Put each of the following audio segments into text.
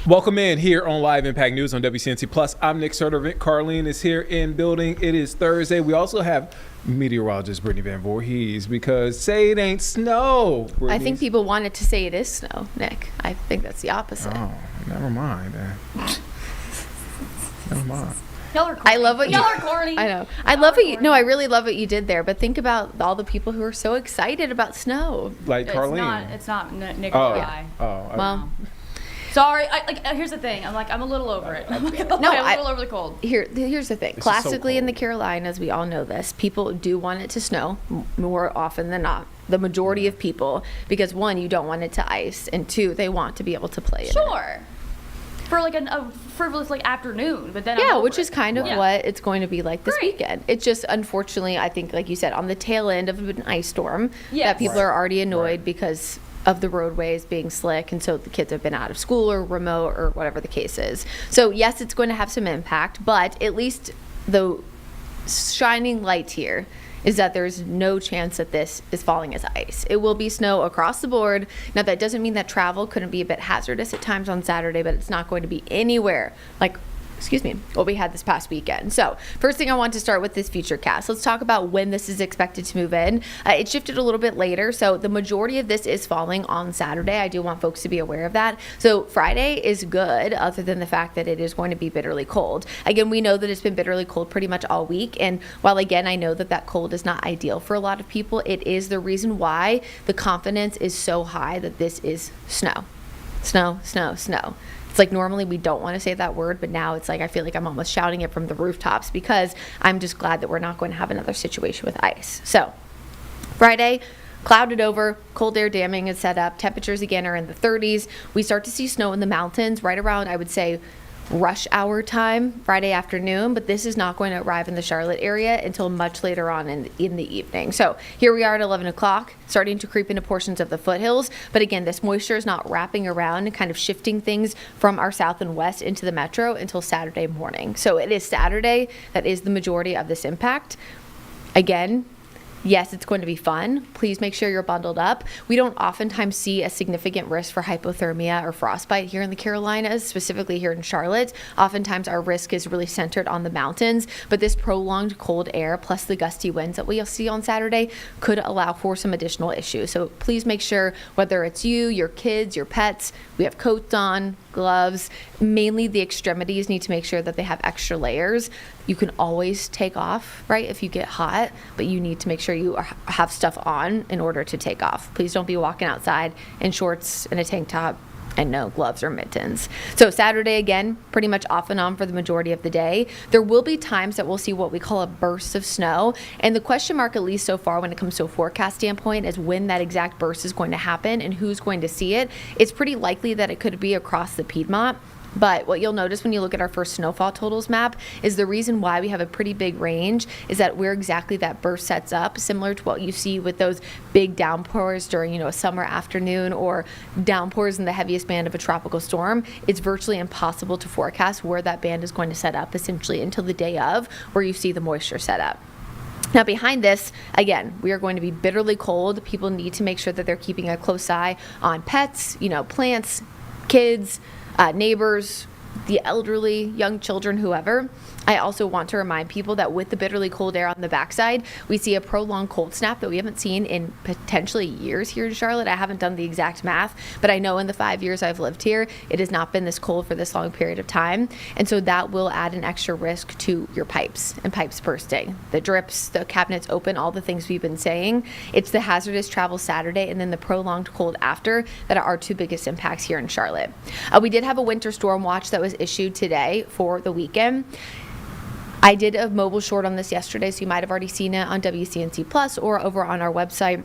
Welcome in here on Live Impact News on WCNC Plus. I'm Nick Sertovant. Carlene is here in building. It is Thursday. We also have meteorologist Brittany Van Voorhees because say it ain't snow. Brittany. I think people wanted to say it is snow, Nick. I think that's the opposite. Oh, never mind. Never mind. Y'all are corny. I love what y'all are corny. I know. I love what you. No, I really love what you did there. But think about all the people who are so excited about snow. Like Carlene. It's not Nick or I. Well. Sorry, here's the thing. I'm a little over it. I'm a little over the cold. Here's the thing. This Classically, is so in the Carolinas, we all know this. People do want it to snow more often than not. The majority of people, because one, you don't want it to ice, and two, they want to be able to play in it. Sure. For like a frivolous afternoon, but then which is kind of what it's going to be like this weekend. It's just unfortunately, I think, like you said, on the tail end of an ice storm, that people are already annoyed because of the roadways being slick, and so the kids have been out of school or remote or whatever the case is. So yes, it's going to have some impact, but at least the shining light here is that there's no chance that this is falling as ice. It will be snow across the board. Now that doesn't mean that travel couldn't be a bit hazardous at times on Saturday, but it's not going to be anywhere like what we had this past weekend. So first thing I want to start with this futurecast. Let's talk about when this is expected to move in. It shifted a little bit later, so the majority of this is falling on Saturday. I do want folks to be aware of that. So Friday is good, other than the fact that it is going to be bitterly cold. Again, we know that it's been bitterly cold pretty much all week, and while again I know that cold is not ideal for a lot of people, it is the reason why the confidence is so high that this is snow. Snow, snow, snow. It's like normally we don't want to say that word, but now it's like I feel like I'm almost shouting it from the rooftops because I'm just glad that we're not going to have another situation with ice. So Friday, clouded over, cold air damming is set up. Temperatures again are in the 30s. We start to see snow in the mountains right around, I would say, rush hour time, Friday afternoon, but this is not going to arrive in the Charlotte area until much later on in the evening. So here we are at 11 o'clock, starting to creep into portions of the foothills. But again, this moisture is not wrapping around and kind of shifting things from our south and west into the metro until Saturday morning. So it is Saturday that is the majority of this impact. Again, yes, it's going to be fun. Please make sure you're bundled up. We don't oftentimes see a significant risk for hypothermia or frostbite here in the Carolinas, specifically here in Charlotte. Oftentimes our risk is really centered on the mountains, but this prolonged cold air plus the gusty winds that we'll see on Saturday could allow for some additional issues. So please make sure, whether it's you, your kids, your pets, we have coats on, gloves. Mainly the extremities need to make sure that they have extra layers. You can always take off, right, if you get hot, but you need to make sure you have stuff on in order to take off. Please don't be walking outside in shorts and a tank top and no gloves or mittens. So Saturday, again, pretty much off and on for the majority of the day. There will be times that we'll see what we call a burst of snow. And the question mark, at least so far when it comes to a forecast standpoint, is when that exact burst is going to happen and who's going to see it. It's pretty likely that it could be across the Piedmont. But what you'll notice when you look at our first snowfall totals map is the reason why we have a pretty big range is that where exactly that burst sets up, similar to what you see with those big downpours during, a summer afternoon or downpours in the heaviest band of a tropical storm. It's virtually impossible to forecast where that band is going to set up essentially until the day of where you see the moisture set up. Now behind this, again, we are going to be bitterly cold. People need to make sure that they're keeping a close eye on pets, plants, kids, neighbors, the elderly, young children, whoever. I also want to remind people that with the bitterly cold air on the backside, we see a prolonged cold snap that we haven't seen in potentially years here in Charlotte. I haven't done the exact math, but I know in the 5 years I've lived here, it has not been this cold for this long period of time. And so that will add an extra risk to your pipes and pipes bursting, the drips, the cabinets open, all the things we've been saying. It's the hazardous travel Saturday and then the prolonged cold after that are our two biggest impacts here in Charlotte. We did have a winter storm watch that was issued today for the weekend. I did a mobile short on this yesterday, so you might have already seen it on WCNC Plus or over on our website,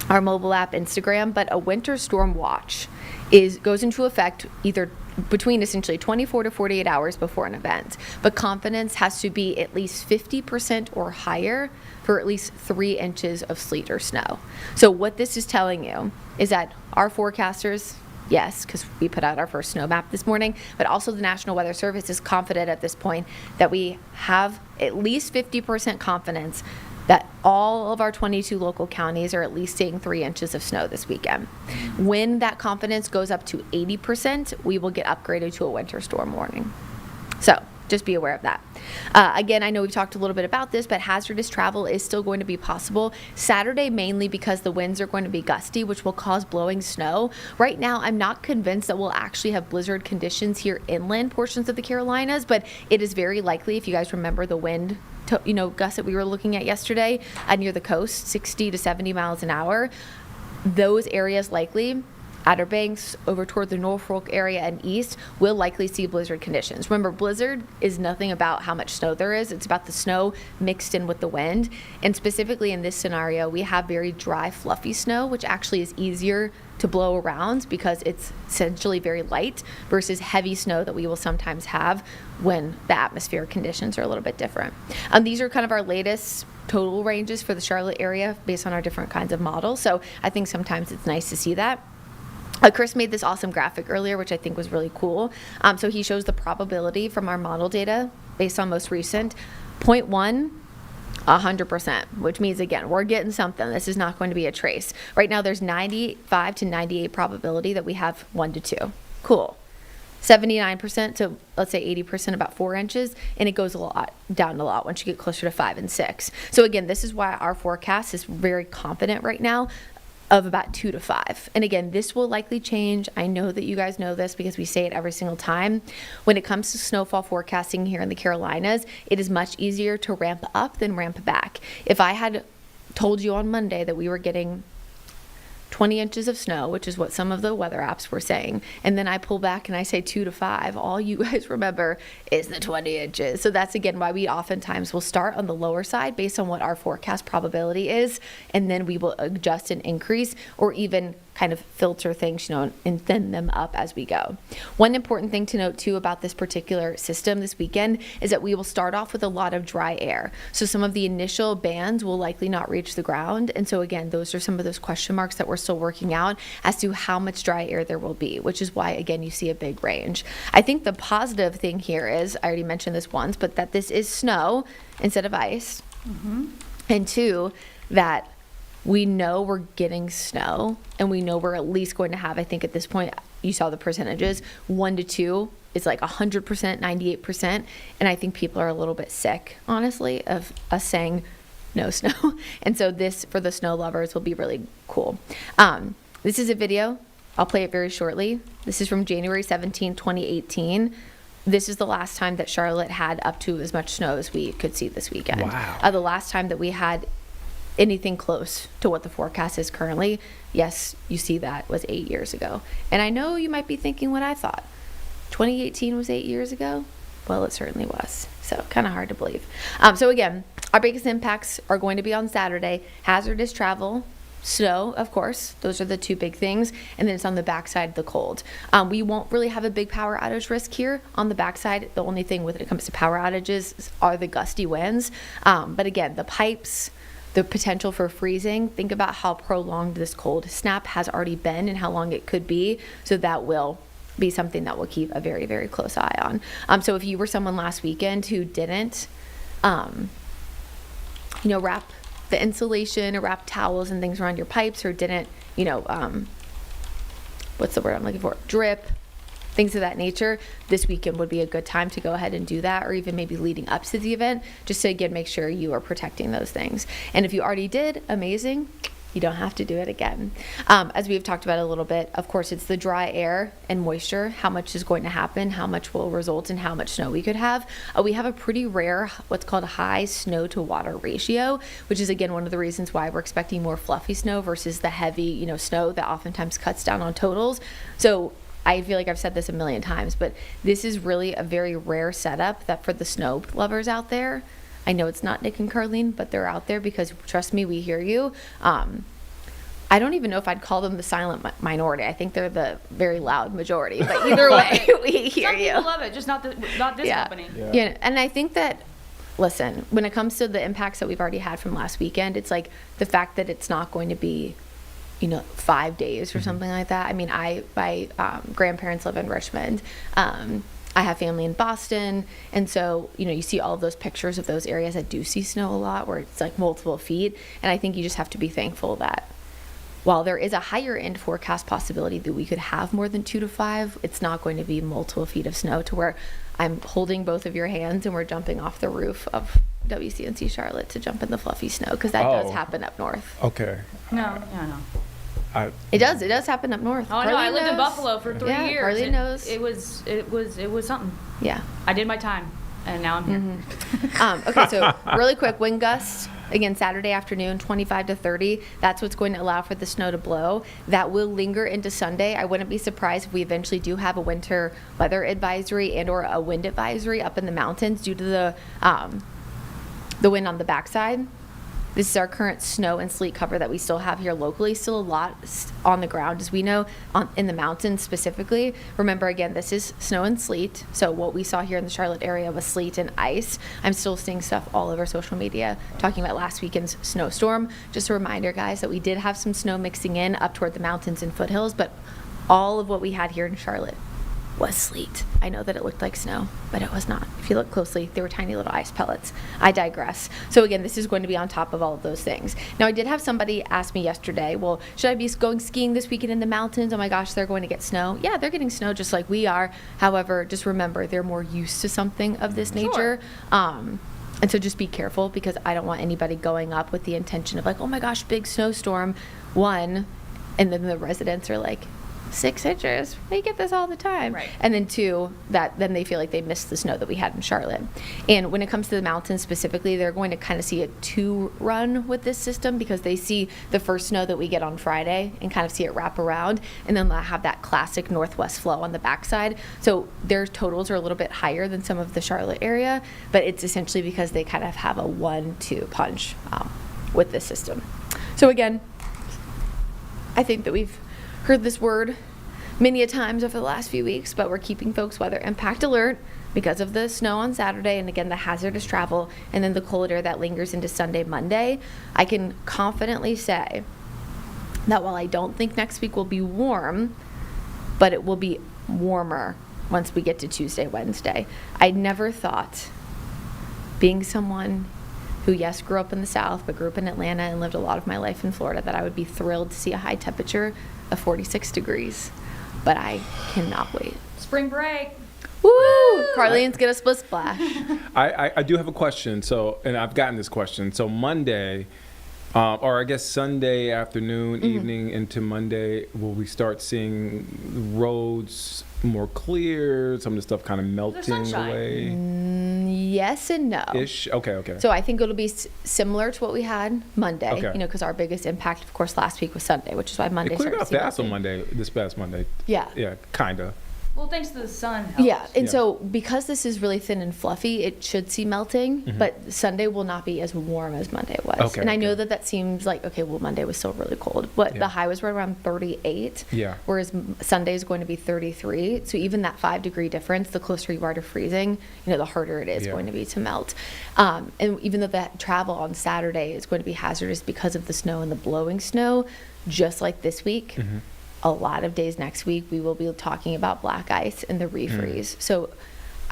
our mobile app, Instagram. But a winter storm watch goes into effect either between essentially 24 to 48 hours before an event. But confidence has to be at least 50% or higher for at least 3 inches of sleet or snow. So what this is telling you is that our forecasters, yes, because we put out our first snow map this morning, but also the National Weather Service is confident at this point that we have at least 50% confidence that all of our 22 local counties are at least seeing 3 inches of snow this weekend. When that confidence goes up to 80%, we will get upgraded to a winter storm warning. So just be aware of that. Again, I know we've talked a little bit about this, but hazardous travel is still going to be possible Saturday, mainly because the winds are going to be gusty, which will cause blowing snow. Right now, I'm not convinced that we'll actually have blizzard conditions here inland portions of the Carolinas, but it is very likely, if you guys remember the wind gusts that we were looking at yesterday near the coast, 60 to 70 miles an hour, those areas likely, Outer Banks, over toward the Norfolk area and east, will likely see blizzard conditions. Remember, blizzard is nothing about how much snow there is. It's about the snow mixed in with the wind. And specifically in this scenario, we have very dry, fluffy snow, which actually is easier to blow around because it's essentially very light versus heavy snow that we will sometimes have when the atmospheric conditions are a little bit different. These are kind of our latest total ranges for the Charlotte area based on our different kinds of models. So I think sometimes it's nice to see that. Chris made this awesome graphic earlier, which I think was really cool. So he shows the probability from our model data based on most recent. 0.1, 100%, which means, again, we're getting something. This is not going to be a trace. Right now, there's 95 to 98 probability that we have 1 to 2. Cool. 79% to, let's say, 80%, about 4 inches, and it goes down a lot once you get closer to 5 and 6. So again, this is why our forecast is very confident right now of about 2 to 5. And again, this will likely change. I know that you guys know this because we say it every single time. When it comes to snowfall forecasting here in the Carolinas, it is much easier to ramp up than ramp back. If I had told you on Monday that we were getting 20 inches of snow, which is what some of the weather apps were saying, and then I pull back and I say 2 to 5, all you guys remember is the 20 inches. So that's, again, why we oftentimes will start on the lower side based on what our forecast probability is, and then we will adjust and increase or even kind of filter things, and thin them up as we go. One important thing to note too about this particular system this weekend is that we will start off with a lot of dry air. So some of the initial bands will likely not reach the ground. And so again, those are some of those question marks that we're still working out as to how much dry air there will be, which is why, again, you see a big range. I think the positive thing here is, I already mentioned this once, but that this is snow instead of ice. And two, that we know we're getting snow, and we know we're at least going to have, I think at this point, you saw the percentages, 1 to 2 is like 100%, 98%. And I think people are a little bit sick, honestly, of us saying no snow. And so this, for the snow lovers, will be really cool. This is a video. I'll play it very shortly. This is from January 17, 2018. This is the last time that Charlotte had up to as much snow as we could see this weekend. Wow. The last time that we had anything close to what the forecast is currently, yes, you see that was 8 years ago. And I know you might be thinking what I thought. 2018 was 8 years ago? Well, it certainly was. So kind of hard to believe. So again, our biggest impacts are going to be on Saturday. Hazardous travel, snow, of course. Those are the two big things. And then it's on the backside, the cold. We won't really have a big power outage risk here on the backside. The only thing when it comes to power outages are the gusty winds. But again, the pipes, the potential for freezing, think about how prolonged this cold snap has already been and how long it could be. So that will be something that we'll keep a very, very close eye on. So if you were someone last weekend who didn't, wrap the insulation or wrap towels and things around your pipes, or didn't, what's the word I'm looking for? Drip, things of that nature, this weekend would be a good time to go ahead and do that, or even maybe leading up to the event, just to again make sure you are protecting those things. And if you already did, amazing. You don't have to do it again. As we've talked about a little bit, of course, it's the dry air and moisture, how much is going to happen, how much will result in how much snow we could have. We have a pretty rare, what's called a high snow to water ratio, which is again one of the reasons why we're expecting more fluffy snow versus the heavy, snow that oftentimes cuts down on totals. So I feel like I've said this a million times, but this is really a very rare setup that for the snow lovers out there, I know it's not Nick and Carlene, but they're out there because trust me, we hear you. I don't even know if I'd call them the silent minority. I think they're the very loud majority. But either way, we hear you. Some people love it, just not this company. Yeah, and I think that, listen, when it comes to the impacts that we've already had from last weekend, it's like the fact that it's not going to be 5 days or something like that. I mean, my grandparents live in Richmond. I have family in Boston, and so you see all of those pictures of those areas that do see snow a lot, where it's like multiple feet. And I think you just have to be thankful that while there is a higher end forecast possibility that we could have more than 2 to 5, it's not going to be multiple feet of snow to where I'm holding both of your hands and we're jumping off the roof of WCNC Charlotte to jump in the fluffy snow, because that does happen up north. Okay. No. It does happen up north. Oh, no, I lived in Buffalo for 3 years. Carly knows. It was something. Yeah. I did my time, and now I'm here. Okay, so really quick, wind gusts. Again, Saturday afternoon, 25 to 30. That's what's going to allow for the snow to blow. That will linger into Sunday. I wouldn't be surprised if we eventually do have a winter weather advisory and or a wind advisory up in the mountains due to the wind on the backside. This is our current snow and sleet cover that we still have here locally. Still a lot on the ground, as we know, in the mountains specifically. Remember, again, this is snow and sleet. So what we saw here in the Charlotte area was sleet and ice. I'm still seeing stuff all over social media talking about last weekend's snowstorm. Just a reminder, guys, that we did have some snow mixing in up toward the mountains and foothills, but all of what we had here in Charlotte was sleet. I know that it looked like snow, but it was not. If you look closely, they were tiny little ice pellets. I digress. So again, this is going to be on top of all of those things. Now, I did have somebody ask me yesterday, well, should I be going skiing this weekend in the mountains? Oh my gosh, they're going to get snow. Yeah, they're getting snow just like we are. However, just remember, they're more used to something of this nature. And so just be careful, because I don't want anybody going up with the intention of like, oh my gosh, big snowstorm, one, and then the residents are like, 6 inches. We get this all the time. Right. And then 2, that then they feel like they missed the snow that we had in Charlotte. And when it comes to the mountains specifically, they're going to kind of see a 2 run with this system, because they see the first snow that we get on Friday and kind of see it wrap around, and then they'll have that classic northwest flow on the backside. So their totals are a little bit higher than some of the Charlotte area, but it's essentially because they kind of have a 1-2 punch with this system. So again, I think that we've heard this word many a times over the last few weeks, but we're keeping folks weather impact alert because of the snow on Saturday and again the hazardous travel and then the cold air that lingers into Sunday, Monday. I can confidently say that while I don't think next week will be warm, but it will be warmer once we get to Tuesday, Wednesday. I never thought, being someone who, yes, grew up in the South, but grew up in Atlanta and lived a lot of my life in Florida, that I would be thrilled to see a high temperature of 46 degrees. But I cannot wait. Spring break. Woo! Carlene's get a split splash. I do have a question. So, and I've gotten this question. So Monday, or I guess Sunday afternoon, evening into Monday, will we start seeing roads more clear? Some of the stuff kind of melting away. Yes and no. Ish. Okay. So I think it'll be similar to what we had Monday. Okay. You know, because our biggest impact, of course, last week was Sunday, which is why Monday It cleared started out to see fast on melting. Monday, this past Monday. Yeah. Yeah, kinda. Well, thanks to the sun. Helps. Yeah, and Yeah. so because this is really thin and fluffy, it should see melting, but Sunday will not be as warm as Monday was. Okay, and I know okay. that seems like, okay, well, Monday was still really cold, but Yeah. the high was right around 38, Yeah. whereas Sunday is going to be 33. So even that 5-degree difference, the closer you are to freezing, you know, the harder it is Yeah. going to be to melt. And even though that travel on Saturday is going to be hazardous because of the snow and the blowing snow, just like this week, a lot of days next week, we will be talking about black ice and the refreeze. So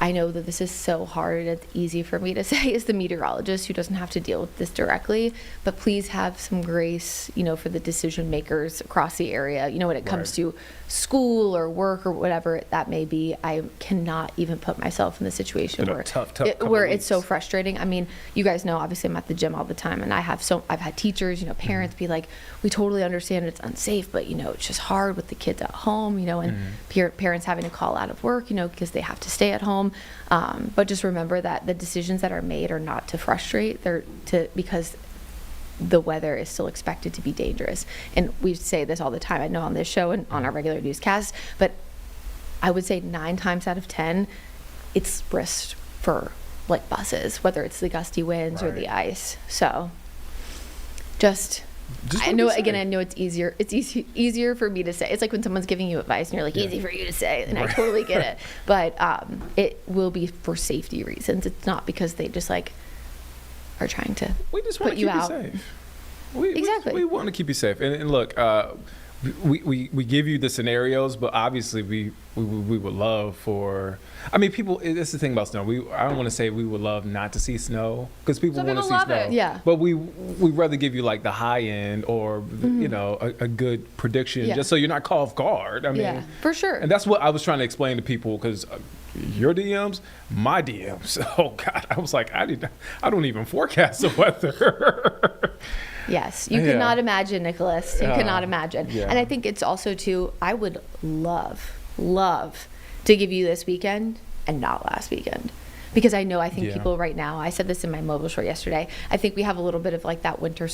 I know that this is so hard. It's easy for me to say as the meteorologist who doesn't have to deal with this directly, but please have some grace, you know, for the decision makers across the area. You know, when it comes to school or work or whatever that may be, I cannot even put myself in the situation Been a where tough couple where of it's so weeks. frustrating. I mean, you guys know, obviously, I'm at the gym all the time, and I've had teachers, you know, parents be like, we totally understand it's unsafe, but you know, it's just hard with the kids at home, you know, and parents having to call out of work, you know, because they have to stay at home. But just remember that the decisions that are made are not to frustrate, because the weather is still expected to be dangerous. And we say this all the time, I know on this show and on our regular newscasts, but I would say 9 times out of 10, it's risked for like buses, whether it's the gusty winds or the ice. So I know, again, I know it's easier. It's easier for me to say. It's like when someone's giving you advice and you're like, easy for you to say, and I totally get it. But it will be for safety reasons. It's not because they just like are trying to We just want put to you keep you out. safe. Exactly. We want to keep you safe. And look, we give you the scenarios, but obviously we would love for. I mean, people. That's the thing about snow. I don't want to say we would love not to see snow because people Some want to people see love snow. it. Yeah. But we'd rather give you like the high end or you know a good prediction Yeah. just so you're not caught off guard. I mean, Yeah, for sure. And that's what I was trying to explain to people because your DMs, my DMs. Oh God, I was like, I don't even forecast the weather. Yes, you Yeah. cannot imagine, Nicholas. You cannot imagine. yeah. And I think it's also too, I would love to give you this weekend and not last weekend. Because I think Yeah. people right now, I said this in my mobile short yesterday, I think we have a little bit of like that winter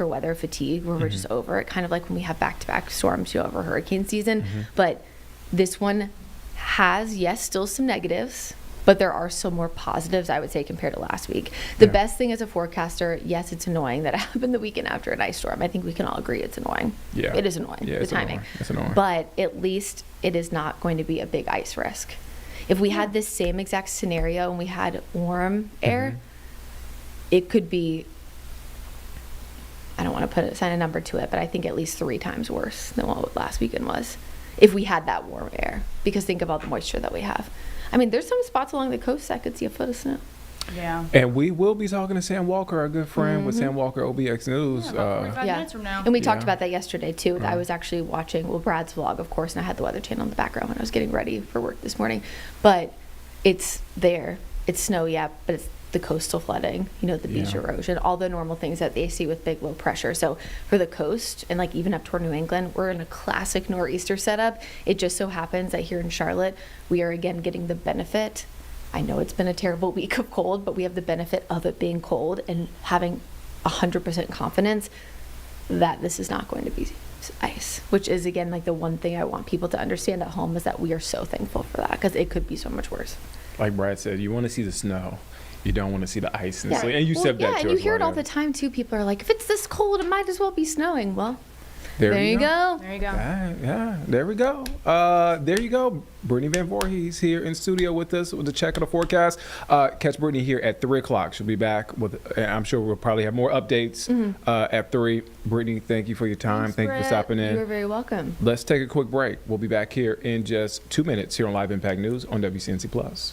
weather fatigue where we're just over it, kind of like when we have back-to-back storms, you know, over hurricane season. But this one has, yes, still some negatives, but there are still more positives, I would say, compared to last week. The best thing as a forecaster, yes, it's annoying that it happened the weekend after an ice storm. I think we can all agree it's annoying. Yeah. It is annoying, Yeah, the it's timing. annoying. It's annoying. But at least it is not going to be a big ice risk. If we had this same exact scenario and we had warm air, it could be, I don't want to assign a number to it, but I think at least 3 times worse than what last weekend was if we had that warm air. Because think about the moisture that we have. I mean, there's some spots along the coast that could see a foot of snow. Yeah. And we will be talking to Sam Walker, our good friend with Sam Walker OBX News. Yeah, about 45 minutes from now. And we talked Yeah. about that yesterday too. I was actually watching, Brad's vlog, of course, and I had the Weather Channel in the background when I was getting ready for work this morning. But it's there. It's snow, yeah, but it's the coastal flooding, you know, the beach Yeah. erosion, all the normal things that they see with big low pressure. So for the coast and like even up toward New England, we're in a classic nor'easter setup. It just so happens that here in Charlotte, we are again getting the benefit. I know it's been a terrible week of cold, but we have the benefit of it being cold and having 100% confidence that this is not going to be ice, which is again like the one thing I want people to understand at home is that we are so thankful for that because it could be so much worse. Like Brad said, you want to see the snow. You don't want to see the ice and Yeah. And you Well, said that yeah, to and us, you hear it all Ryan. the time too. People are like, if it's this cold, it might as well be snowing. Well, There you go. There you go. Yeah, there we go. There you go. Brittany Van Voorhees here in studio with us with the check of the forecast. Catch Brittany here at 3 o'clock. She'll be back with, I'm sure we'll probably have more updates at 3. Brittany, thank you for your time. Thank you for stopping in. You're very welcome. Let's take a quick break. We'll be back here in just 2 minutes here on Live Impact News on WCNC Plus.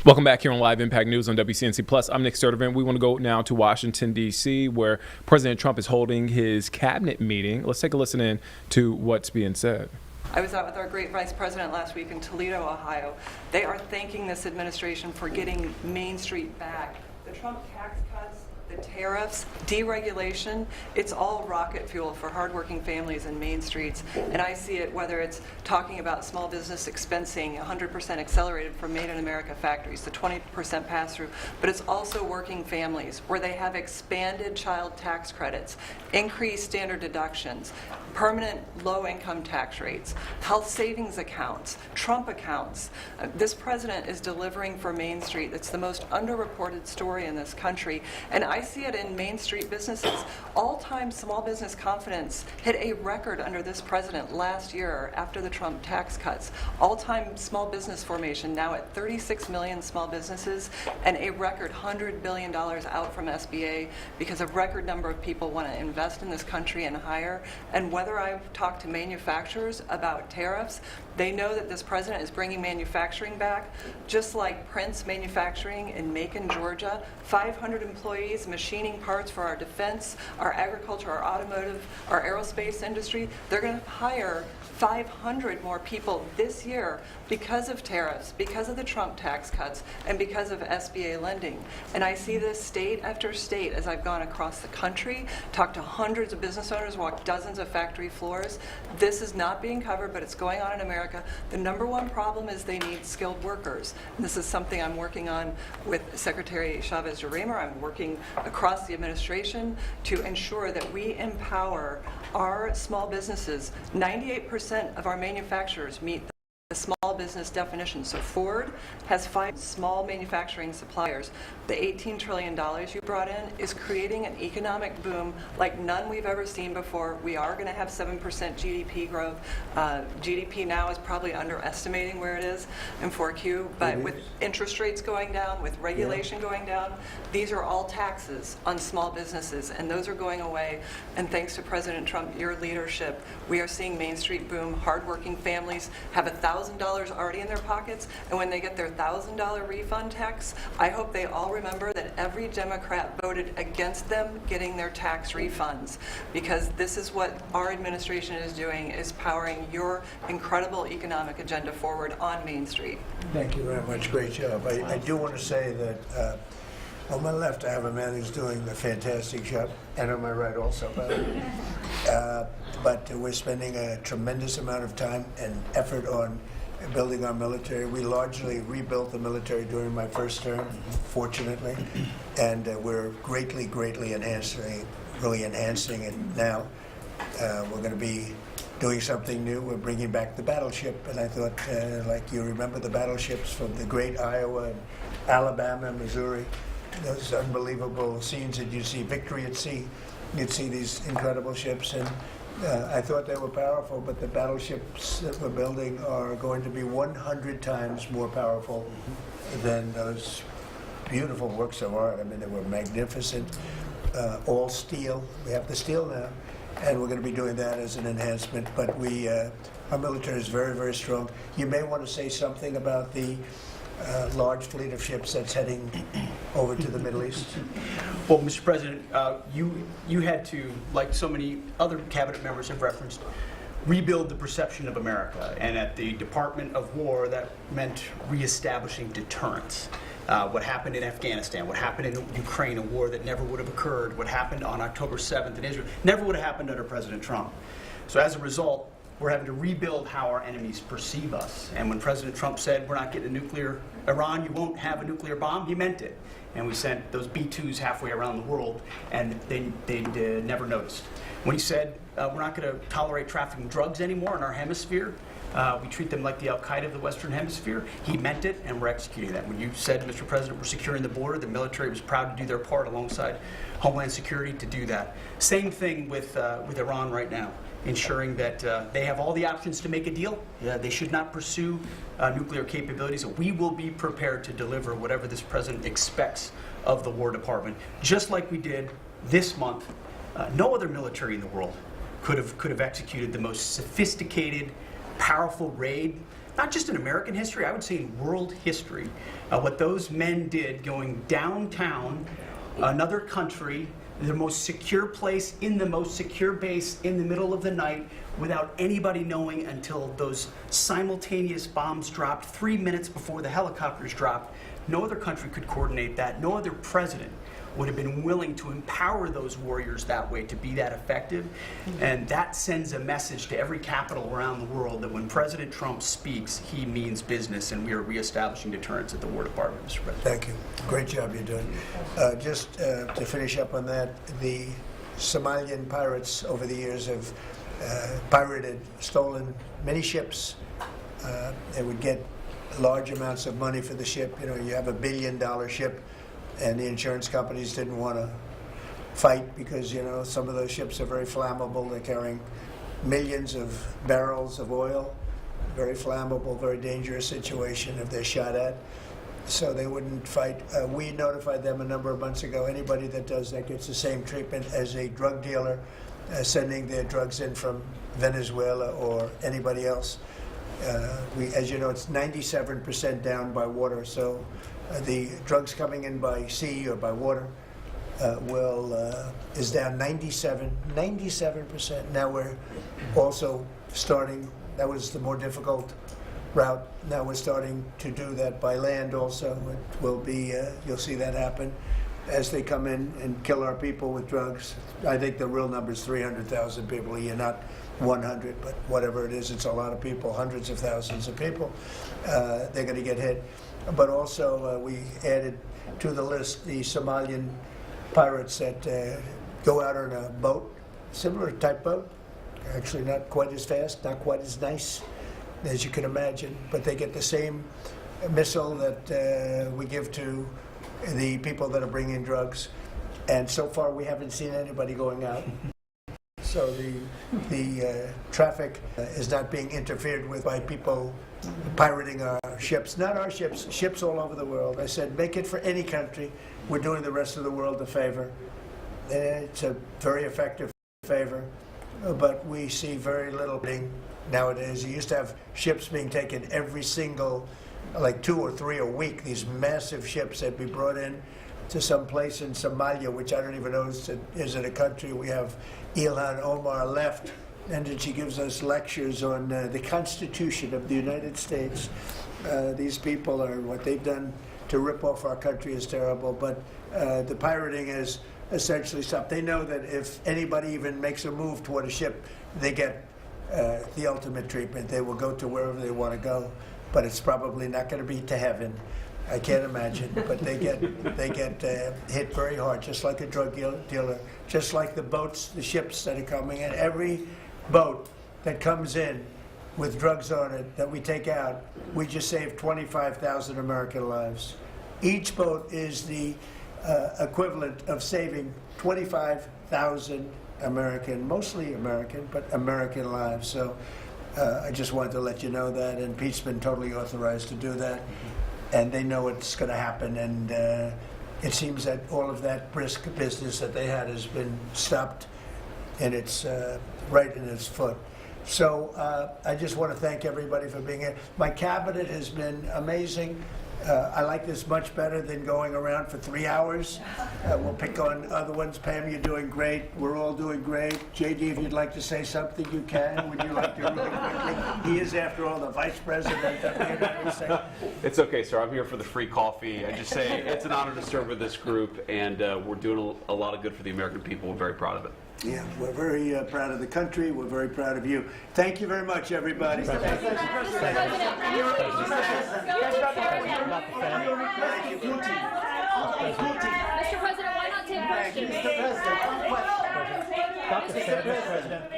Welcome back here on Live Impact News on WCNC Plus. I'm Nick Sturtevant. We want to go now to Washington, D.C., where President Trump is holding his cabinet meeting. Let's take a listen in to what's being said. I was out with our great vice president last week in Toledo, Ohio. They are thanking this administration for getting Main Street back. The Trump tax cuts, the tariffs, deregulation, it's all rocket fuel for hardworking families in Main Streets. And I see it whether it's talking about small business expensing, 100% accelerated from Made in America factories, the 20% pass-through, but it's also working families where they have expanded child tax credits, increased standard deductions, permanent low-income tax rates, health savings accounts, Trump accounts. This president is delivering for Main Street. It's the most underreported story in this country. And I see it in Main Street businesses. All-time small business confidence hit a record under this president last year after the Trump tax cuts. All-time small business formation now at 36 million small businesses and a record $100 billion out from SBA because a record number of people want to invest in this country and hire. And whether I've talked to manufacturers about tariffs, they know that this president is bringing manufacturing back, just like Prince Manufacturing in Macon, Georgia. 500 employees machining parts for our defense, our agriculture, our automotive, our aerospace industry. They're going to hire 500 more people this year because of tariffs, because of the Trump tax cuts, and because of SBA lending. And I see this state after state as I've gone across the country, talked to hundreds of business owners, walked dozens of factory floors. This is not being covered, but it's going on in America. The number one problem is they need skilled workers. And this is something I'm working on with Secretary Chavez-Jaramer. I'm working across the administration to ensure that we empower our small businesses. 98% of our manufacturers meet the small business definition. So Ford has 5 small manufacturing suppliers. The $18 trillion you brought in is creating an economic boom like none we've ever seen before. We are going to have 7% GDP growth. GDP now is probably underestimating where it is in 4Q, but with interest rates going down, with regulation going down, these are all taxes on small businesses, and those are going away. And thanks to President Trump, your leadership, we are seeing Main Street boom. Hardworking families have $1,000 $1,000 already in their pockets, and when they get their $1,000 refund tax, I hope they all remember that every Democrat voted against them getting their tax refunds, because this is what our administration is doing, is powering your incredible economic agenda forward on Main Street. Thank you very much. Great job. I do want to say that on my left, I have a man who's doing a fantastic job, and on my right also, by the way. But we're spending a tremendous amount of time and effort on building our military. We largely rebuilt the military during my first term, fortunately, and we're greatly enhancing it now. We're going to be doing something new. We're bringing back the battleship, and I thought, like you remember the battleships from the great Iowa and Alabama, Missouri, those unbelievable scenes that you see, Victory at Sea. You'd see these incredible ships, and I thought they were powerful, but the battleships that we're building are going to be 100 times more powerful than those beautiful works of art. I mean, they were magnificent, all steel. We have the steel now, and we're going to be doing that as an enhancement, but our military is very, very strong. You may want to say something about the large fleet of ships that's heading over to the Middle East. Well, Mr. President, you had to, like so many other cabinet members have referenced, rebuild the perception of America. And at the Department of War, that meant reestablishing deterrence. What happened in Afghanistan, what happened in Ukraine, a war that never would have occurred, what happened on October 7th in Israel, never would have happened under President Trump. So as a result, we're having to rebuild how our enemies perceive us. And when President Trump said, we're not getting a nuclear, Iran, you won't have a nuclear bomb, he meant it. And we sent those B-2s halfway around the world, and they never noticed. When he said, we're not going to tolerate trafficking drugs anymore in our hemisphere, we treat them like the Al-Qaeda of the Western Hemisphere, he meant it, and we're executing that. When you said, Mr. President, we're securing the border, the military was proud to do their part alongside Homeland Security to do that. Same thing with Iran right now, ensuring that they have all the options to make a deal. They should not pursue nuclear capabilities. We will be prepared to deliver whatever this president expects of the War Department, just like we did this month. No other military in the world could have executed the most sophisticated, powerful raid, not just in American history, I would say in world history. What those men did going downtown, another country, the most secure place in the most secure base in the middle of the night without anybody knowing until those simultaneous bombs dropped 3 minutes before the helicopters dropped. No other country could coordinate that. No other president would have been willing to empower those warriors that way to be that effective. And that sends a message to every capital around the world that when President Trump speaks, he means business, and we are reestablishing deterrence at the War Department, Mr. President. Thank you. Great job you're doing. Just to finish up on that, the Somalian pirates over the years have stolen many ships. They would get large amounts of money for the ship. You know, you have $1 billion ship, and the insurance companies didn't want to fight because, you know, some of those ships are very flammable. They're carrying millions of barrels of oil. Very flammable, very dangerous situation if they're shot at. So they wouldn't fight. We notified them a number of months ago. Anybody that does that gets the same treatment as a drug dealer sending their drugs in from Venezuela or anybody else. As you know, it's 97% down by water. So the drugs coming in by sea or by water is down 97%. Now we're also starting, that was the more difficult route. Now we're starting to do that by land also. It will be, you'll see that happen as they come in and kill our people with drugs. I think the real number is 300,000 people a year, not 100, but whatever it is, it's a lot of people, hundreds of thousands of people. They're going to get hit. But also we added to the list the Somalian pirates that go out on a boat, similar type boat, actually not quite as fast, not quite as nice as you can imagine, but they get the same missile that we give to the people that are bringing drugs. And so far we haven't seen anybody going out. So the traffic is not being interfered with by people pirating our ships. Not our ships, ships all over the world. I said, make it for any country. We're doing the rest of the world a favor. It's a very effective favor, but we see very little nowadays. You used to have ships being taken every single, like 2 or 3 a week, these massive ships that be brought in to some place in Somalia, which I don't even know is it a country. We have Ilhan Omar left, and then she gives us lectures on the Constitution of the United States. These people are, what they've done to rip off our country is terrible, but the pirating is essentially stopped. They know that if anybody even makes a move toward a ship, they get the ultimate treatment. They will go to wherever they want to go, but it's probably not going to be to heaven. I can't imagine, but they get hit very hard, just like a drug dealer, just like the boats, the ships that are coming in. Every boat that comes in with drugs on it that we take out, we just saved 25,000 American lives. Each boat is the equivalent of saving 25,000 American, mostly American, but American lives. So I just wanted to let you know that, and Pete's been totally authorized to do that, and they know it's going to happen, and it seems that all of that brisk business that they had has been stopped, and it's right in its foot. So I just want to thank everybody for being here. My cabinet has been amazing. I like this much better than going around for 3 hours. We'll pick on other ones. Pam, you're doing great. We're all doing great. JD, if you'd like to say something, you can. Would you like to really quickly? He is, after all, the Vice President of the United States. It's okay, sir. I'm here for the free coffee. I just say it's an honor to serve with this group, and we're doing a lot of good for the American people. We're very proud of it. Yeah, we're very proud of the country. We're very proud of you. Thank you very much, everybody. Mr. President, why not take questions?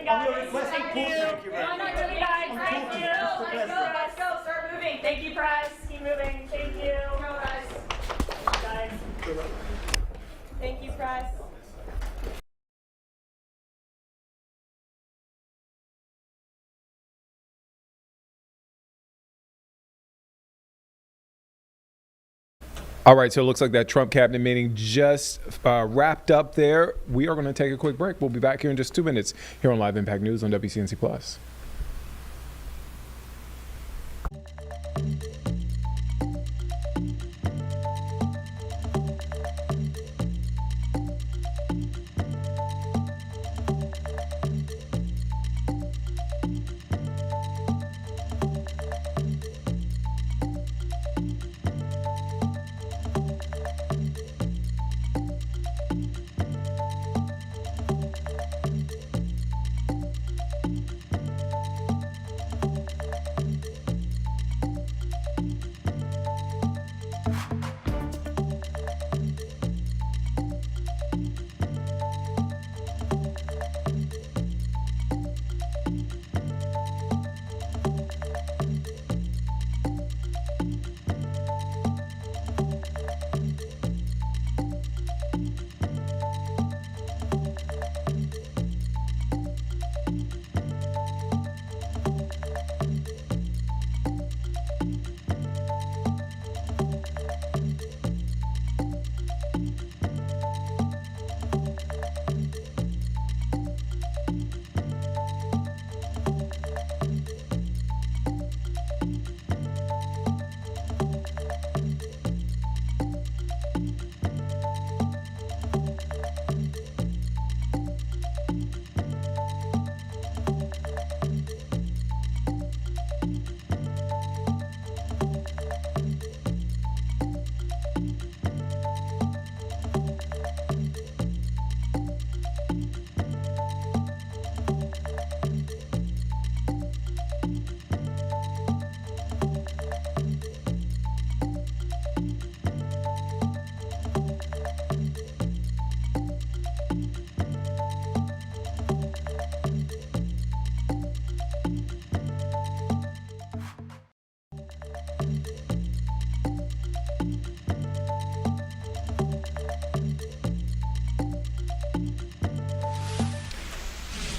I'm requesting Putin. Why not do it, guys? Thank you. Let's go. Start moving. Thank you, press. Keep moving. Thank you. Guys. Thank you, press. All right, so it looks like that Trump cabinet meeting just wrapped up there. We are going to take a quick break. We'll be back here in just 2 minutes here on Live Impact News on WCNC Plus.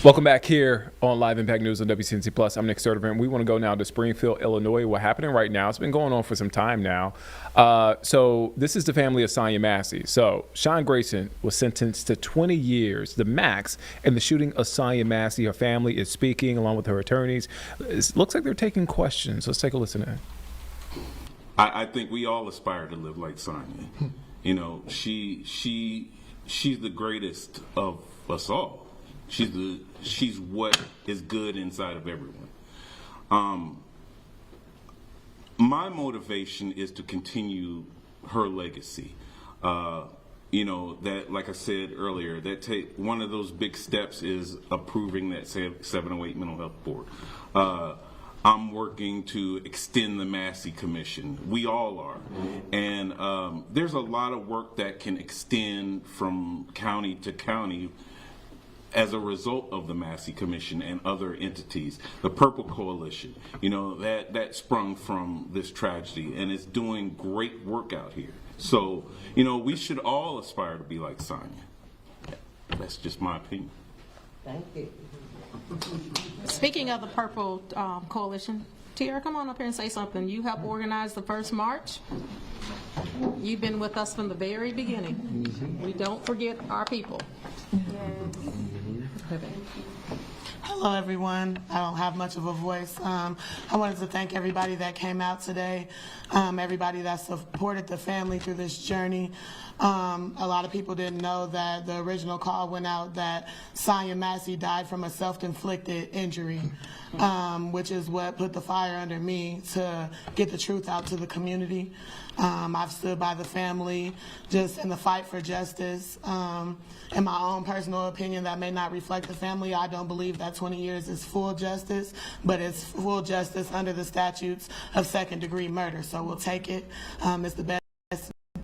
Welcome back here on Live Impact News on WCNC Plus. I'm Nick Sertivant. We want to go now to Springfield, Illinois. What's happening right now? It's been going on for some time now. So this is the family of Sonya Massey. So Sean Grayson was sentenced to 20 years, the max, in the shooting of Sonya Massey. Her family is speaking along with her attorneys. It looks like they're taking questions. Let's take a listen to that. I think we all aspire to live like Sonya. You know, she's the greatest of us all. She's what is good inside of everyone. My motivation is to continue her legacy. You know, that, like I said earlier, one of those big steps is approving that 708 mental health board. I'm working to extend the Massey Commission. We all are. And there's a lot of work that can extend from county to county as a result of the Massey Commission and other entities. The Purple Coalition, you know, that sprung from this tragedy, and it's doing great work out here. So, you know, we should all aspire to be like Sonya. That's just my opinion. Thank you. Speaking of the Purple Coalition, Tiara, come on up here and say something. You helped organize the first march. You've been with us from the very beginning. Mm-hmm. We don't forget our people. Hello, everyone. I don't have much of a voice. I wanted to thank everybody that came out today, everybody that supported the family through this journey. A lot of people didn't know that the original call went out that Sonya Massey died from a self-inflicted injury, which is what put the fire under me to get the truth out to the community. I've stood by the family just in the fight for justice. In my own personal opinion, that may not reflect the family. I don't believe that 20 years is full justice, but it's full justice under the statutes of second-degree murder. So we'll take it. It's the best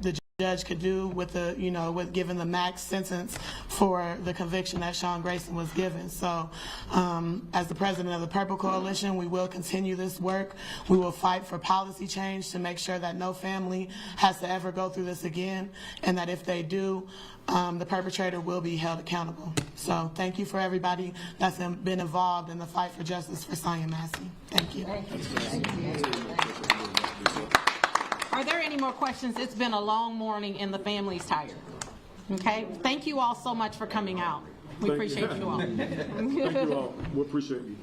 the judge could do with with giving the max sentence for the conviction that Sean Grayson was given. So as the president of the Purple Coalition, we will continue this work. We will fight for policy change to make sure that no family has to ever go through this again, and that if they do, the perpetrator will be held accountable. So thank you for everybody that's been involved in the fight for justice for Sonya Massey. Thank you. Are there any more questions? It's been a long morning and the family's tired. Okay? Thank you all so much for coming out. We appreciate you all. Thank you all. We appreciate you.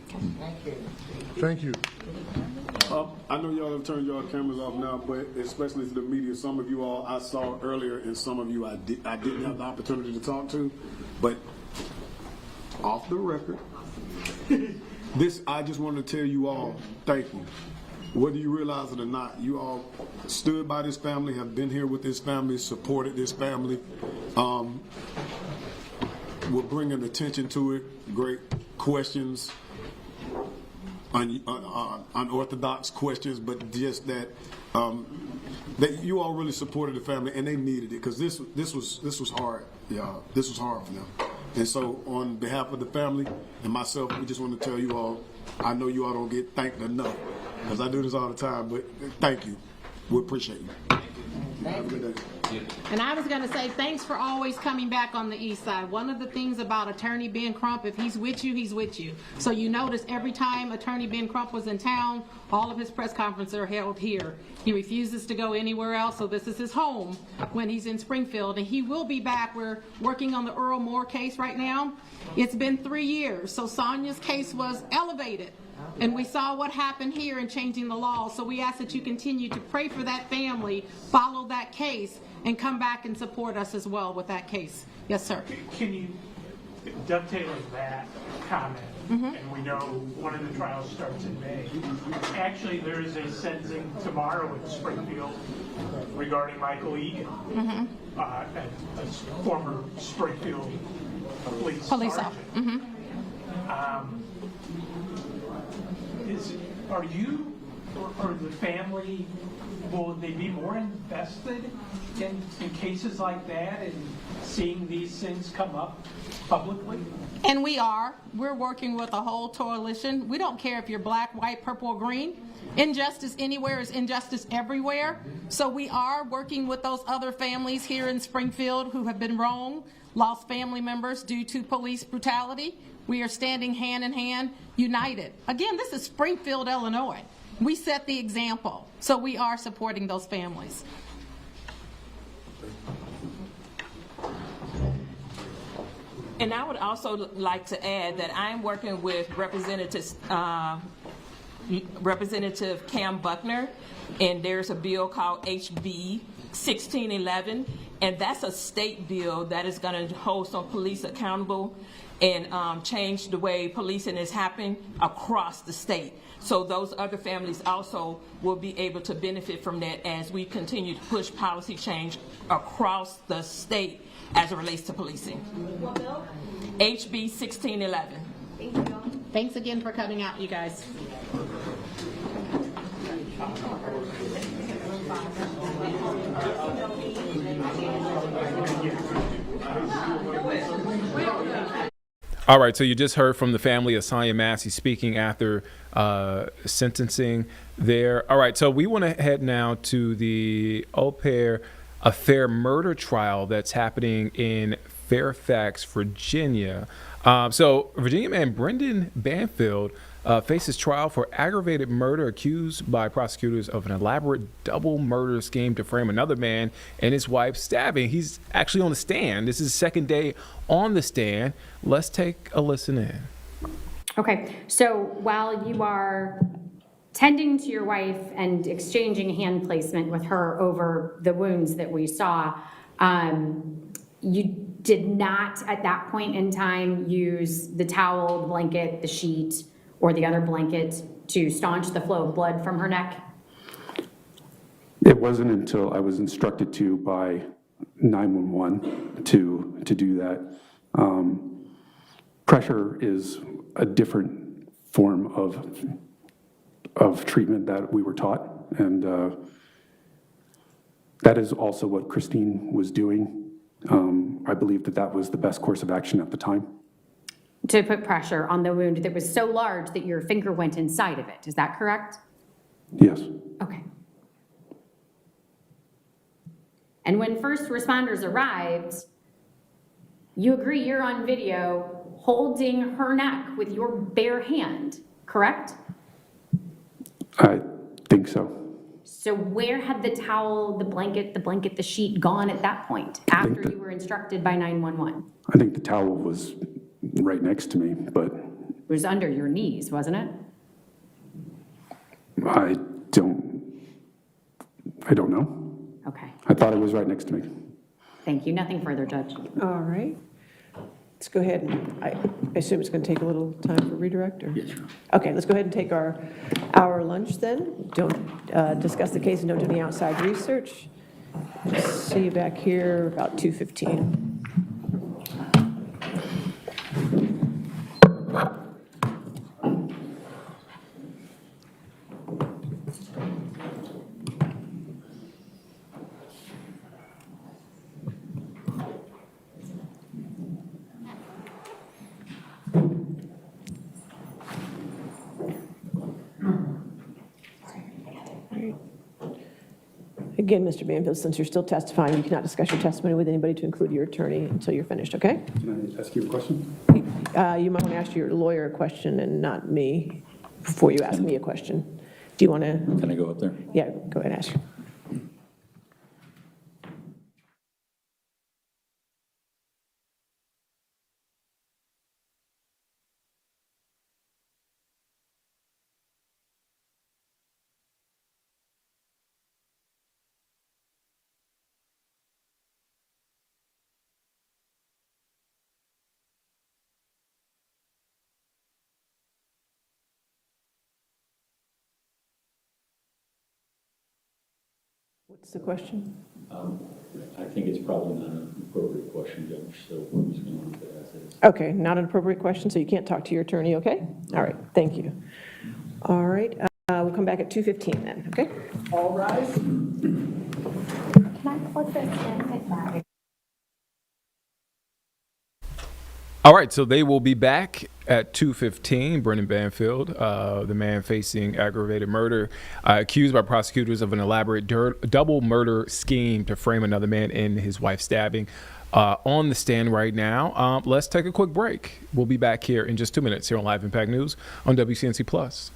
Thank you. I know y'all have turned y'all cameras off now, but especially to the media, some of you all I saw earlier, and some of you I didn't have the opportunity to talk to. But off the record, I just wanted to tell you all, thank you. Whether you realize it or not, you all stood by this family, have been here with this family, supported this family. We're bringing attention to it, great questions, unorthodox questions, but just that you all really supported the family, and they needed it, because this was hard, y'all. This was hard for them. And so on behalf of the family and myself, we just want to tell you all, I know you all don't get thanked enough, because I do this all the time, but thank you. We appreciate you. Have a good day. And I was going to say, thanks for always coming back on the east side. One of the things about Attorney Ben Crump, if he's with you, he's with you. So you notice every time Attorney Ben Crump was in town, all of his press conferences are held here. He refuses to go anywhere else, so this is his home when he's in Springfield. And he will be back. We're working on the Earl Moore case right now. It's been 3 years, so Sonya's case was elevated. And we saw what happened here in changing the law. So we ask that you continue to pray for that family, follow that case, and come back and support us as well with that case. Yes, sir. Can you dovetail that comment? And we know one of the trials starts in May. Actually, there is a sentencing tomorrow in Springfield regarding Michael Egan, a former Springfield police sergeant. Are you or the family, will they be more invested in cases like that and seeing these things come up publicly? And we are. We're working with a whole coalition. We don't care if you're black, white, purple, or green. Injustice anywhere is injustice everywhere. So we are working with those other families here in Springfield who have been wronged, lost family members due to police brutality. We are standing hand in hand, united. Again, this is Springfield, Illinois. We set the example, so we are supporting those families. And I would also like to add that I'm working with Representative Cam Buckner, and there's a bill called HB 1611, and that's a state bill that is going to hold some police accountable and change the way policing is happening across the state. So those other families also will be able to benefit from that as we continue to push policy change across the state as it relates to policing. What bill? HB 1611. Thank you. Thanks again for coming out, you guys. All right, so you just heard from the family of Sonya Massey speaking after sentencing there. All right, so we want to head now to the au pair affair murder trial that's happening in Fairfax, Virginia. So Virginia man Brendan Banfield faces trial for aggravated murder, accused by prosecutors of an elaborate double murder scheme to frame another man and his wife stabbing. He's actually on the stand. This is his second day on the stand. Let's take a listen in. Okay, so while you are tending to your wife and exchanging hand placement with her over the wounds that we saw, you did not at that point in time use the towel, the blanket, the sheet, or the other blanket to staunch the flow of blood from her neck? It wasn't until I was instructed to by 911 to do that. Pressure is a different form of treatment that we were taught, and that is also what Christine was doing. I believe that was the best course of action at the time. To put pressure on the wound that was so large that your finger went inside of it, is that correct? Yes. Okay. And when first responders arrived, you agree you're on video holding her neck with your bare hand, correct? I think so. So where had the towel, the blanket, the sheet gone at that point after you were instructed by 911? I think the towel was right next to me, but It was under your knees, wasn't it? I don't know. Okay. I thought it was right next to me. Thank you. Nothing further, Judge. All right. Let's go ahead and, I assume it's going to take a little time for redirect? Or? Yes, sir. Okay, let's go ahead and take our hour lunch then. Don't discuss the case and don't do any outside research. See you back here about 2:15. Again, Mr. Banfield, since you're still testifying, you cannot discuss your testimony with anybody to include your attorney until you're finished, okay? Can I ask you a question? You might want to ask your lawyer a question and not me before you ask me a question. Do you want to? Can I go up there? Yeah, go ahead and ask. What's the question? I think it's probably not an appropriate question, Judge, so we're just going to leave it as is. Okay, not an appropriate question, so you can't talk to your attorney, okay? All right, thank you. All right, we'll come back at 2:15 then, okay? All rise. Can I plug this in? All right, so they will be back at 2:15. Brendan Banfield, the man facing aggravated murder, accused by prosecutors of an elaborate double murder scheme to frame another man in his wife's stabbing. on the stand right now. Let's take a quick break. We'll be back here in just 2 minutes here on Live Impact News on WCNC Plus.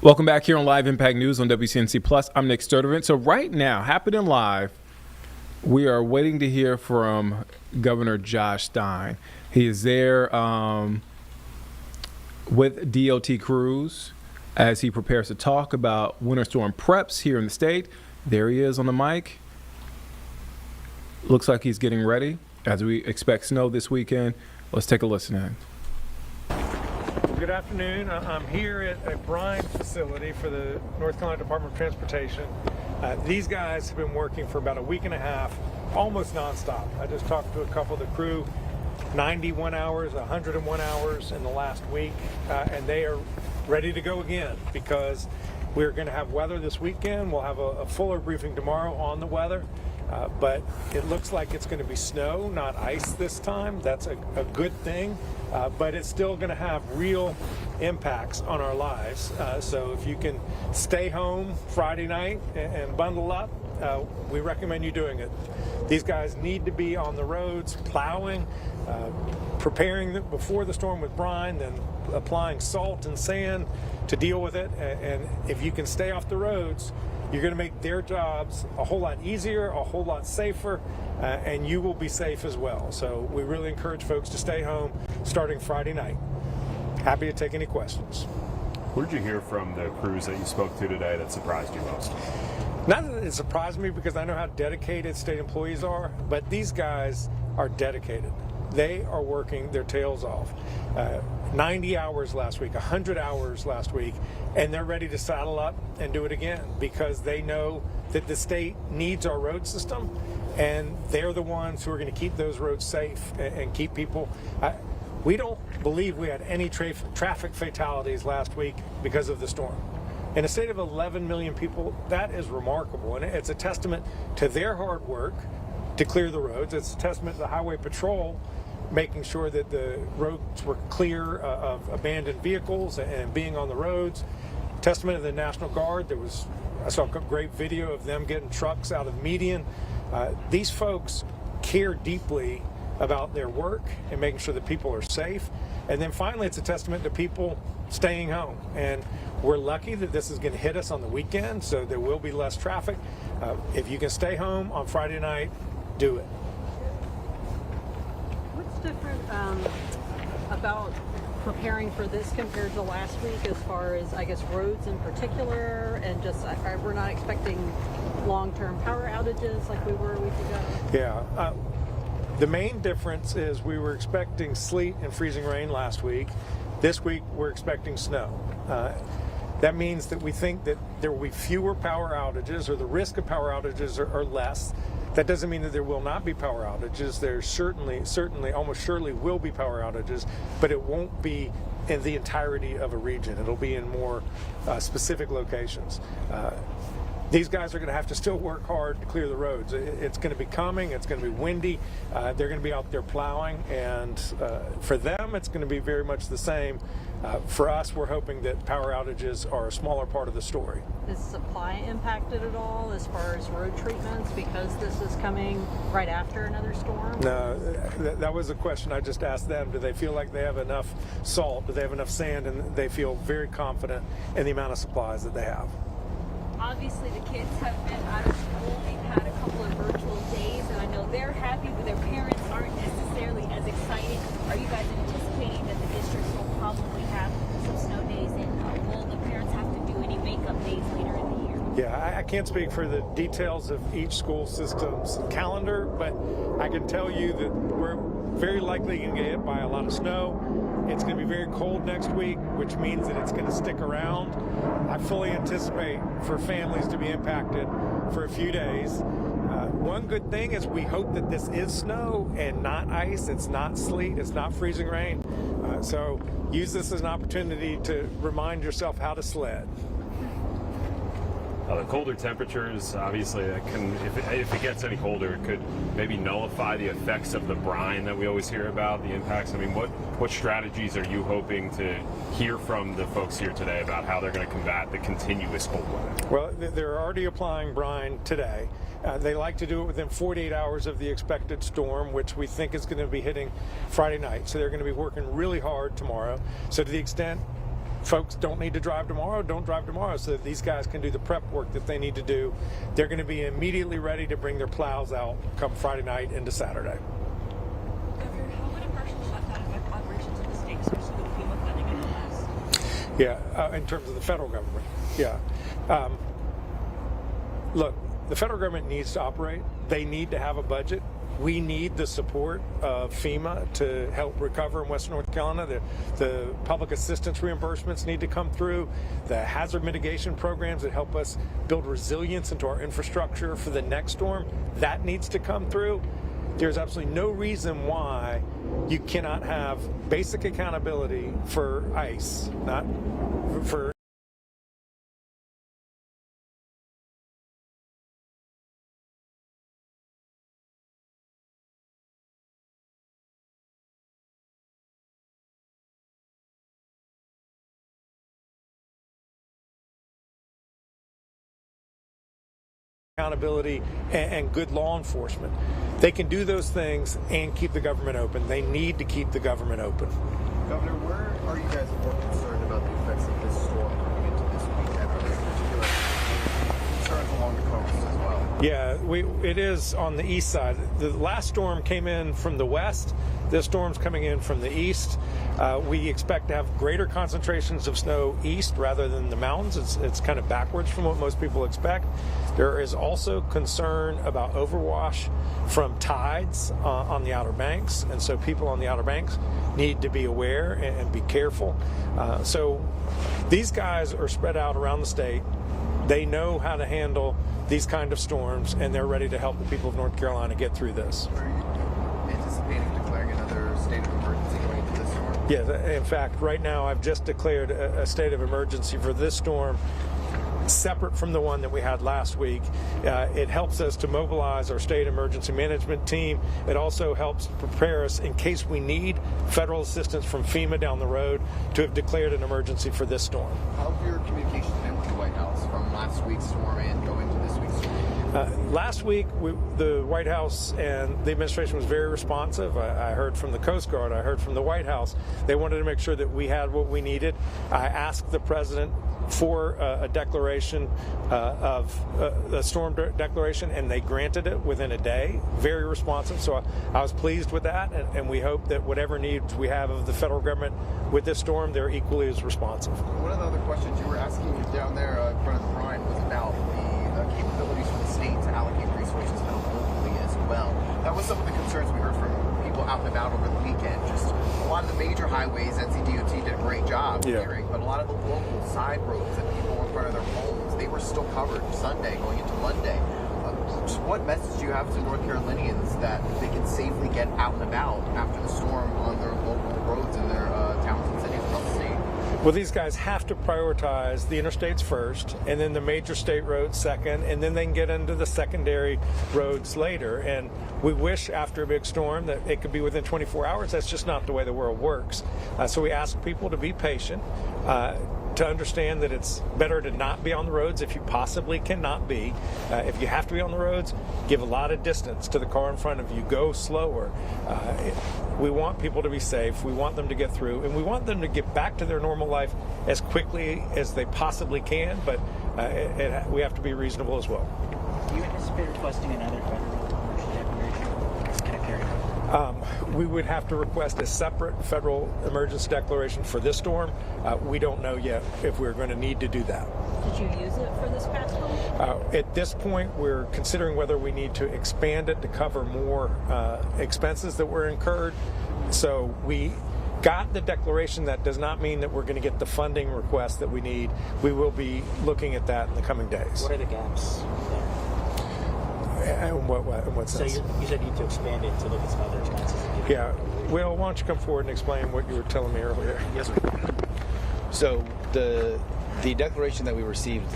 Welcome back here on Live Impact News on WCNC Plus. I'm Nick Sturdivant. So right now, happening live, we are waiting to hear from Governor Josh Stein. He is there with DOT crews as he prepares to talk about winter storm preps here in the state. There he is on the mic. Looks like he's getting ready as we expect snow this weekend. Let's take a listen in. Good afternoon. I'm here at a brine facility for the North Carolina Department of Transportation. These guys have been working for about a week and a half, almost nonstop. I just talked to a couple of the crew, 91 hours, 101 hours in the last week, and they are ready to go again because we're going to have weather this weekend. We'll have a fuller briefing tomorrow on the weather. But it looks like it's going to be snow, not ice this time. That's a good thing, but it's still going to have real impacts on our lives. So if you can stay home Friday night and bundle up, we recommend you doing it. These guys need to be on the roads plowing, preparing before the storm with brine, then applying salt and sand to deal with it. And if you can stay off the roads, you're going to make their jobs a whole lot easier, a whole lot safer, and you will be safe as well. So we really encourage folks to stay home starting Friday night. Happy to take any questions. What did you hear from the crews that you spoke to today that surprised you most? Not that it surprised me because I know how dedicated state employees are, but these guys are dedicated. They are working their tails off. 90 hours last week, 100 hours last week, and they're ready to saddle up and do it again because they know that the state needs our road system, and they're the ones who are going to keep those roads safe and keep people. We don't believe we had any traffic fatalities last week because of the storm. In a state of 11 million people, that is remarkable, and it's a testament to their hard work, to clear the roads. It's a testament to the Highway Patrol making sure that the roads were clear of abandoned vehicles and being on the roads. Testament to the National Guard. I saw a great video of them getting trucks out of the median. These folks care deeply about their work and making sure that people are safe. And then finally, it's a testament to people staying home. And we're lucky that this is going to hit us on the weekend, so there will be less traffic. If you can stay home on Friday night, do it. What's different about preparing for this compared to last week as far as, I guess, roads in particular, and just we're not expecting long-term power outages like we were a week ago? Yeah. The main difference is we were expecting sleet and freezing rain last week. This week, we're expecting snow. That means that we think that there will be fewer power outages, or the risk of power outages are less. That doesn't mean that there will not be power outages. There certainly, almost surely will be power outages, but it won't be in the entirety of a region. It'll be in more specific locations. These guys are going to have to still work hard to clear the roads. It's going to be coming. It's going to be windy. They're going to be out there plowing, and for them, it's going to be very much the same. For us, we're hoping that power outages are a smaller part of the story. Is supply impacted at all as far as road treatments because this is coming right after another storm? No, that was a question I just asked them. Do they feel like they have enough salt? Do they have enough sand? And they feel very confident in the amount of supplies that they have. Obviously, the kids have been out of school. They've had a couple of virtual days, and I know they're happy, but their parents aren't necessarily as excited. Are you guys anticipating that the districts will probably have some snow days, and will the parents have to do any makeup days later in the year? Yeah, I can't speak for the details of each school system's calendar, but I can tell you that we're very likely going to get hit by a lot of snow. It's going to be very cold next week, which means that it's going to stick around. I fully anticipate for families to be impacted for a few days. One good thing is we hope that this is snow and not ice. It's not sleet. It's not freezing rain. So use this as an opportunity to remind yourself how to sled. The colder temperatures, obviously, that can, if it gets any colder, it could maybe nullify the effects of the brine that we always hear about, the impacts. I mean, what strategies are you hoping to hear from the folks here today about how they're going to combat the continuous cold weather? Well, they're already applying brine today. They like to do it within 48 hours of the expected storm, which we think is going to be hitting Friday night. So they're going to be working really hard tomorrow. So to the extent folks don't need to drive tomorrow, don't drive tomorrow, so that these guys can do the prep work that they need to do. They're going to be immediately ready to bring their plows out come Friday night into Saturday. Governor, how would a partial shutdown affect operations in the state, especially with FEMA funding in the last? Yeah, in terms of the federal government. Yeah. Look, the federal government needs to operate. They need to have a budget. We need the support of FEMA to help recover in Western North Carolina. The public assistance reimbursements need to come through. The hazard mitigation programs that help us build resilience into our infrastructure for the next storm, that needs to come through. There's absolutely no reason why you cannot have basic accountability for ICE, not for accountability and good law enforcement. They can do those things and keep the government open. They need to keep the government open. Governor, where are you guys more concerned about the effects of this storm coming into this weekend? Are there particular concerns along the coast as well? Yeah, it is on the east side. The last storm came in from the west. This storm's coming in from the east. We expect to have greater concentrations of snow east rather than the mountains. It's kind of backwards from what most people expect. There is also concern about overwash from tides on the Outer Banks, and so people on the Outer Banks need to be aware and be careful. So these guys are spread out around the state. They know how to handle these kind of storms, and they're ready to help the people of North Carolina get through this. Are you anticipating declaring another state of emergency going into this storm? Yeah, in fact, right now I've just declared a state of emergency for this storm. separate from the one that we had last week. It helps us to mobilize our state emergency management team. It also helps prepare us in case we need federal assistance from FEMA down the road to have declared an emergency for this storm. How have your communications been with the White House from last week's storm and going to this week's storm? Last week, the White House and the administration was very responsive. I heard from the Coast Guard. I heard from the White House. They wanted to make sure that we had what we needed. I asked the president for a declaration of a storm declaration, and they granted it within a day. Very responsive. So I was pleased with that, and we hope that whatever needs we have of the federal government with this storm, they're equally as responsive. One of the other questions you were asking down there in front of the brine was about the capabilities for the state to allocate resources kind of locally as well. That was some of the concerns we heard from people out and about over the weekend. Just a lot of the major highways, NCDOT did a great job clearing, but a lot of the local side roads that people were in front of their homes, they were still covered Sunday going into Monday. Just what message do you have to North Carolinians that they can safely get out and about after the storm on their local roads in their towns and cities across the state? Well, these guys have to prioritize the interstates first, and then the major state roads second, and then they can get into the secondary roads later. And we wish after a big storm that it could be within 24 hours. That's just not the way the world works. So we ask people to be patient, to understand that it's better to not be on the roads if you possibly cannot be. If you have to be on the roads, give a lot of distance to the car in front of you. Go slower. We want people to be safe. We want them to get through, and we want them to get back to their normal life as quickly as they possibly can, but we have to be reasonable as well. Do you anticipate requesting another federal emergency declaration? Just kind of carry on. We would have to request a separate federal emergency declaration for this storm. We don't know yet if we're going to need to do that. Did you use it for this past storm? At this point, we're considering whether we need to expand it to cover more expenses that were incurred. So we got the declaration. That does not mean that we're going to get the funding request that we need. We will be looking at that in the coming days. What are the gaps there? In what sense? So you said you need to expand it to look at some other expenses. Yeah. Will, why don't you come forward and explain what you were telling me earlier? Yes, sir. So the declaration that we received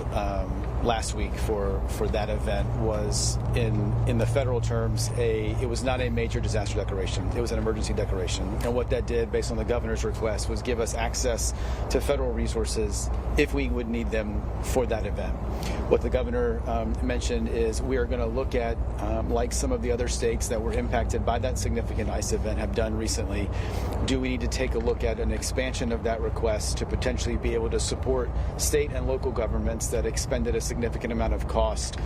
last week for that event was in the federal terms it was not a major disaster declaration. It was an emergency declaration. And what that did, based on the governor's request, was give us access to federal resources if we would need them for that event. What the governor mentioned is we are going to look at, like some of the other states that were impacted by that significant ice event have done recently, do we need to take a look at an expansion of that request to potentially be able to support state and local governments that expended a significant amount of cost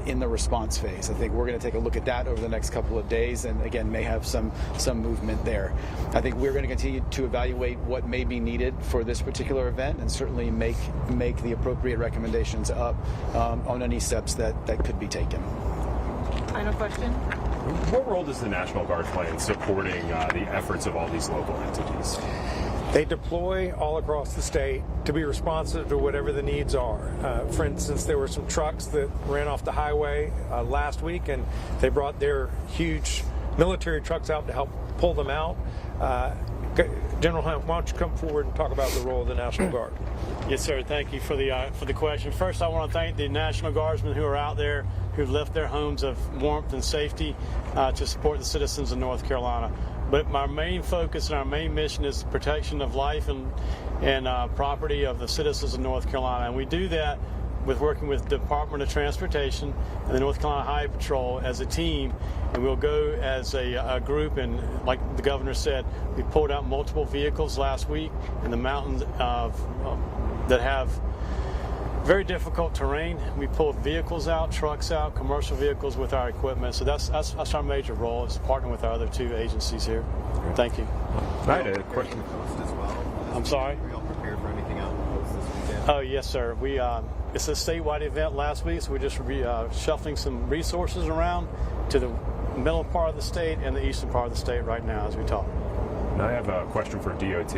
in the response phase. I think we're going to take a look at that over the next couple of days, and again may have some movement there. I think we're going to continue to evaluate what may be needed for this particular event, and certainly make the appropriate recommendations up on any steps that could be taken. Final question. What role does the National Guard play in supporting the efforts of all these local entities? They deploy all across the state to be responsive to whatever the needs are. For instance, there were some trucks that ran off the highway last week, and they brought their huge military trucks out to help pull them out. General Hunt, why don't you come forward and talk about the role of the National Guard? Yes, sir. Thank you for the question. First, I want to thank the National Guardsmen who are out there, who've left their homes of warmth and safety to support the citizens of North Carolina. But my main focus and our main mission is protection of life and property of the citizens of North Carolina. And we do that with working with the Department of Transportation and the North Carolina Highway Patrol as a team. And we'll go as a group, and like the governor said, we pulled out multiple vehicles last week in the mountains that have very difficult terrain. We pulled vehicles out, trucks out, commercial vehicles with our equipment. So that's our major role, is partnering with our other two agencies here. Thank you. I had a question. I'm sorry? Are you all prepared for anything else this weekend? Oh, yes, sir. It's a statewide event last week, so we're just shuffling some resources around to the middle part of the state and the eastern part of the state right now as we talk. I have a question for DOT.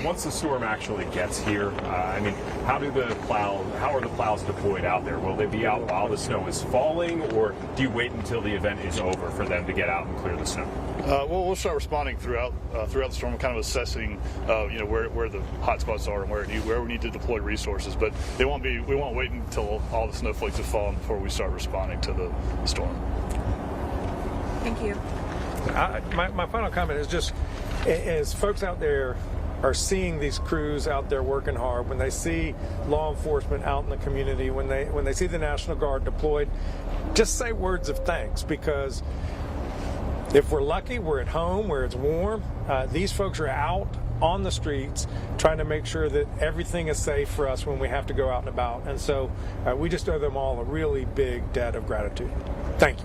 Once the storm actually gets here, I mean, how are the plows deployed out there? Will they be out while the snow is falling, or do you wait until the event is over for them to get out and clear the snow? Well, we'll start responding throughout the storm, kind of assessing, where the hot spots are and where we need to deploy resources. But we won't wait until all the snowflakes have fallen before we start responding to the storm. Thank you. My final comment is just, as folks out there are seeing these crews out there working hard, when they see law enforcement out in the community, when they see the National Guard deployed, just say words of thanks, because if we're lucky, we're at home where it's warm. These folks are out on the streets trying to make sure that everything is safe for us when we have to go out and about. And so we just owe them all a really big debt of gratitude. Thank you.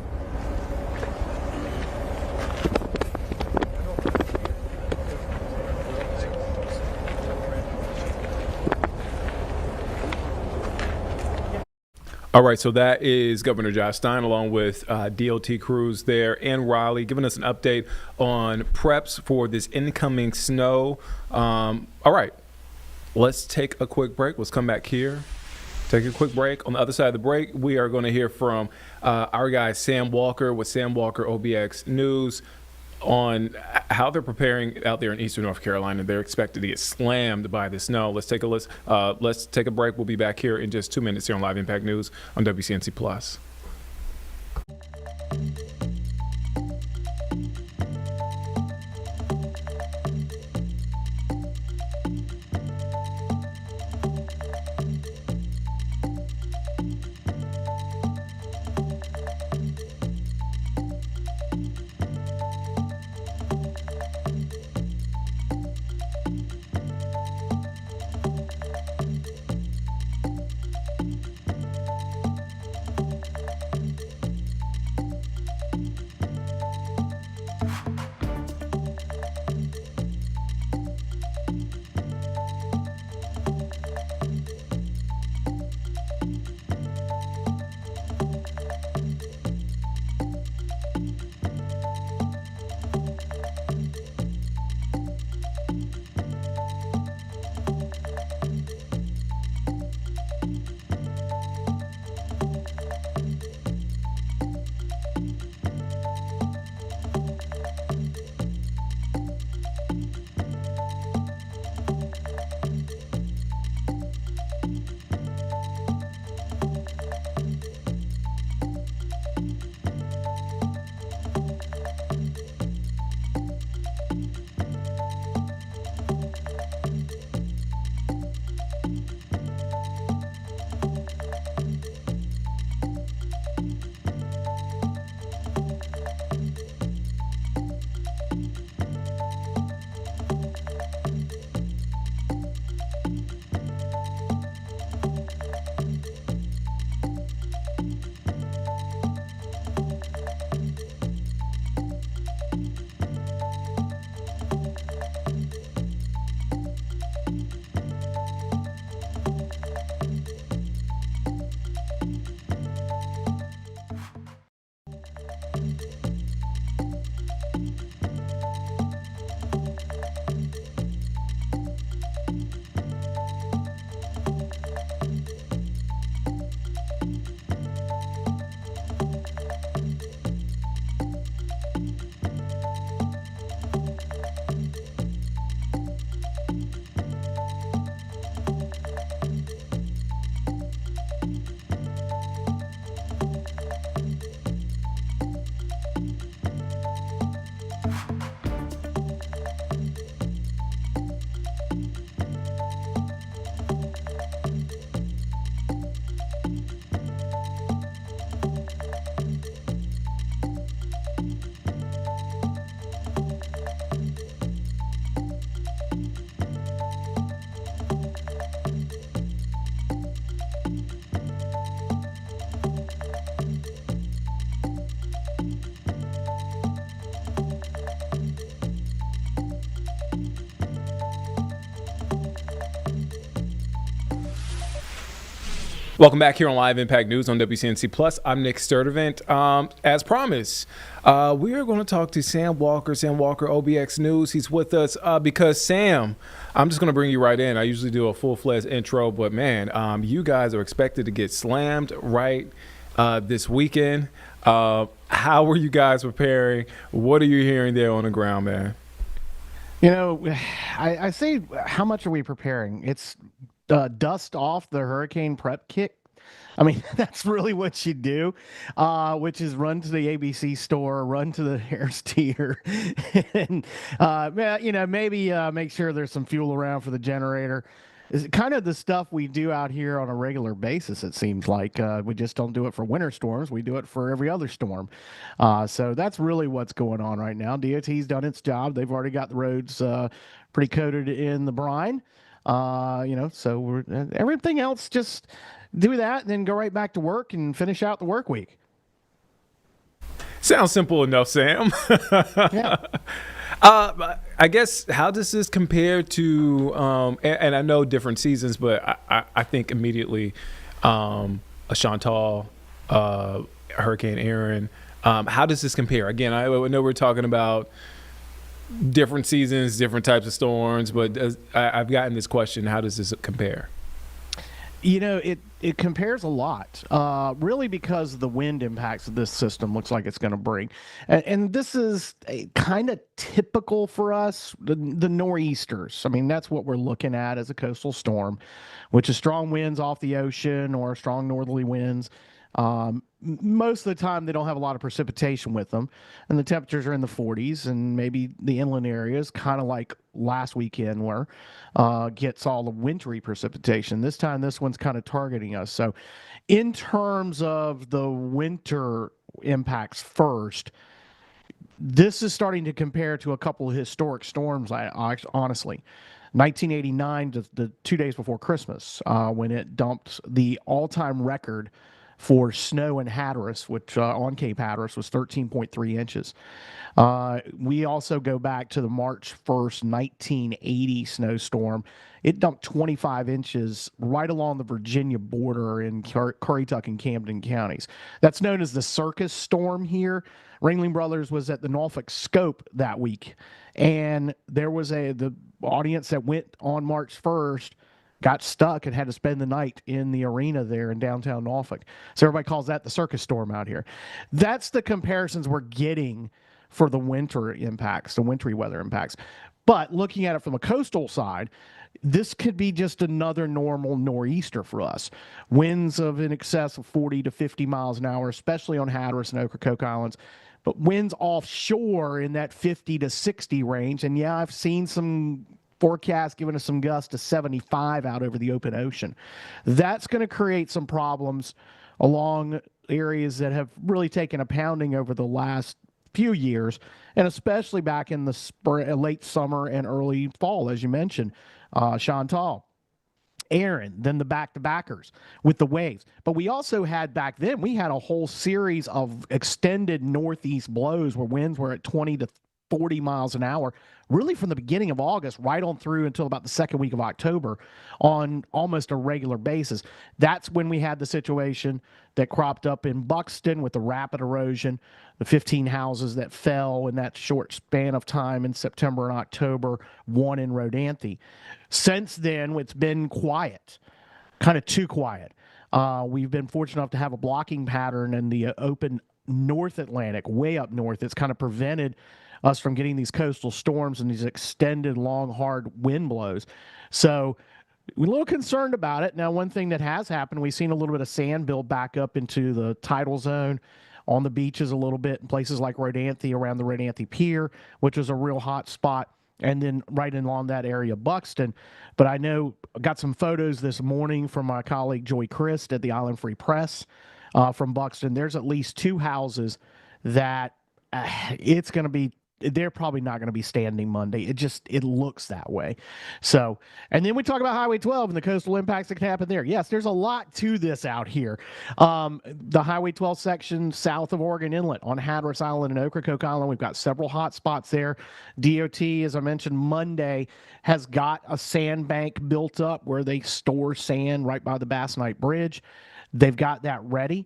All right, so that is Governor Josh Stein along with DOT crews there in Raleigh, giving us an update on preps for this incoming snow. All right, let's take a quick break. Let's come back here, take a quick break. On the other side of the break, we are going to hear from our guy Sam Walker with Sam Walker OBX News on how they're preparing out there in eastern North Carolina. They're expected to get slammed by the snow. Let's take a break. We'll be back here in just 2 minutes here on Live Impact News on WCNC Plus. Welcome back here on Live Impact News on WCNC Plus. I'm Nick Sturdivant. As promised, we are going to talk to Sam Walker, OBX News. He's with us because, Sam, I'm just going to bring you right in. I usually do a full-fledged intro, but, man, you guys are expected to get slammed right this weekend. How are you guys preparing? What are you hearing there on the ground, man? You know, I say, how much are we preparing? It's dust off the hurricane prep kit. I mean, that's really what you do, which is run to the ABC store, run to the Harris Teeter, and, you know, maybe make sure there's some fuel around for the generator. It's kind of the stuff we do out here on a regular basis, it seems like. We just don't do it for winter storms. We do it for every other storm. So that's really what's going on right now. DOT's done its job. They've already got the roads pretty coated in the brine. You know, so everything else, just do that and then go right back to work and finish out the work week. Sounds simple enough, Sam. Yeah. I guess, how does this compare to, and I know different seasons, but I think immediately a Chantal, Hurricane Aaron. How does this compare? Again, I know we're talking about different seasons, different types of storms, but I've gotten this question: how does this compare? You know, it compares a lot, really, because of the wind impacts that this system looks like it's going to bring. And this is kind of typical for us, the nor'easters. I mean, that's what we're looking at as a coastal storm, which is strong winds off the ocean or strong northerly winds. Most of the time, they don't have a lot of precipitation with them, and the temperatures are in the 40s, and maybe the inland areas, kind of like last weekend were, gets all the wintry precipitation. This time, this one's kind of targeting us. So in terms of the winter impacts first, this is starting to compare to a couple of historic storms, honestly. 1989, the 2 days before Christmas, when it dumped the all-time record for snow in Hatteras, which on Cape Hatteras was 13.3 inches. We also go back to the March 1st, 1980 snowstorm. It dumped 25 inches right along the Virginia border in Currituck and Camden counties. That's known as the circus storm here. Ringling Brothers was at the Norfolk Scope that week, and there was the audience that went on March 1st got stuck and had to spend the night in the arena there in downtown Norfolk. So everybody calls that the circus storm out here. That's the comparisons we're getting for the winter impacts, the wintry weather impacts. But looking at it from a coastal side, this could be just another normal nor'easter for us. Winds of in excess of 40 to 50 miles an hour, especially on Hatteras and Ocracoke Islands. But winds offshore in that 50 to 60 range. And yeah, I've seen some forecast giving us some gusts to 75 out over the open ocean. That's going to create some problems along areas that have really taken a pounding over the last few years, and especially back in the late summer and early fall, as you mentioned, Chantal, Aaron, then the back-to-backers with the waves. But we also had back then, we had a whole series of extended northeast blows where winds were at 20 to 40 miles an hour, really from the beginning of August right on through until about the second week of October on almost a regular basis. That's when we had the situation that cropped up in Buxton with the rapid erosion, the 15 houses that fell in that short span of time in September and October, one in Rodanthe. Since then, it's been quiet, kind of too quiet. We've been fortunate enough to have a blocking pattern in the open North Atlantic, way up north. It's kind of prevented us from getting these coastal storms and these extended, long, hard wind blows. So we're a little concerned about it. Now, one thing that has happened, we've seen a little bit of sand build back up into the tidal zone on the beaches a little bit in places like Rodanthe, around the Rodanthe Pier, which is a real hot spot, and then right along that area, Buxton. But I know I got some photos this morning from my colleague Joy Christ at the Island Free Press from Buxton. There's at least two houses that it's going to be they're probably not going to be standing Monday. It looks that way. So, and then we talk about Highway 12 and the coastal impacts that can happen there. Yes, there's a lot to this out here. The Highway 12 section south of Oregon Inlet on Hatteras Island and Ocracoke Island, we've got several hot spots there. DOT, as I mentioned, Monday has got a sandbank built up where they store sand right by the Bass Knight Bridge. They've got that ready.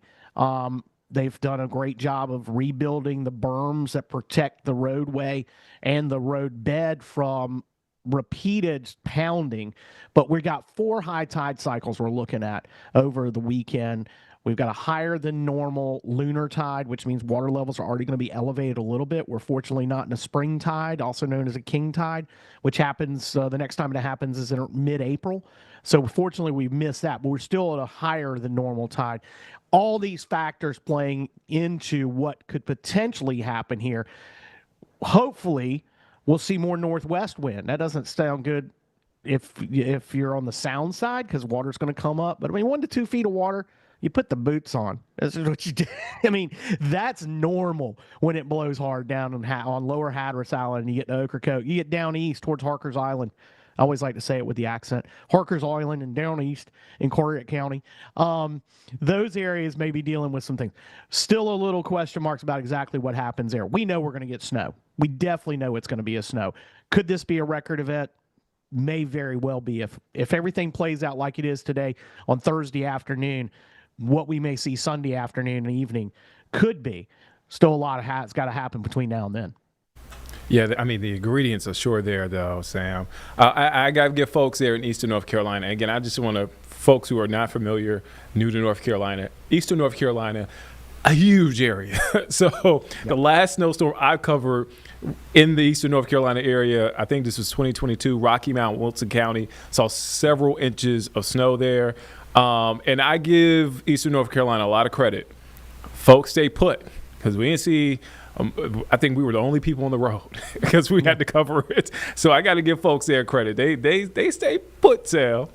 They've done a great job of rebuilding the berms that protect the roadway and the road bed from repeated pounding. But we've got 4 high tide cycles we're looking at over the weekend. We've got a higher than normal lunar tide, which means water levels are already going to be elevated a little bit. We're fortunately not in a spring tide, also known as a king tide, which happens, the next time it happens is in mid-April. So fortunately we missed that, but we're still at a higher than normal tide. All these factors playing into what could potentially happen here. Hopefully we'll see more northwest wind. That doesn't sound good if you're on the sound side, because water's going to come up. But I mean, 1 to 2 feet of water, you put the boots on. That's what you do. I mean, that's normal when it blows hard down on lower Hatteras Island and you get to Ocracoke. You get down east towards Harker's Island. I always like to say it with the accent. Harker's Island and down east in Corrigan County. Those areas may be dealing with some things. Still a little question marks about exactly what happens there. We know we're going to get snow. We definitely know it's going to be a snow. Could this be a record event? May very well be. If everything plays out like it is today on Thursday afternoon, what we may see Sunday afternoon and evening could be. Still a lot of it's got to happen between now and then. Yeah, I mean, the ingredients are sure there, though, Sam. I got to give folks there in Eastern North Carolina. Again, I just want to, folks who are not familiar, new to North Carolina, Eastern North Carolina, a huge area. So the last snowstorm I covered in the Eastern North Carolina area, I think this was 2022, Rocky Mount, Wilson County, saw several inches of snow there. And I give Eastern North Carolina a lot of credit. Folks stay put, because we didn't see I think we were the only people on the road because we had to cover it. So I got to give folks their credit. They stay put, Sal.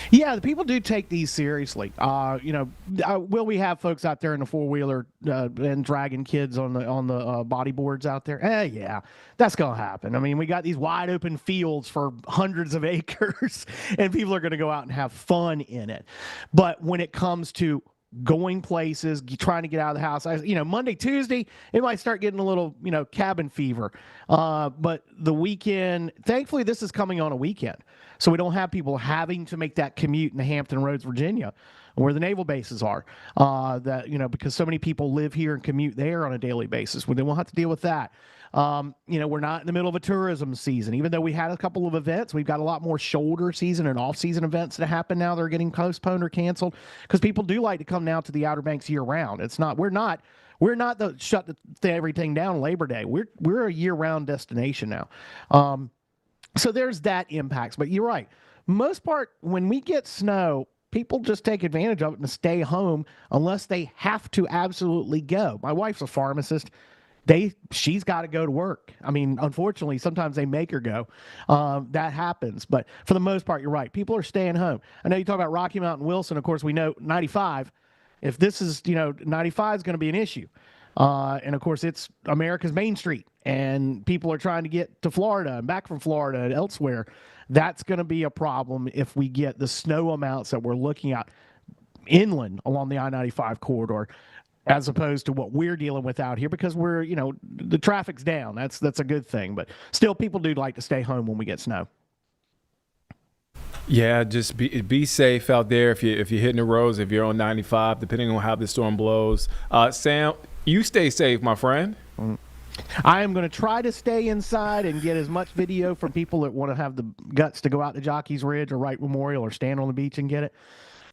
Yeah, the people do take these seriously. Will we have folks out there in the 4-wheeler and dragging kids on the bodyboards out there? Yeah, that's gonna happen. I mean, we got these wide open fields for hundreds of acres, and people are gonna go out and have fun in it. But when it comes to going places, trying to get out of the house, Monday, Tuesday, it might start getting a little, cabin fever. But the weekend, thankfully, this is coming on a weekend. So we don't have people having to make that commute in Hampton Roads, Virginia, where the naval bases are, because so many people live here and commute there on a daily basis. They won't have to deal with that. We're not in the middle of a tourism season. Even though we had a couple of events, we've got a lot more shoulder season and off-season events that happen now. They're getting postponed or canceled because people do like to come now to the Outer Banks year-round. We're not shut everything down Labor Day. We're a year-round destination now. So there's that impacts. But you're right. Most part, when we get snow, people just take advantage of it and stay home unless they have to absolutely go. My wife's a pharmacist. She's got to go to work. I mean, unfortunately, sometimes they make her go. That happens. But for the most part, you're right. People are staying home. I know you talk about Rocky Mount and Wilson. Of course, we know 95. If this is, 95 is going to be an issue. And, of course, it's America's Main Street. And people are trying to get to Florida and back from Florida and elsewhere. That's going to be a problem if we get the snow amounts that we're looking at inland along the I-95 corridor, as opposed to what we're dealing with out here, because we're, the traffic's down. That's a good thing. But still, people do like to stay home when we get snow. Yeah, just be safe out there if you're hitting the roads, if you're on 95, depending on how the storm blows. Sam, you stay safe, my friend. I am going to try to stay inside and get as much video from people that want to have the guts to go out to Jockey's Ridge or Wright Memorial or stand on the beach and get it.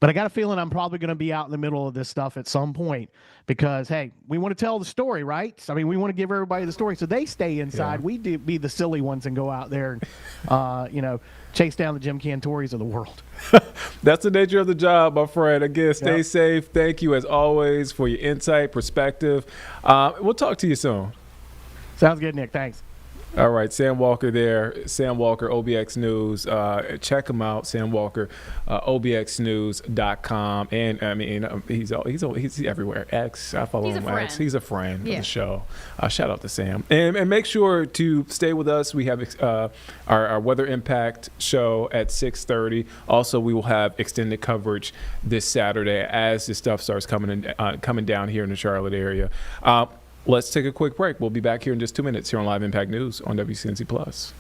But I got a feeling I'm probably going to be out in the middle of this stuff at some point because, hey, we want to tell the story, right? I mean, we want to give everybody the story. So they stay inside. Yeah. We do be the silly ones and go out there and, chase down the Jim Cantoris of the world. That's the nature of the job, my friend. Again, stay safe. Thank you, as always, for your insight, perspective. We'll talk to you soon. Sounds good, Nick. Thanks. All right, Sam Walker there. Sam Walker, OBX News. Check him out, Sam Walker, obxnews.com. And I mean, he's everywhere. X, I follow him on X. He's a friend of the show. Shout out to Sam. And make sure to stay with us. We have our Weather Impact show at 6:30. Also, we will have extended coverage this Saturday as this stuff starts coming down here in the Charlotte area. Let's take a quick break. We'll be back here in just 2 minutes here on Live Impact News on WCNC Plus.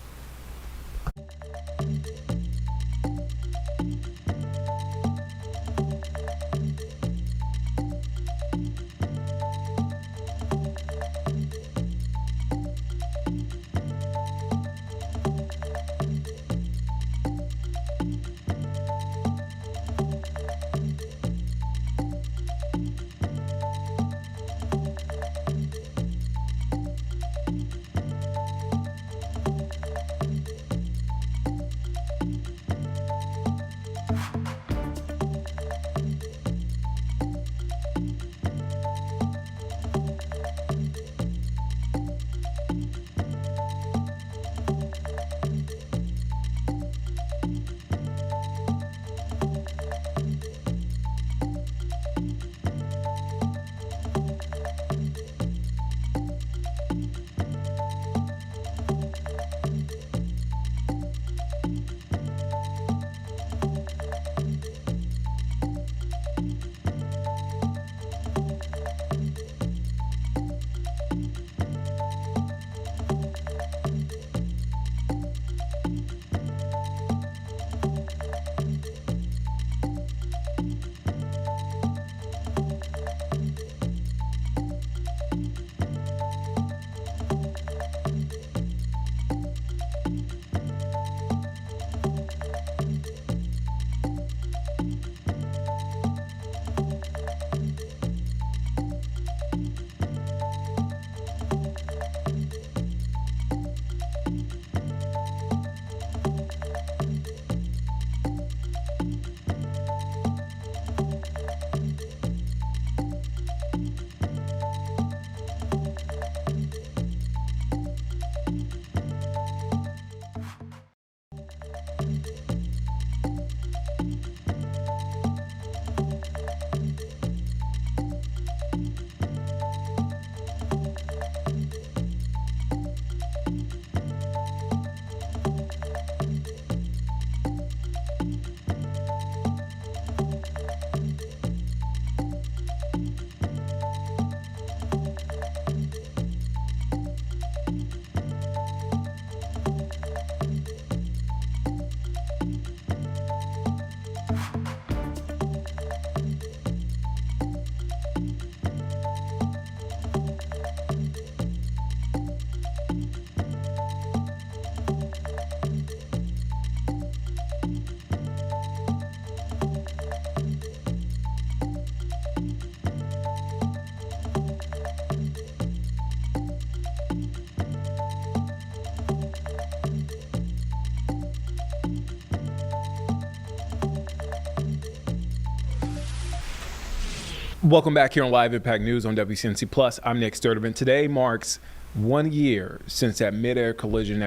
Welcome back here on Live Impact News on WCNC Plus. I'm Nick Sturtevant. Today marks 1 year since that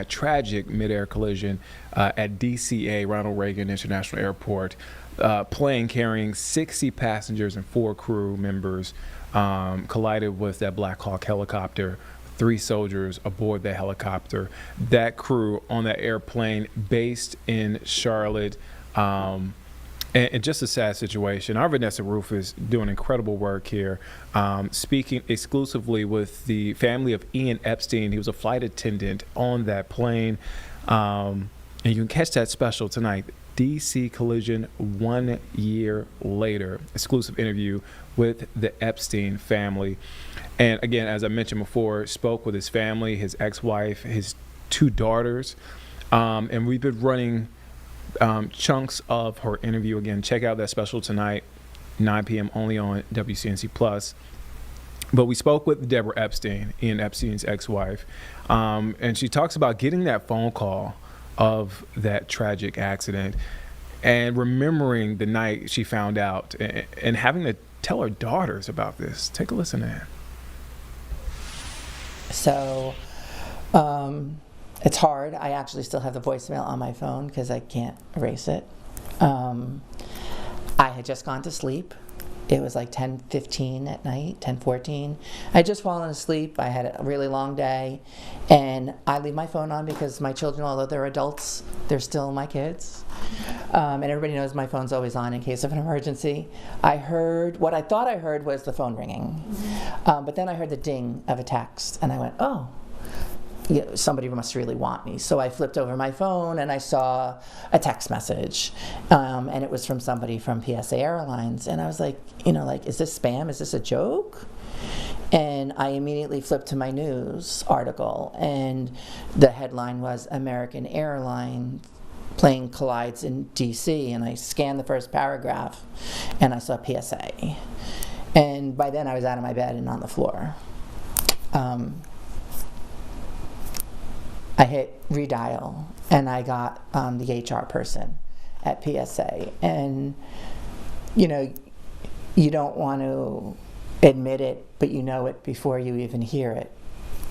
tragic midair collision at DCA, Ronald Reagan International Airport. Plane carrying 60 passengers and 4 crew members collided with that Black Hawk helicopter. 3 soldiers aboard that helicopter. That crew on that airplane based in Charlotte. And just a sad situation. Our Vanessa Roof is doing incredible work here, speaking exclusively with the family of Ian Epstein. He was a flight attendant on that plane. And you can catch that special tonight, DC collision 1 year later. Exclusive interview with the Epstein family. And again, as I mentioned before, spoke with his family, his ex-wife, his 2 daughters. And we've been running chunks of her interview. Again, check out that special tonight, 9 p.m. only on WCNC Plus. But we spoke with Deborah Epstein, Ian Epstein's ex-wife, and she talks about getting that phone call of that tragic accident and remembering the night she found out and having to tell her daughters about this. Take a listen to that. So It's hard. I actually still have the voicemail on my phone because I can't erase it. I had just gone to sleep. It was like 10:15 at night, 10:14. I had just fallen asleep. I had a really long day. And I leave my phone on because my children, although they're adults, they're still my kids. And everybody knows my phone's always on in case of an emergency. What I thought I heard was the phone ringing. But then I heard the ding of a text. And I went, oh. Somebody must really want me. So I flipped over my phone and I saw a text message. And it was from somebody from PSA Airlines. And I was like, is this spam? Is this a joke? And I immediately flipped to my news article. And the headline was American Airlines plane collides in DC. And I scanned the first paragraph and I saw PSA. And by then I was out of my bed and on the floor. I hit redial and I got the HR person at PSA. And, you don't want to admit it, but you know it before you even hear it.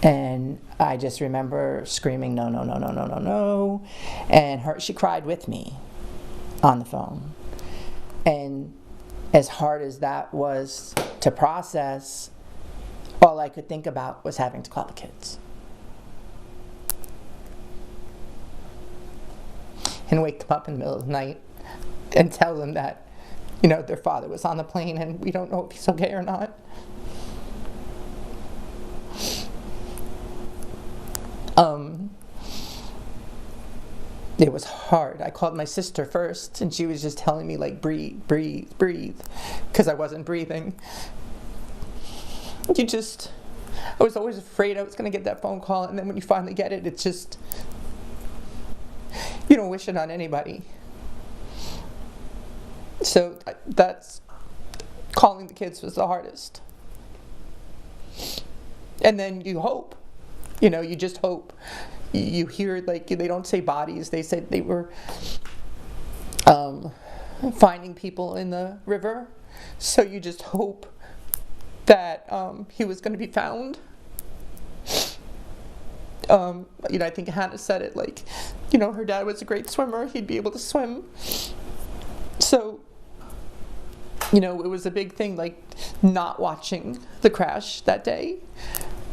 And I just remember screaming, no, no, no, no, no, no, no. And she cried with me on the phone. And as hard as that was to process, all I could think about was having to call the kids. And wake them up in the middle of the night and tell them that, their father was on the plane and we don't know if he's okay or not. It was hard. I called my sister first and she was just telling me, like, breathe, breathe, breathe, because I wasn't breathing. I was always afraid I was going to get that phone call, and then when you finally get it, it's just, you don't wish it on anybody. So that's, calling the kids was the hardest. And then you hope, you just hope. You hear, like, they don't say bodies, they said they were finding people in the river. So you just hope that he was going to be found. I think Hannah said it, like, her dad was a great swimmer, he'd be able to swim. So, it was a big thing, like, not watching the crash that day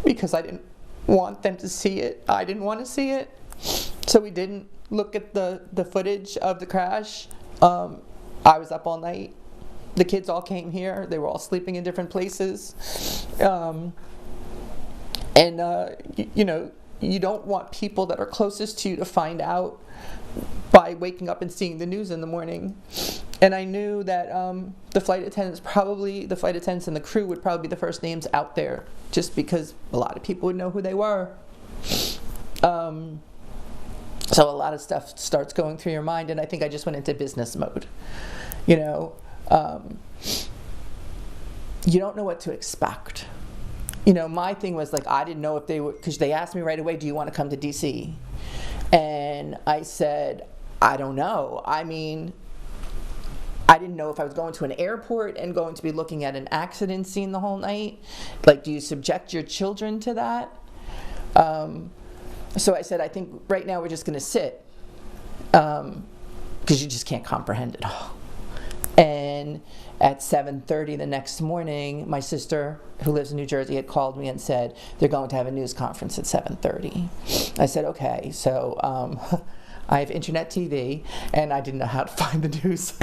because I didn't want them to see it. I didn't want to see it. So we didn't look at the footage of the crash. I was up all night. The kids all came here. They were all sleeping in different places. You don't want people that are closest to you to find out by waking up and seeing the news in the morning. And I knew that the flight attendants and the crew would probably be the first names out there, just because a lot of people would know who they were. So a lot of stuff starts going through your mind, and I think I just went into business mode. You don't know what to expect. My thing was, like, I didn't know if they would, because they asked me right away, do you want to come to DC? And I said, I don't know. I mean, I didn't know if I was going to an airport and going to be looking at an accident scene the whole night. Like, do you subject your children to that? So I said, I think right now we're just going to sit, because you just can't comprehend it all. And at 7:30 the next morning, my sister, who lives in New Jersey, had called me and said, they're going to have a news conference at 7:30. I said, okay. So I have internet TV, and I didn't know how to find the news.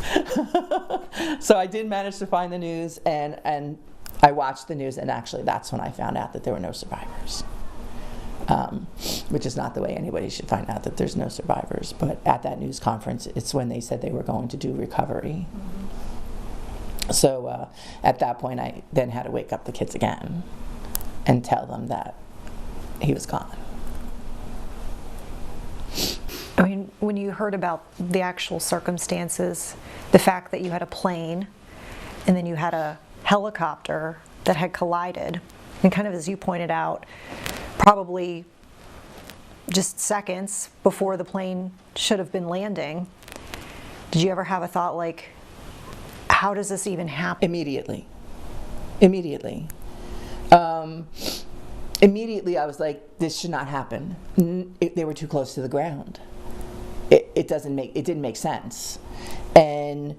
So I did manage to find the news, and I watched the news, and actually that's when I found out that there were no survivors. Which is not the way anybody should find out that there's no survivors. But at that news conference, it's when they said they were going to do recovery. So at that point, I then had to wake up the kids again and tell them that he was gone. I mean, when you heard about the actual circumstances, the fact that you had a plane and then you had a helicopter that had collided, and kind of as you pointed out, probably just seconds before the plane should have been landing, did you ever have a thought like, how does this even happen? Immediately. immediately I was like, this should not happen. They were too close to the ground. It didn't make sense. And,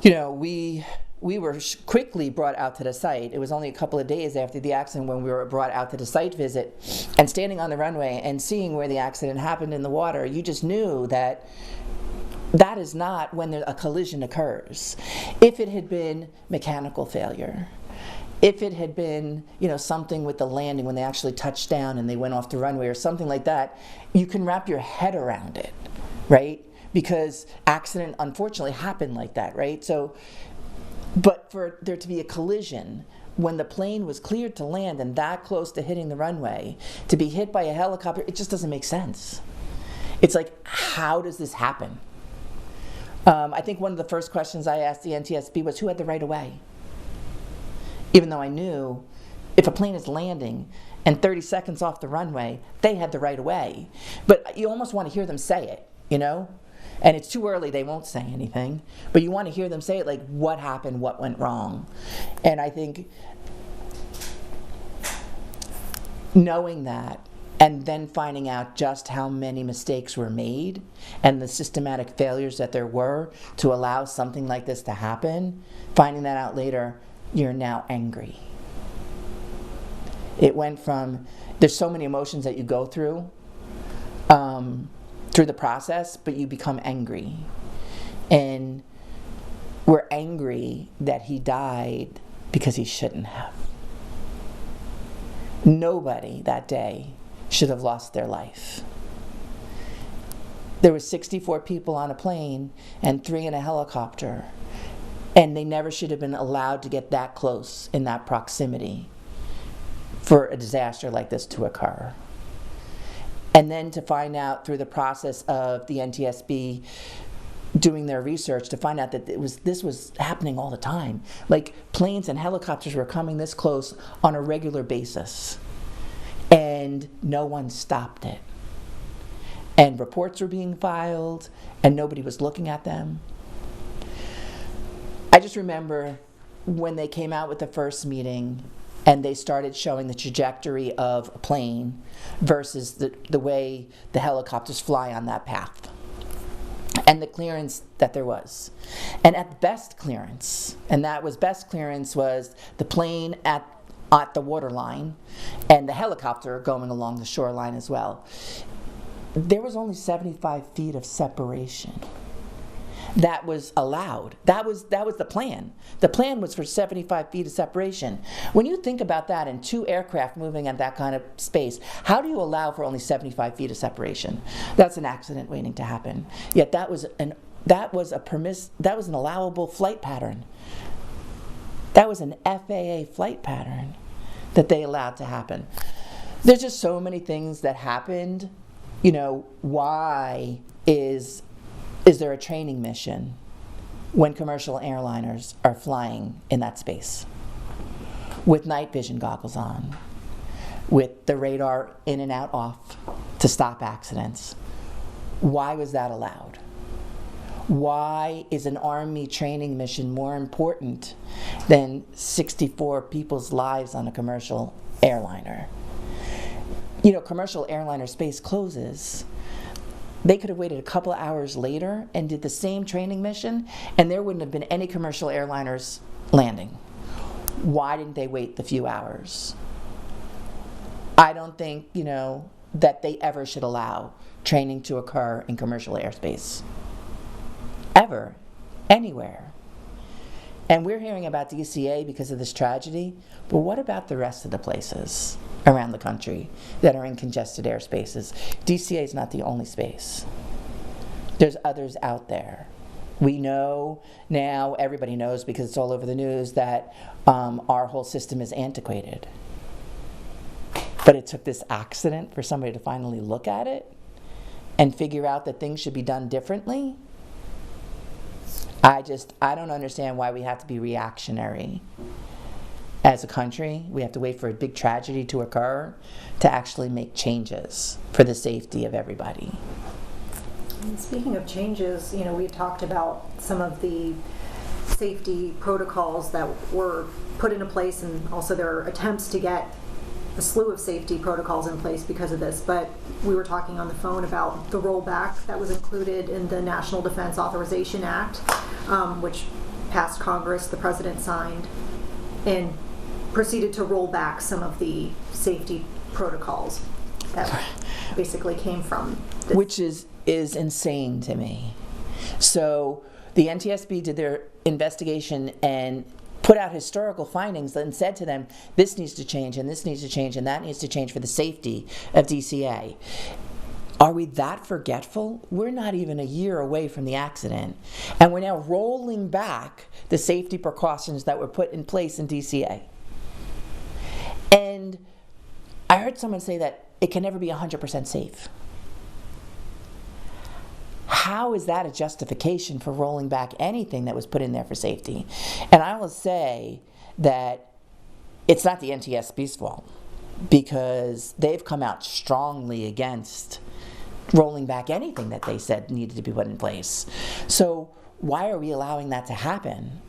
we were quickly brought out to the site. It was only a couple of days after the accident when we were brought out to the site visit, and standing on the runway and seeing where the accident happened in the water, you just knew that is not when a collision occurs. If it had been mechanical failure, if it had been, something with the landing when they actually touched down and they went off the runway or something like that, you can wrap your head around it, right? Because accident unfortunately happened like that, right? So, but for there to be a collision when the plane was cleared to land and that close to hitting the runway, to be hit by a helicopter, it just doesn't make sense. It's like, how does this happen? I think one of the first questions I asked the NTSB was, who had the right of way? Even though I knew if a plane is landing and 30 seconds off the runway, they had the right of way. But you almost want to hear them say it, And it's too early, they won't say anything. But you want to hear them say it, like, what happened, what went wrong? And I think knowing that, and then finding out just how many mistakes were made and the systematic failures that there were to allow something like this to happen, finding that out later, you're now angry. It went from, there's so many emotions that you go through the process, but you become angry. And we're angry that he died because he shouldn't have. Nobody that day should have lost their life. There were 64 people on a plane and 3 in a helicopter, and they never should have been allowed to get that close in that proximity for a disaster like this to occur. And then to find out through the process of the NTSB doing their research, to find out that this was happening all the time. Like, planes and helicopters were coming this close on a regular basis, and no one stopped it. And reports were being filed, and nobody was looking at them. I just remember when they came out with the first meeting and they started showing the trajectory of a plane versus the way the helicopters fly on that path, and the clearance that there was. And at best clearance, was the plane at the waterline and the helicopter going along the shoreline as well. There was only 75 feet of separation that was allowed. That was the plan. The plan was for 75 feet of separation. When you think about that and 2 aircraft moving at that kind of space, how do you allow for only 75 feet of separation? That's an accident waiting to happen. Yet that was an allowable flight pattern. That was an FAA flight pattern that they allowed to happen. There's just so many things that happened. Why is there a training mission when commercial airliners are flying in that space with night vision goggles on, with the radar in and out off to stop accidents? Why was that allowed? Why is an Army training mission more important than 64 people's lives on a commercial airliner? Commercial airliner space closes. They could have waited a couple of hours later and did the same training mission, and there wouldn't have been any commercial airliners landing. Why didn't they wait the few hours? I don't think, that they ever should allow training to occur in commercial airspace. Ever. Anywhere. And we're hearing about DCA because of this tragedy, but what about the rest of the places around the country that are in congested airspaces? DCA is not the only space. There's others out there. We know now, everybody knows because it's all over the news, that our whole system is antiquated. But it took this accident for somebody to finally look at it and figure out that things should be done differently. I don't understand why we have to be reactionary. As a country, we have to wait for a big tragedy to occur to actually make changes for the safety of everybody. And speaking of changes, we talked about some of the safety protocols that were put into place, and also there are attempts to get a slew of safety protocols in place because of this, but we were talking on the phone about the rollback that was included in the National Defense Authorization Act, which passed Congress, the president signed, and proceeded to roll back some of the safety protocols that basically came from this. Which is insane to me. So the NTSB did their investigation and put out historical findings and said to them, this needs to change, and this needs to change, and that needs to change for the safety of DCA. Are we that forgetful? We're not even a year away from the accident, and we're now rolling back the safety precautions that were put in place in DCA. And I heard someone say that it can never be 100% safe. How is that a justification for rolling back anything that was put in there for safety? And I will say that it's not the NTSB's fault, because they've come out strongly against rolling back anything that they said needed to be put in place. So why are we allowing that to happen?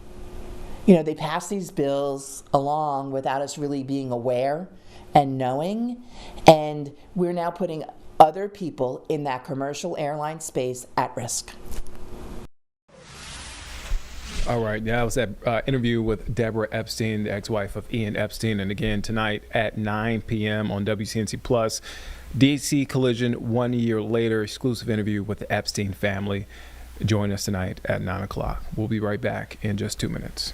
You know, they pass these bills along without us really being aware and knowing, and we're now putting other people in that commercial airline space at risk. All right, that was that interview with Deborah Epstein, the ex-wife of Ian Epstein. And again, tonight at 9 p.m. on WCNC Plus, DC Collision 1 year later, exclusive interview with the Epstein family. Join us tonight at 9 o'clock. We'll be right back in just 2 minutes.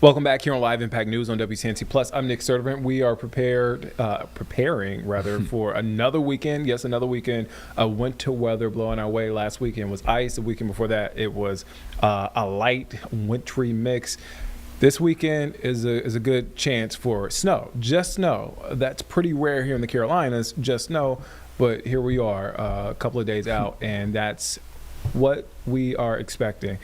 Welcome back here on Live Impact News on WCNC Plus. I'm Nick Sertivant. We are preparing for another weekend. Yes, another weekend. Winter weather blowing our way. Last weekend was ice. The weekend before that, it was a light wintry mix. This weekend is a good chance for snow. Just snow. That's pretty rare here in the Carolinas. Just snow. But here we are, a couple of days out, and that's what we are expecting.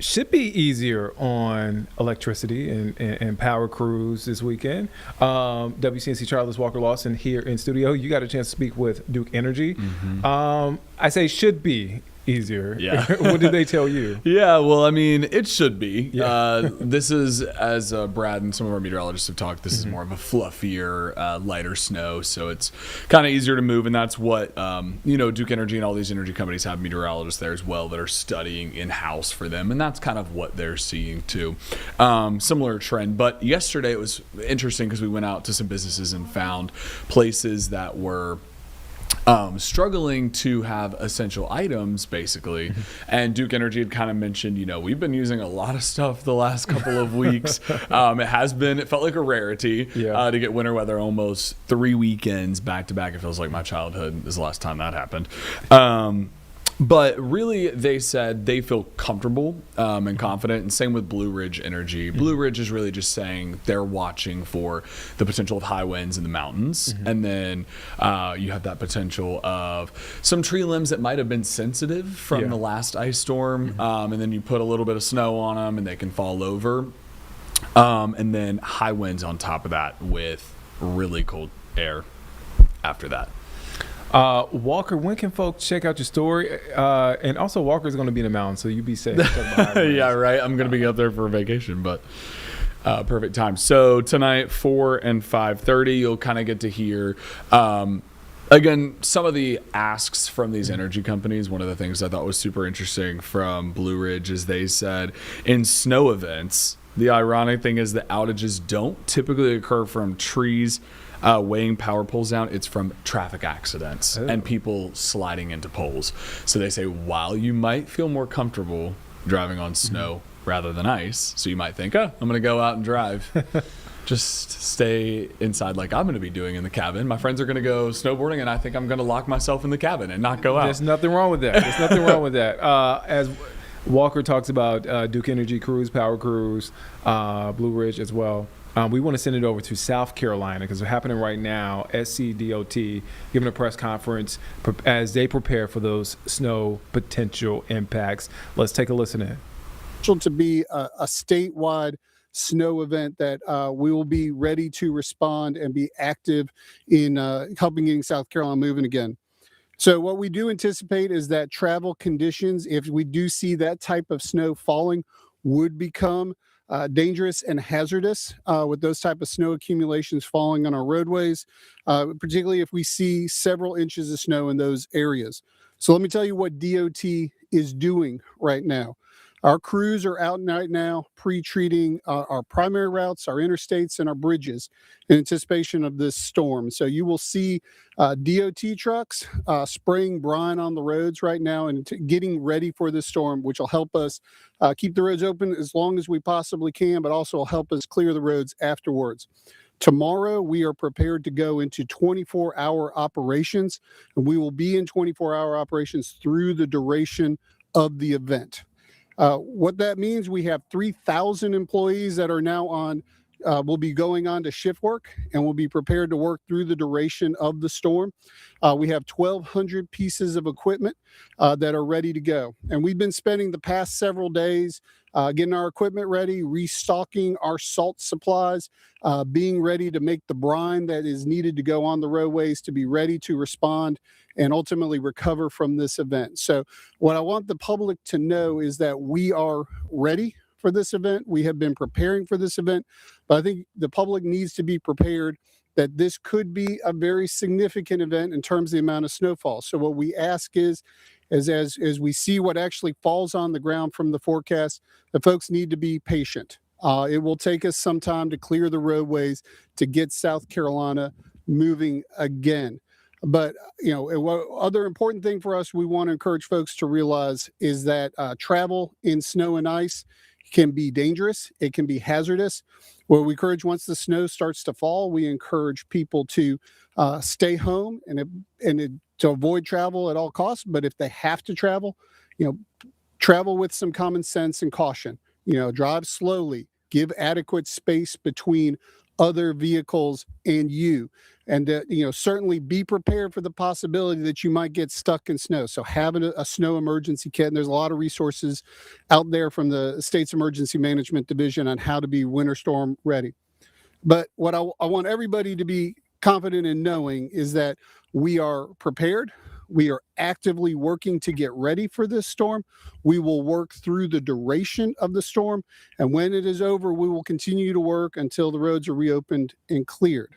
Should be easier on electricity and power crews this weekend. WCNC Charlotte's Walker Lawson here in studio. You got a chance to speak with Duke Energy. I say should be easier. Yeah. What did they tell you? Yeah, well, I mean, it should be. This is, as Brad and some of our meteorologists have talked, this is more of a fluffier, lighter snow, so it's kind of easier to move, and that's what, Duke Energy and all these energy companies have meteorologists there as well that are studying in-house for them, and that's kind of what they're seeing too. Similar trend, but yesterday it was interesting because we went out to some businesses and found places that were struggling to have essential items, basically. And Duke Energy had kind of mentioned, we've been using a lot of stuff the last couple of weeks. It felt like a rarity to get winter weather almost 3 weekends back to back. It feels like my childhood is the last time that happened. But really, they said they feel comfortable and confident, and same with Blue Ridge Energy. Blue Ridge is really just saying they're watching for the potential of high winds in the mountains, and then you have that potential of some tree limbs that might have been sensitive from the last ice storm, and then you put a little bit of snow on them, and they can fall over, and then high winds on top of that with really cold air after that. Walker, when can folks check out your story? And also, Walker's going to be in the mountains, so you be safe. Yeah, right. I'm going to be up there for a vacation, but perfect time. So tonight, 4 and 5:30, you'll kind of get to hear, again, some of the asks from these energy companies. One of the things I thought was super interesting from Blue Ridge is they said in snow events, the ironic thing is that outages don't typically occur from trees weighing power poles down. It's from traffic accidents and people sliding into poles. So they say while you might feel more comfortable driving on snow rather than ice, so you might think, I'm going to go out and drive. Just stay inside like I'm going to be doing in the cabin. My friends are going to go snowboarding, and I think I'm going to lock myself in the cabin and not go out. There's nothing wrong with that. As Walker talks about Duke Energy crews, Power Crews, Blue Ridge as well. We want to send it over to South Carolina because it's happening right now. SCDOT giving a press conference as they prepare for those snow potential impacts. Let's take a listen in. To be a statewide snow event that we will be ready to respond and be active in helping getting South Carolina moving again. So what we do anticipate is that travel conditions, if we do see that type of snow falling, would become dangerous and hazardous with those type of snow accumulations falling on our roadways, particularly if we see several inches of snow in those areas. So let me tell you what DOT is doing right now. Our crews are out right now pre-treating our primary routes, our interstates, and our bridges in anticipation of this storm. So you will see DOT trucks spraying brine on the roads right now and getting ready for this storm, which will help us keep the roads open as long as we possibly can, but also will help us clear the roads afterwards. Tomorrow, we are prepared to go into 24-hour operations, and we will be in 24-hour operations through the duration of the event. What that means, we have 3,000 employees that are now will be going on to shift work and will be prepared to work through the duration of the storm. We have 1,200 pieces of equipment that are ready to go. And we've been spending the past several days getting our equipment ready, restocking our salt supplies, being ready to make the brine that is needed to go on the roadways to be ready to respond and ultimately recover from this event. So what I want the public to know is that we are ready for this event. We have been preparing for this event, but I think the public needs to be prepared that this could be a very significant event in terms of the amount of snowfall. So what we ask is as we see what actually falls on the ground from the forecast, the folks need to be patient. It will take us some time to clear the roadways to get South Carolina moving again. But, other important thing for us, we want to encourage folks to realize is that travel in snow and ice can be dangerous. It can be hazardous. Well, we encourage once the snow starts to fall, we encourage people to stay home and to avoid travel at all costs. But if they have to travel, travel with some common sense and caution. Drive slowly, give adequate space between other vehicles and you. And, certainly be prepared for the possibility that you might get stuck in snow. So having a snow emergency kit, and there's a lot of resources out there from the state's emergency management division on how to be winter storm ready. But what I want everybody to be confident in knowing is that we are prepared. We are actively working to get ready for this storm. We will work through the duration of the storm, and when it is over, we will continue to work until the roads are reopened and cleared.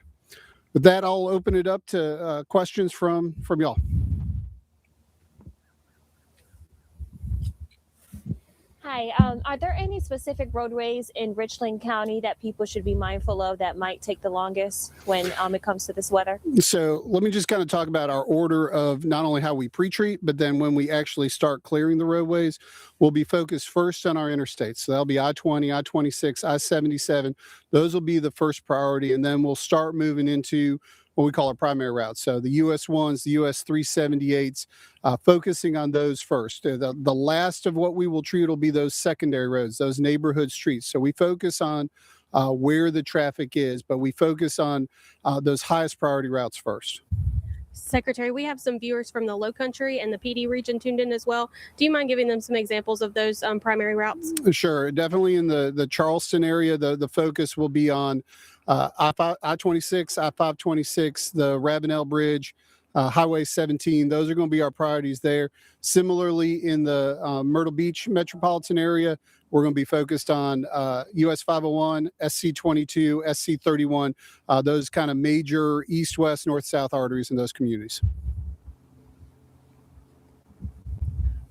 With that, I'll open it up to questions from y'all. Hi, are there any specific roadways in Richland County that people should be mindful of that might take the longest when it comes to this weather? So let me just kind of talk about our order of not only how we pre-treat, but then when we actually start clearing the roadways, we'll be focused first on our interstates. So that'll be I-20, I-26, I-77. Those will be the first priority, and then we'll start moving into what we call our primary routes. So the US 1s, the US 378s, focusing on those first. The last of what we will treat will be those secondary roads, those neighborhood streets. So we focus on where the traffic is, but we focus on those highest priority routes first. Secretary, we have some viewers from the Low Country and the PD region tuned in as well. Do you mind giving them some examples of those primary routes? Sure. Definitely in the Charleston area, the focus will be on I-26, I-526, the Ravenel Bridge, Highway 17. Those are going to be our priorities there. Similarly, in the Myrtle Beach metropolitan area, we're going to be focused on US 501, SC 22, SC 31, those kind of major east-west, north-south arteries in those communities.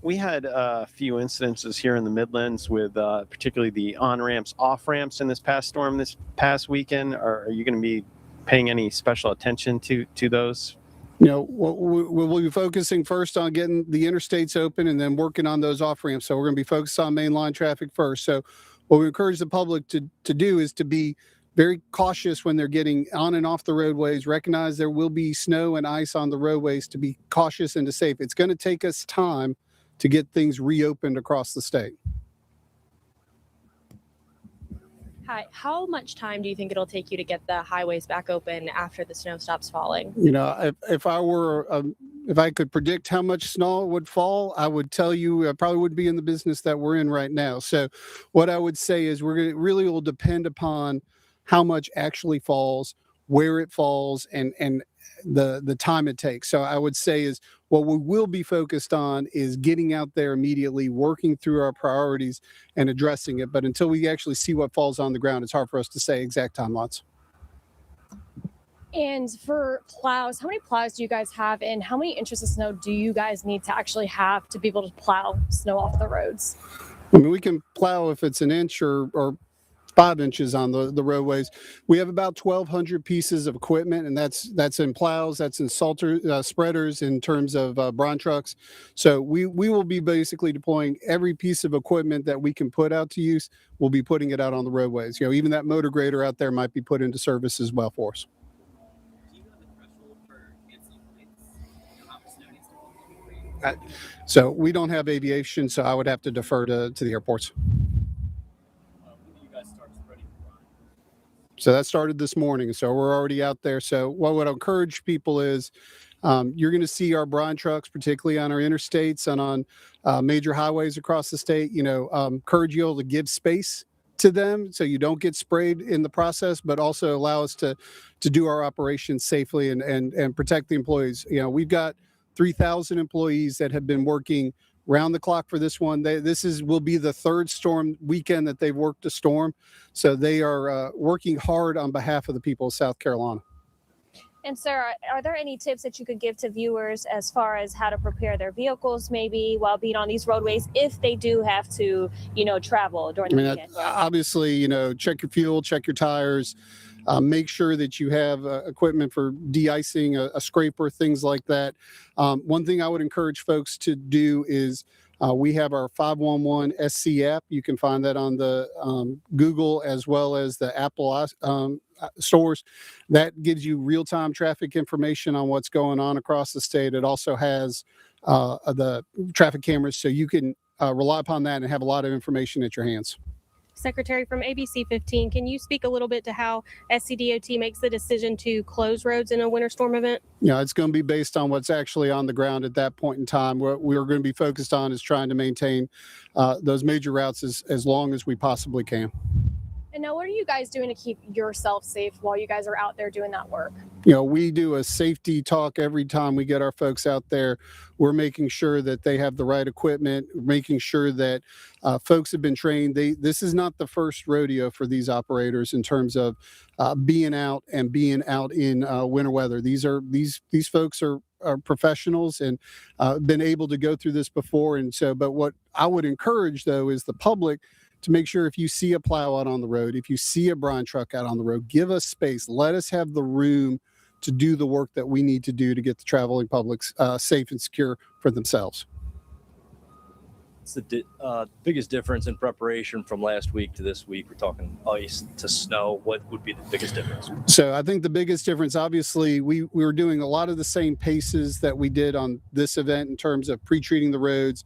We had a few incidences here in the Midlands with particularly the on-ramps, off-ramps in this past storm this past weekend. Are you going to be paying any special attention to those? You know, we'll be focusing first on getting the interstates open and then working on those off ramps. So we're going to be focused on mainline traffic first. So what we encourage the public to do is to be very cautious when they're getting on and off the roadways, recognize there will be snow and ice on the roadways, to be cautious and to safe. It's going to take us time to get things reopened across the state. Hi, how much time do you think it'll take you to get the highways back open after the snow stops falling? You know, if I could predict how much snow would fall, I would tell you I probably would be in the business that we're in right now. So what I would say is it really will depend upon how much actually falls, where it falls, and the time it takes. So I would say is what we will be focused on is getting out there immediately, working through our priorities and addressing it. But until we actually see what falls on the ground, it's hard for us to say exact timelines. And for plows, how many plows do you guys have, and how many inches of snow do you guys need to actually have to be able to plow snow off the roads? I mean, we can plow if it's an inch or 5 inches on the roadways. We have about 1,200 pieces of equipment, and that's in plows, that's in salter spreaders, in terms of brine trucks. So we will be basically deploying every piece of equipment that we can put out to use. We'll be putting it out on the roadways. You know, even that motor grader out there might be put into service as well for us. So we don't have aviation, so I would have to defer to the airports. So that started this morning. So we're already out there. So what I would encourage people is you're going to see our brine trucks, particularly on our interstates and on major highways across the state. You know, encourage you all to give space to them so you don't get sprayed in the process, but also allow us to do our operations safely and protect the employees. You know, we've got 3,000 employees that have been working round the clock for this one. Will be the third storm weekend that they've worked a storm. So they are working hard on behalf of the people of South Carolina. And sir, are there any tips that you could give to viewers as far as how to prepare their vehicles maybe while being on these roadways if they do have to, travel during the weekend? Obviously, check your fuel, check your tires. Make sure that you have equipment for de-icing, a scraper, things like that. One thing I would encourage folks to do is we have our 511 SC app. You can find that on the Google as well as the Apple stores. That gives you real-time traffic information on what's going on across the state. It also has the traffic cameras, so you can rely upon that and have a lot of information at your hands. Secretary, from ABC 15, can you speak a little bit to how SCDOT makes the decision to close roads in a winter storm event? It's going to be based on what's actually on the ground at that point in time. What we're going to be focused on is trying to maintain those major routes as long as we possibly can. And now, what are you guys doing to keep yourself safe while you guys are out there doing that work? You know, we do a safety talk every time we get our folks out there. We're making sure that they have the right equipment, making sure that folks have been trained. This is not the first rodeo for these operators in terms of being out and being out in winter weather. These folks are professionals and been able to go through this before. And so, but what I would encourage though is the public to make sure if you see a plow out on the road, if you see a brine truck out on the road, give us space. Let us have the room to do the work that we need to do to get the traveling public safe and secure for themselves. It's the biggest difference in preparation from last week to this week. We're talking ice to snow. What would be the biggest difference? So I think the biggest difference, obviously, we were doing a lot of the same paces that we did on this event in terms of pre-treating the roads,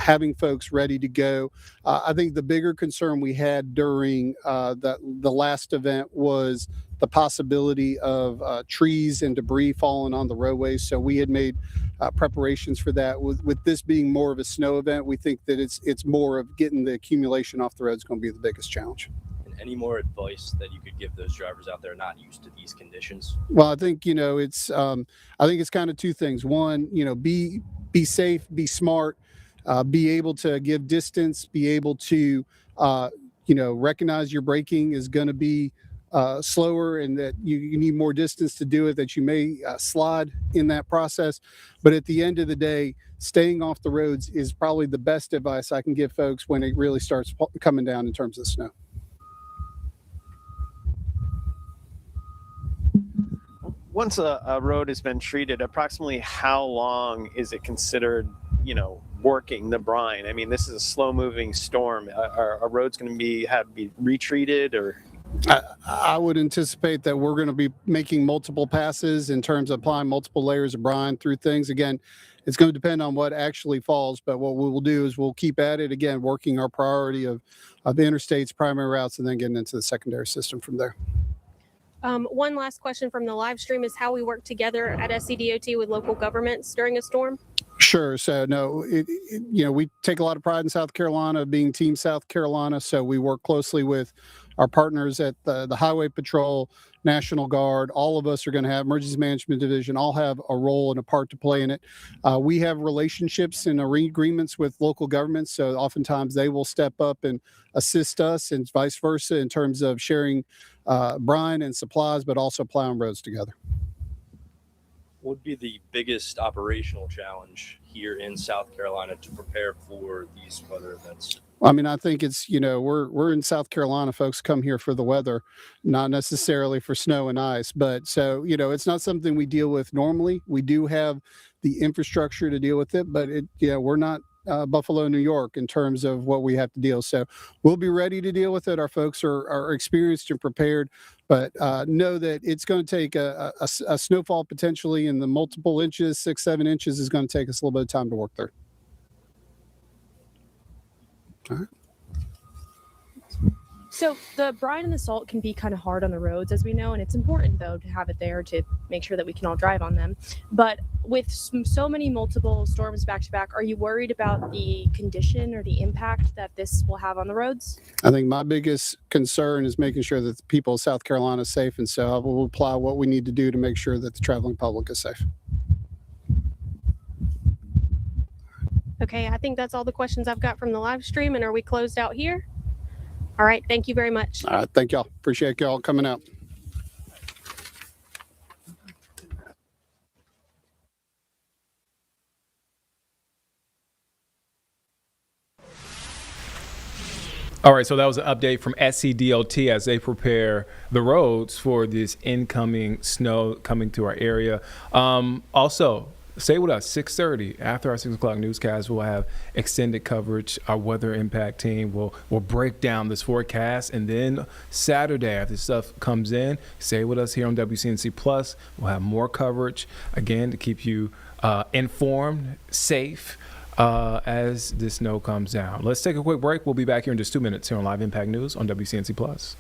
having folks ready to go. I think the bigger concern we had during the last event was the possibility of trees and debris falling on the roadways. So we had made preparations for that. With this being more of a snow event, we think that it's more of getting the accumulation off the road is going to be the biggest challenge. And any more advice that you could give those drivers out there not used to these conditions? Well, I think, it's I think it's kind of two things. One, be safe, be smart, be able to give distance, be able to, recognize your braking is going to be slower and that you need more distance to do it, that you may slide in that process. But at the end of the day, staying off the roads is probably the best advice I can give folks when it really starts coming down in terms of snow. Once a road has been treated, approximately how long is it considered, working the brine? I mean, this is a slow-moving storm. Are roads going to have to be retreated, or? I would anticipate that we're going to be making multiple passes in terms of applying multiple layers of brine through things. Again, it's going to depend on what actually falls, but what we will do is we'll keep at it, again, working our priority of the interstates, primary routes, and then getting into the secondary system from there. One last question from the live stream is how we work together at SCDOT with local governments during a storm. Sure. So no, we take a lot of pride in South Carolina being Team South Carolina. So we work closely with our partners at the Highway Patrol, National Guard. All of us are going to have Emergency Management Division, all have a role and a part to play in it. We have relationships and agreements with local governments. So oftentimes they will step up and assist us and vice versa in terms of sharing brine and supplies, but also plowing roads together. What would be the biggest operational challenge here in South Carolina to prepare for these weather events? I mean, I think it's, we're in South Carolina. Folks come here for the weather, not necessarily for snow and ice. But so, it's not something we deal with normally. We do have the infrastructure to deal with it, but we're not Buffalo, New York in terms of what we have to deal. So we'll be ready to deal with it. Our folks are experienced and prepared, but know that it's going to take a snowfall potentially in the multiple inches, 6-7 inches is going to take us a little bit of time to work through. All right. So the brine and the salt can be kind of hard on the roads, as we know, and it's important, though, to have it there to make sure that we can all drive on them. But with so many multiple storms back to back, are you worried about the condition or the impact that this will have on the roads? I think my biggest concern is making sure that the people of South Carolina are safe, and so we'll apply what we need to do to make sure that the traveling public is safe. Okay, I think that's all the questions I've got from the live stream, and are we closed out here? All right, thank you very much. All right, thank y'all. Appreciate y'all coming out. All right, so that was an update from SCDOT as they prepare the roads for this incoming snow coming to our area. Also, stay with us, 6:30 after our 6 o'clock newscast. We'll have extended coverage. Our weather impact team will break down this forecast, and then Saturday after this stuff comes in, stay with us here on WCNC Plus. We'll have more coverage again to keep you informed, safe as the snow comes down. Let's take a quick break. We'll be back here in just 2 minutes here on Live Impact News on WCNC Plus.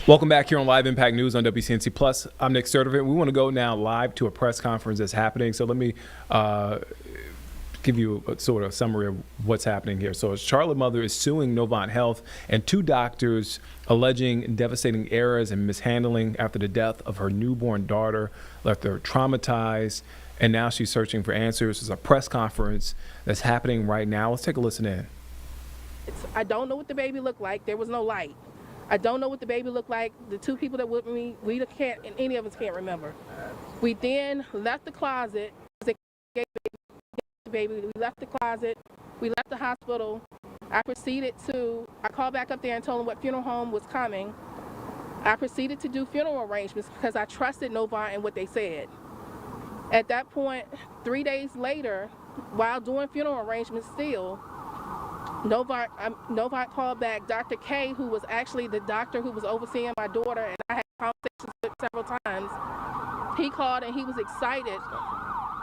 Welcome back here on Live Impact News on WCNC Plus. I'm Nick Sturdivant. We want to go now live to a press conference that's happening. So let me give you a sort of summary of what's happening here. So a Charlotte mother is suing Novant Health and 2 doctors alleging devastating errors and mishandling after the death of her newborn daughter, left her traumatized, and now she's searching for answers. There's a press conference that's happening right now. Let's take a listen in. I don't know what the baby looked like. There was no light. I don't know what the baby looked like. The 2 people that were with me, we can't, and any of us can't remember. We then left the closet. They gave the baby. We left the closet. We left the hospital. I called back up there and told them what funeral home was coming. I proceeded to do funeral arrangements because I trusted Novant and what they said. At that point, 3 days later, while doing funeral arrangements still, Novant called back Dr. K, who was actually the doctor who was overseeing my daughter, and I had conversations with several times. He called and he was excited.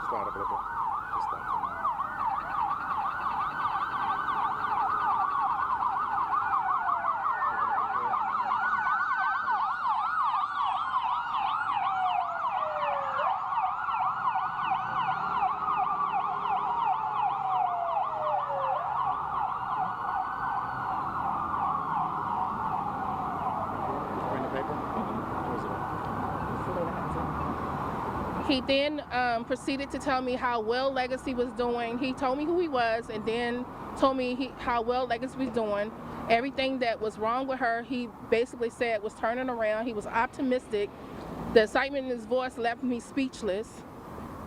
Start up a little bit. He then proceeded to tell me how well Legacy was doing. He told me who he was and then told me how well Legacy was doing. Everything that was wrong with her, he basically said was turning around. He was optimistic. The excitement in his voice left me speechless.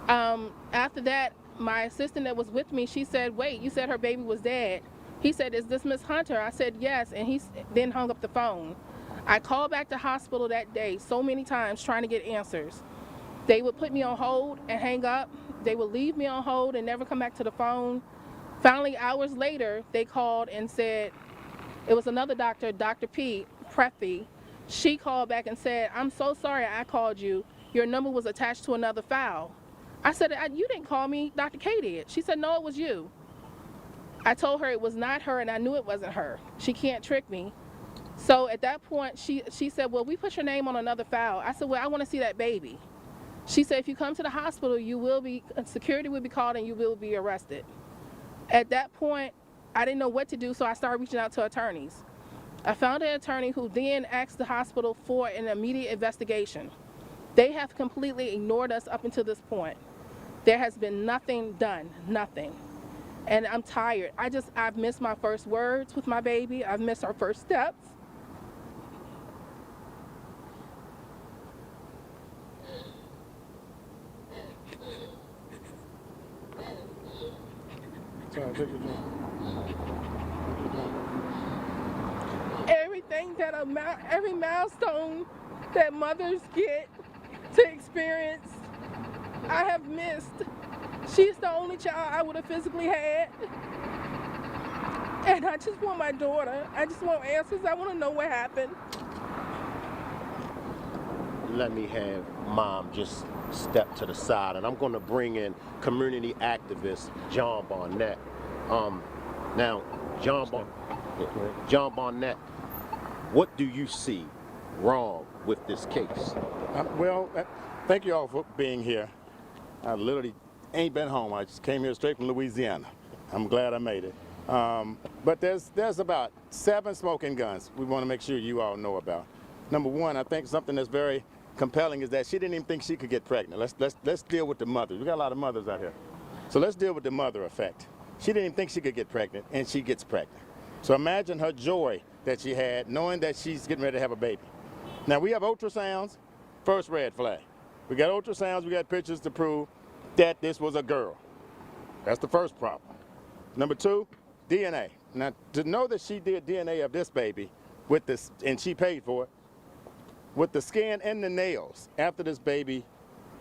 After that, my assistant that was with me, she said, "Wait, you said her baby was dead." He said, "Is this Miss Hunter?" I said, "Yes," and he then hung up the phone. I called back to hospital that day so many times trying to get answers. They would put me on hold and hang up. They would leave me on hold and never come back to the phone. Finally, hours later, they called and said, it was another doctor, Dr. P, Preffy. She called back and said, "I'm so sorry I called you. Your number was attached to another file." I said, "You didn't call me, Dr. K did." She said, "No, it was you." I told her it was not her and I knew it wasn't her. She can't trick me. So at that point, she said, "Well, we put your name on another file." I said, "Well, I want to see that baby." She said, "If you come to the hospital, security will be called and you will be arrested." At that point, I didn't know what to do, so I started reaching out to attorneys. I found an attorney who then asked the hospital for an immediate investigation. They have completely ignored us up until this point. There has been nothing done, nothing. And I'm tired. I've missed my first words with my baby. I've missed our first steps. Every milestone that mothers get to experience, I have missed. She's the only child I would have physically had. And I just want my daughter. I just want answers. I want to know what happened. Let me have Mom just step to the side, and I'm going to bring in community activist John Barnett. Now, John Barnett, what do you see wrong with this case? Thank you all for being here. I literally ain't been home. I just came here straight from Louisiana. I'm glad I made it. But there's about 7 smoking guns we want to make sure you all know about. Number one, I think something that's very compelling is that she didn't even think she could get pregnant. Let's deal with the mothers. We got a lot of mothers out here. So let's deal with the mother effect. She didn't even think she could get pregnant, and she gets pregnant. So imagine her joy that she had knowing that she's getting ready to have a baby. Now we have ultrasounds, first red flag. We got ultrasounds, we got pictures to prove that this was a girl. That's the first problem. Number 2, DNA. Now to know that she did DNA of this baby with this, and she paid for it, with the skin and the nails after this baby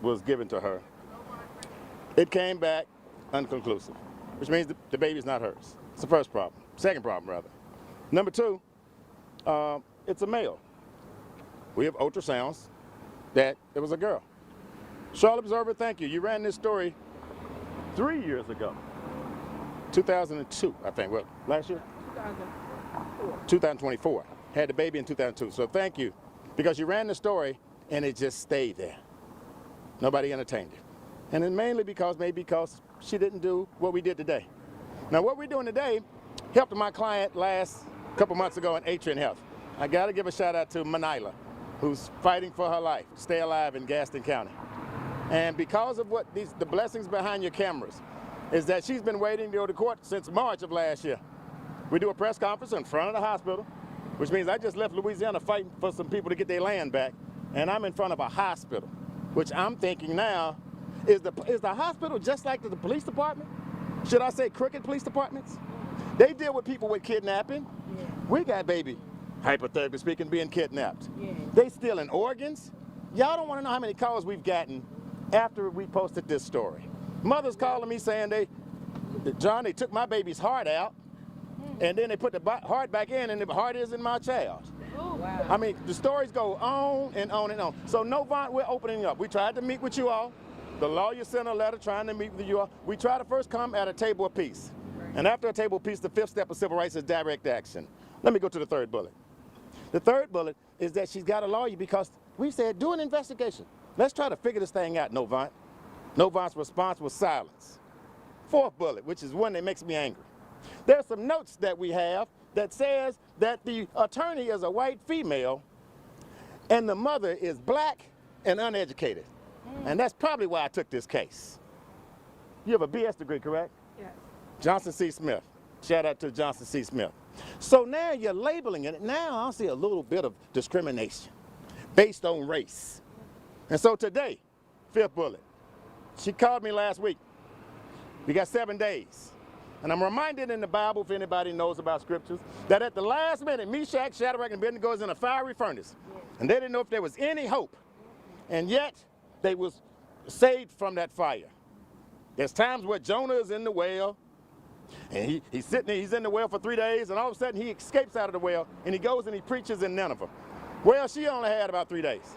was given to her, it came back unconclusive, which means the baby's not hers. It's the first problem. Second problem, rather. Number 2, it's a male. We have ultrasounds that it was a girl. Charlotte Observer, thank you. You ran this story 3 years ago. 2002, I think. Well, last year? 2024. Had the baby in 2002. So thank you because you ran the story and it just stayed there. Nobody entertained it. And it's mainly because she didn't do what we did today. Now what we're doing today helped my client last couple months ago in Atrium Health. I got to give a shout out to Manila, who's fighting for her life, stay alive in Gaston County. And because of what the blessings behind your cameras is that she's been waiting to go to court since March of last year. We do a press conference in front of the hospital, which means I just left Louisiana fighting for some people to get their land back, and I'm in front of a hospital, which I'm thinking now, is the hospital just like the police department? Should I say crooked police departments? They deal with people with kidnapping. Yeah. We got baby, hypothetically speaking, being kidnapped. Yeah. They stealing organs. Y'all don't want to know how many calls we've gotten after we posted this story. Mothers calling me saying John, they took my baby's heart out, and then they put the heart back in, and the heart is in my child. Oh, wow. I mean, the stories go on and on and on. So Novant, we're opening up. We tried to meet with you all. The lawyer sent a letter trying to meet with you all. We try to first come at a table of peace. And after a table of peace, the fifth step of civil rights is direct action. Let me go to the third bullet. The third bullet is that she's got a lawyer because we said, do an investigation. Let's try to figure this thing out, Novant. Novant's response was silence. Fourth bullet, which is one that makes me angry. There's some notes that we have that says that the attorney is a white female and the mother is black and uneducated. And that's probably why I took this case. You have a BS degree, correct? Yes. Johnson C. Smith. Shout out to Johnson C. Smith. So now you're labeling it. Now I see a little bit of discrimination based on race. And so today, fifth bullet, she called me last week. We got 7 days. And I'm reminded in the Bible, if anybody knows about scriptures, that at the last minute, Meshach, Shadrach, and Abednego goes in a fiery furnace. And they didn't know if there was any hope. And yet, they was saved from that fire. There's times where Jonah is in the well, and he's sitting there, he's in the well for 3 days, and all of a sudden he escapes out of the well, and he goes and he preaches in Nineveh. Well, she only had about 3 days.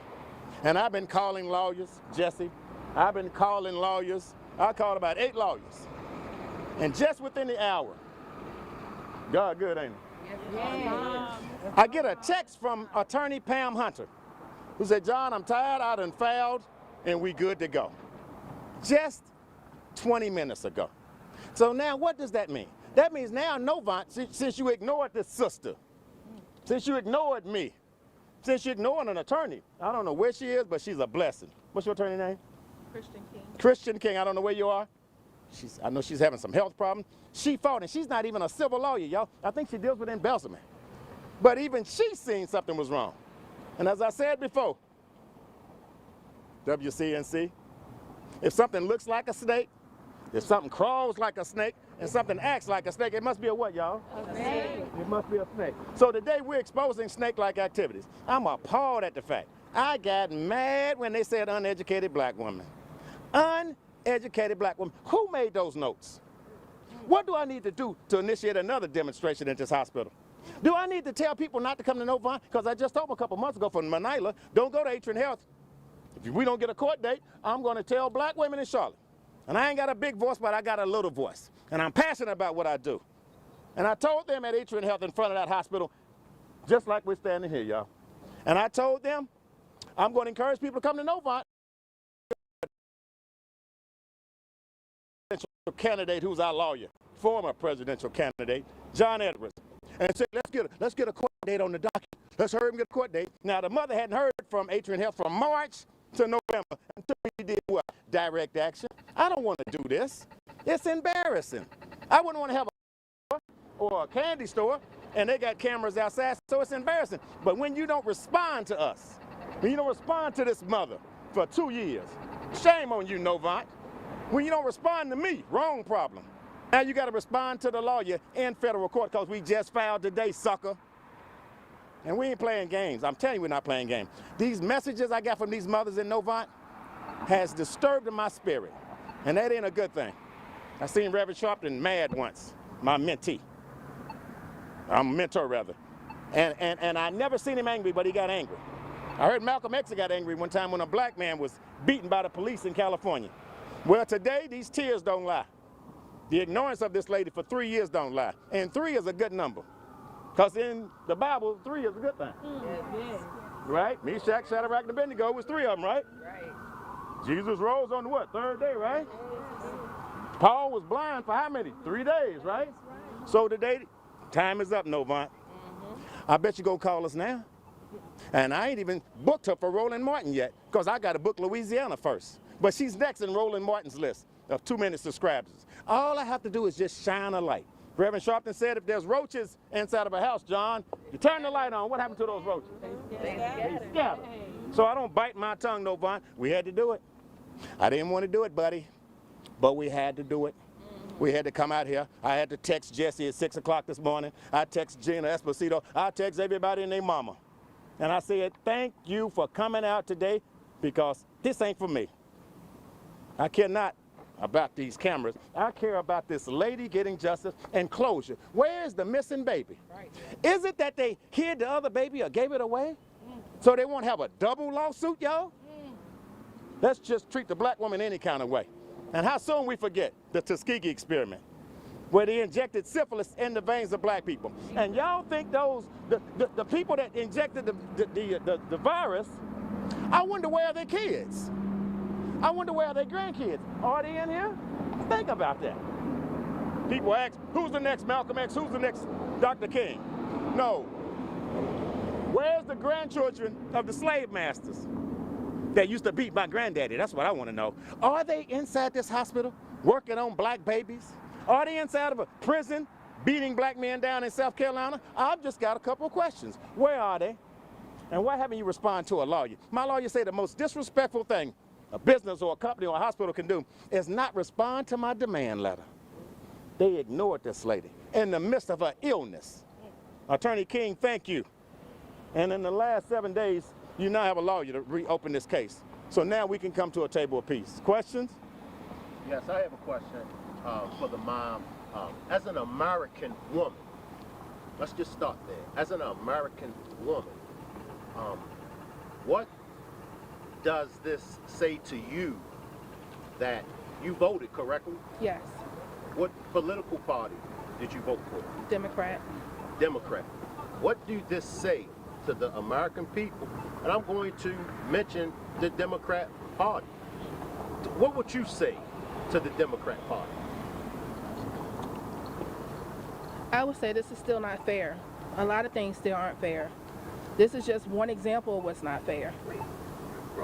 And I've been calling lawyers, Jesse. I've been calling lawyers. I called about 8 lawyers. And just within the hour, God good, ain't he? Yes. I get a text from attorney Pam Hunter, who said, John, I'm tired, I done filed, and we good to go. Just 20 minutes ago. So now what does that mean? That means now Novant, since you ignored this sister, since you ignored me, since you're ignoring an attorney, I don't know where she is, but she's a blessing. What's your attorney name? Christian King. Christian King, I don't know where you are. I know she's having some health problems. She fought, and she's not even a civil lawyer, y'all. I think she deals with embezzlement. But even she's seen something was wrong. And as I said before, WCNC, if something looks like a snake, if something crawls like a snake, and something acts like a snake, it must be a what, y'all? A snake. It must be a snake. So today we're exposing snake-like activities. I'm appalled at the fact. I got mad when they said uneducated black woman. Uneducated black woman. Who made those notes? What do I need to do to initiate another demonstration at this hospital? Do I need to tell people not to come to Novant? Because I just told them a couple months ago from Manila, don't go to Atrium Health. If we don't get a court date, I'm going to tell black women in Charlotte. And I ain't got a big voice, but I got a little voice. And I'm passionate about what I do. And I told them at Atrium Health in front of that hospital, just like we're standing here, y'all. And I told them, I'm going to encourage people to come to Novant. Candidate who's our lawyer, former presidential candidate, John Edwards, and said, let's get a court date on the docket. Let's hurry and get a court date. Now, the mother hadn't heard from Atrium Health from March to November until we did what? Direct action. I don't want to do this. It's embarrassing. I wouldn't want to have a store or a candy store, and they got cameras outside, so it's embarrassing. But when you don't respond to us, when you don't respond to this mother for 2 years, shame on you, Novant. When you don't respond to me, wrong problem. Now you got to respond to the lawyer in federal court because we just filed today, sucker. And we ain't playing games. I'm telling you we're not playing games. These messages I got from these mothers in Novant has disturbed my spirit. And that ain't a good thing. I seen Reverend Sharpton mad once, my mentee. I'm a mentor, rather. And I never seen him angry, but he got angry. I heard Malcolm X got angry one time when a black man was beaten by the police in California. Well, today, these tears don't lie. The ignorance of this lady for 3 years don't lie. And 3 is a good number. Because in the Bible, 3 is a good thing. right? Meshach, Shadrach, and Abednego was 3 of them, right? Right. Jesus rose on the what? 3rd day, right? Paul was blind for how many? 3 days, right? So today, time is up, Novant. I bet you go call us now. And I ain't even booked her for Roland Martin yet, because I got to book Louisiana first. But she's next in Roland Martin's list of 2-minute subscribers. All I have to do is just shine a light. Reverend Sharpton said if there's roaches inside of a house, John, you turn the light on. What happened to those roaches? They scatter. So I don't bite my tongue, Novant. We had to do it. I didn't want to do it, buddy, but we had to do it. We had to come out here. I had to text Jesse at 6 o'clock this morning. I text Gina Esposito. I text everybody and their mama. And I said, thank you for coming out today, because this ain't for me. I care not about these cameras. I care about this lady getting justice and closure. Where is the missing baby? Right. Is it that they hid the other baby or gave it away? So they won't have a double lawsuit, y'all? Let's just treat the black woman any kind of way. And how soon we forget the Tuskegee experiment, where they injected syphilis in the veins of black people. And y'all think the people that injected the virus, I wonder where are their kids? I wonder where are their grandkids? Are they in here? Think about that. People ask, who's the next Malcolm X? Who's the next Dr. King? No. Where's the grandchildren of the slave masters that used to beat my granddaddy? That's what I want to know. Are they inside this hospital working on black babies? Are they inside of a prison beating black men down in South Carolina? I've just got a couple of questions. Where are they? And why haven't you responded to a lawyer? My lawyer said the most disrespectful thing a business or a company or a hospital can do is not respond to my demand letter. They ignored this lady in the midst of her illness. Attorney King, thank you. And in the last 7 days, you now have a lawyer to reopen this case. So now we can come to a table of peace. Questions? Yes, I have a question for the mom. As an American woman, let's just start there. As an American woman, what does this say to you that you voted correctly? Yes. What political party did you vote for? Democrat. Democrat. What do this say to the American people? And I'm going to mention the Democrat Party. What would you say to the Democrat Party? I would say this is still not fair. A lot of things still aren't fair. This is just one example of what's not fair.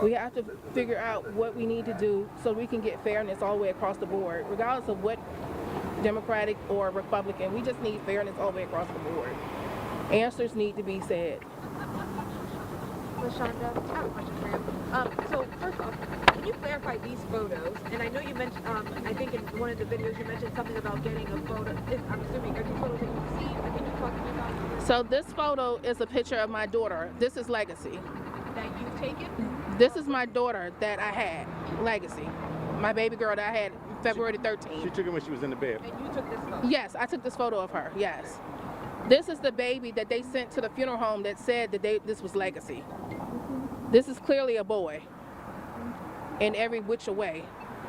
We have to figure out what we need to do so we can get fairness all the way across the board, regardless of what Democratic or Republican. We just need fairness all the way across the board. Answers need to be said. LaShonda, I have a question for you. So first off, can you clarify these photos? And I know you mentioned, I think in one of the videos you mentioned something about getting a photo. I'm assuming, are these photos that you've seen? Can you talk to me about this? So this photo is a picture of my daughter. This is Legacy. That you've taken? This is my daughter that I had, Legacy. My baby girl that I had February 13th. She took it when she was in the bed. And you took this photo? Yes, I took this photo of her, yes. This is the baby that they sent to the funeral home that said that this was Legacy. This is clearly a boy in every which way.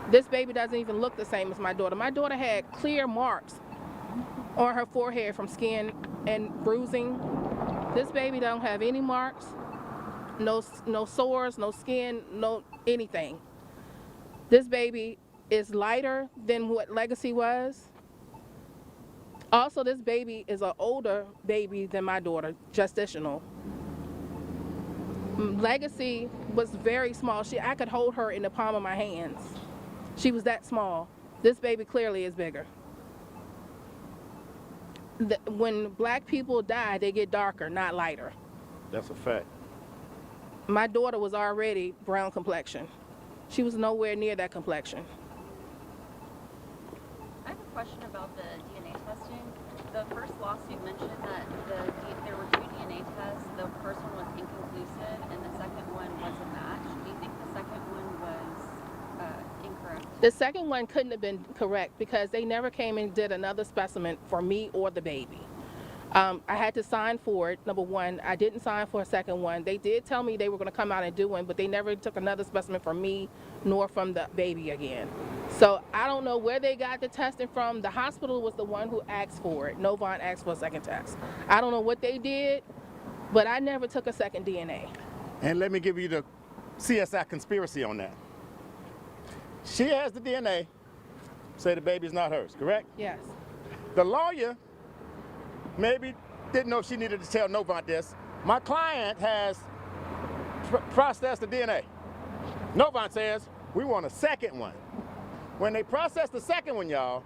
This baby doesn't even look the same as my daughter. My daughter had clear marks on her forehead from skin and bruising. This baby don't have any marks, no sores, no skin, no anything. This baby is lighter than what Legacy was. Also, this baby is an older baby than my daughter, gestational. Legacy was very small. I could hold her in the palm of my hands. She was that small. This baby clearly is bigger. When black people die, they get darker, not lighter. That's a fact. My daughter was already brown complexion. She was nowhere near that complexion. I have a question about the DNA testing. The first lawsuit mentioned that there were 2 DNA tests. The first one was inconclusive, and the second one was a match. Do you think the second one was incorrect? The second one couldn't have been correct because they never came and did another specimen for me or the baby. I had to sign for it, number one. I didn't sign for a second one. They did tell me they were going to come out and do one, but they never took another specimen from me nor from the baby again. So I don't know where they got the testing from. The hospital was the one who asked for it. Novant asked for a second test. I don't know what they did, but I never took a second DNA. And let me give you the CSI conspiracy on that. She has the DNA, say the baby's not hers, correct? Yes. The lawyer maybe didn't know she needed to tell Novant this. My client has processed the DNA. Novant says, we want a second one. When they process the second one, y'all,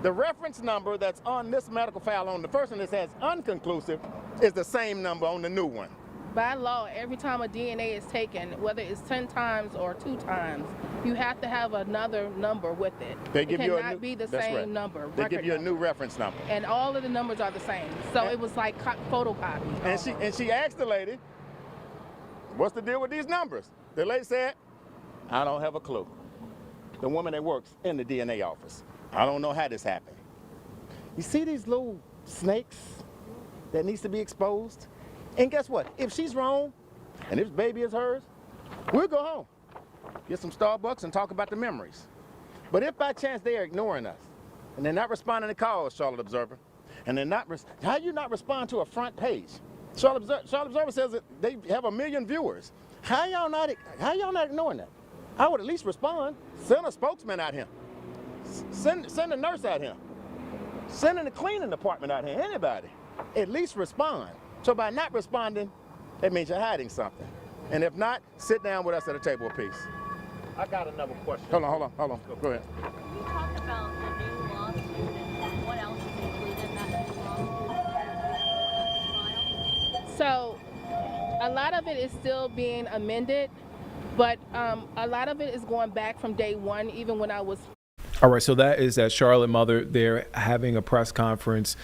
the reference number that's on this medical file on the first one that says unconclusive is the same number on the new one. By law, every time a DNA is taken, whether it's 10 times or 2 times, you have to have another number with it. They give it you cannot a new, be the that's same right. number. They give you a number. new reference number. And all of the numbers are the same. So it was like photocopy. And she asked the lady, what's the deal with these numbers? The lady said, I don't have a clue. The woman that works in the DNA office. I don't know how this happened. You see these little snakes that needs to be exposed? And guess what? If she's wrong, and if this baby is hers, we'll go home, get some Starbucks and talk about the memories. But if by chance they are ignoring us, and they're not responding to calls, Charlotte Observer, and they're not, how you not respond to a front page? Charlotte Observer says that they have 1 million viewers. How y'all not ignoring that? I would at least respond. Send a spokesman out here. Send a nurse out here. Send in the cleaning department out here. Anybody. At least respond. So by not responding, that means you're hiding something. And if not, sit down with us at a table of peace. I got another question. Hold on. Go ahead. Can you talk about the new lawsuit and what else is included in that new lawsuit? So a lot of it is still being amended, but a lot of it is going back from day one, even when I was. All right, so that is that Charlotte mother there having a press conference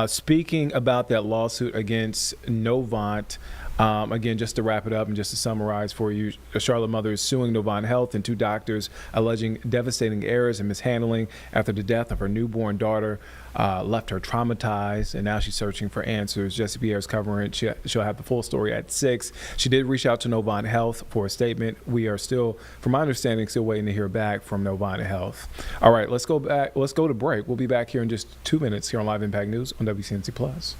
speaking about that lawsuit against Novant. Again, just to wrap it up and just to summarize for you, a Charlotte mother is suing Novant Health and 2 doctors alleging devastating errors and mishandling after the death of her newborn daughter left her traumatized, and now she's searching for answers. Jesse Pierre's covering it. She'll have the full story at 6. She did reach out to Novant Health for a statement. We are still, from my understanding, still waiting to hear back from Novant Health. All right, let's go back. Let's go to break. We'll be back here in just 2 minutes here on Live Impact News on WCNC Plus.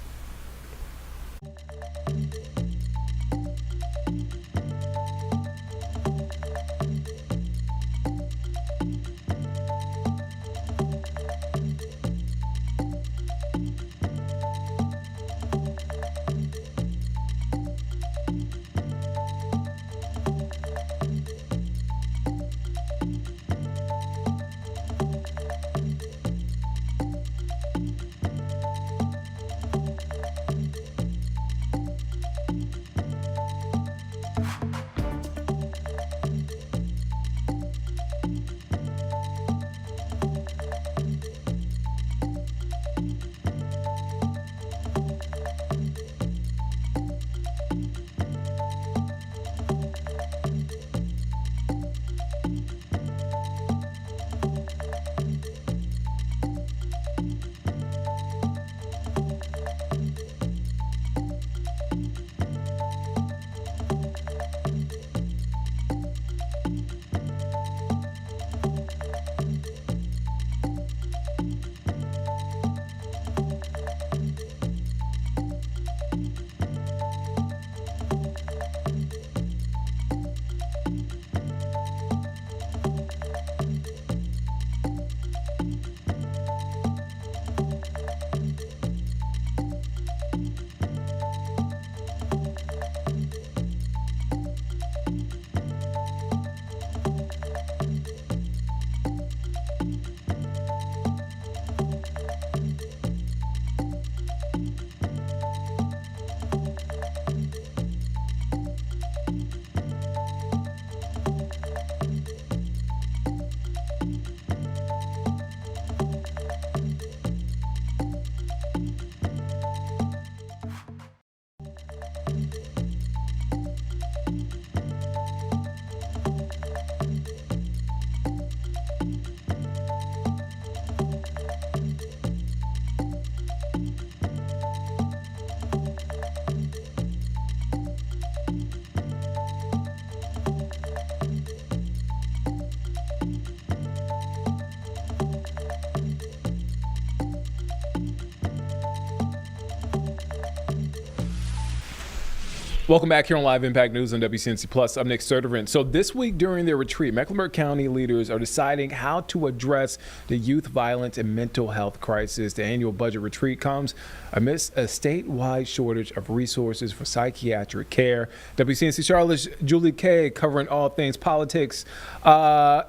Welcome back here on Live Impact News on WCNC Plus. I'm Nick Serdervent. So this week during their retreat, Mecklenburg County leaders are deciding how to address the youth violence and mental health crisis. The annual budget retreat comes amidst a statewide shortage of resources for psychiatric care. WCNC Charlotte's Julie Kay, covering all things politics,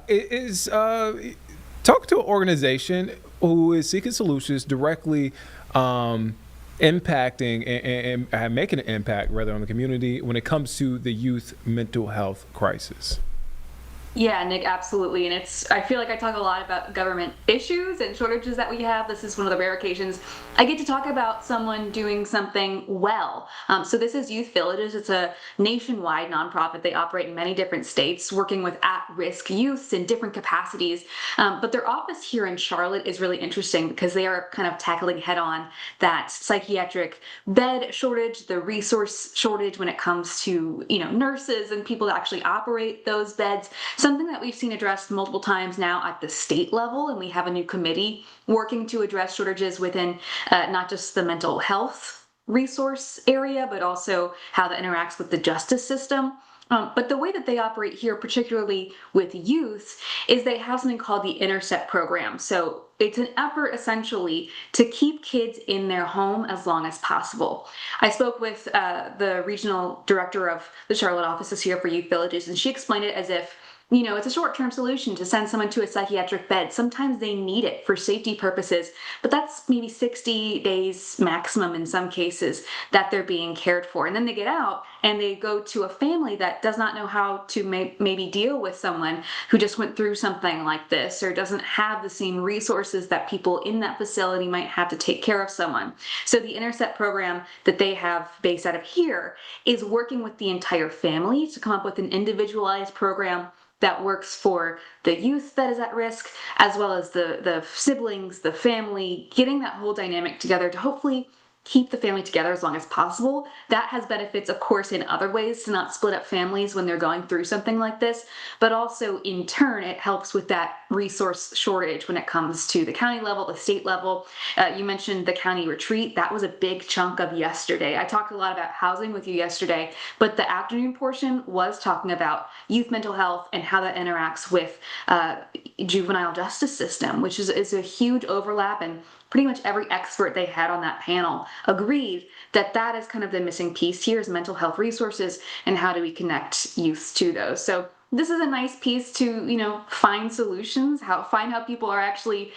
is talking to an organization who is seeking solutions directly impacting and making an impact rather on the community when it comes to the youth mental health crisis. Yeah, Nick, absolutely. And I feel like I talk a lot about government issues and shortages that we have. This is one of the rare occasions I get to talk about someone doing something well. So this is Youth Villages. It's a nationwide nonprofit. They operate in many different states, working with at-risk youths in different capacities. But their office here in Charlotte is really interesting because they are kind of tackling head-on that psychiatric bed shortage, the resource shortage when it comes to, nurses and people that actually operate those beds. Something that we've seen addressed multiple times now at the state level, and we have a new committee working to address shortages within not just the mental health resource area, but also how that interacts with the justice system. But the way that they operate here, particularly with youth, is they have something called the Intercept program. So it's an effort essentially to keep kids in their home as long as possible. I spoke with the regional director of the Charlotte offices here for Youth Villages, and she explained it as if it's a short-term solution to send someone to a psychiatric bed. Sometimes they need it for safety purposes, but that's maybe 60 days maximum in some cases that they're being cared for. And then they get out and they go to a family that does not know how to maybe deal with someone who just went through something like this or doesn't have the same resources that people in that facility might have to take care of someone. So the Intercept program that they have based out of here is working with the entire family to come up with an individualized program that works for the youth that is at risk, as well as the siblings, the family, getting that whole dynamic together to hopefully keep the family together as long as possible. That has benefits, of course, in other ways to not split up families when they're going through something like this, but also in turn, it helps with that resource shortage when it comes to the county level, the state level. You mentioned the county retreat. That was a big chunk of yesterday. I talked a lot about housing with you yesterday, but the afternoon portion was talking about youth mental health and how that interacts with juvenile justice system, which is a huge overlap, and pretty much every expert they had on that panel agreed that that is kind of the missing piece here is mental health resources and how do we connect youth to those. So this is a nice piece to, find solutions, find how people are actually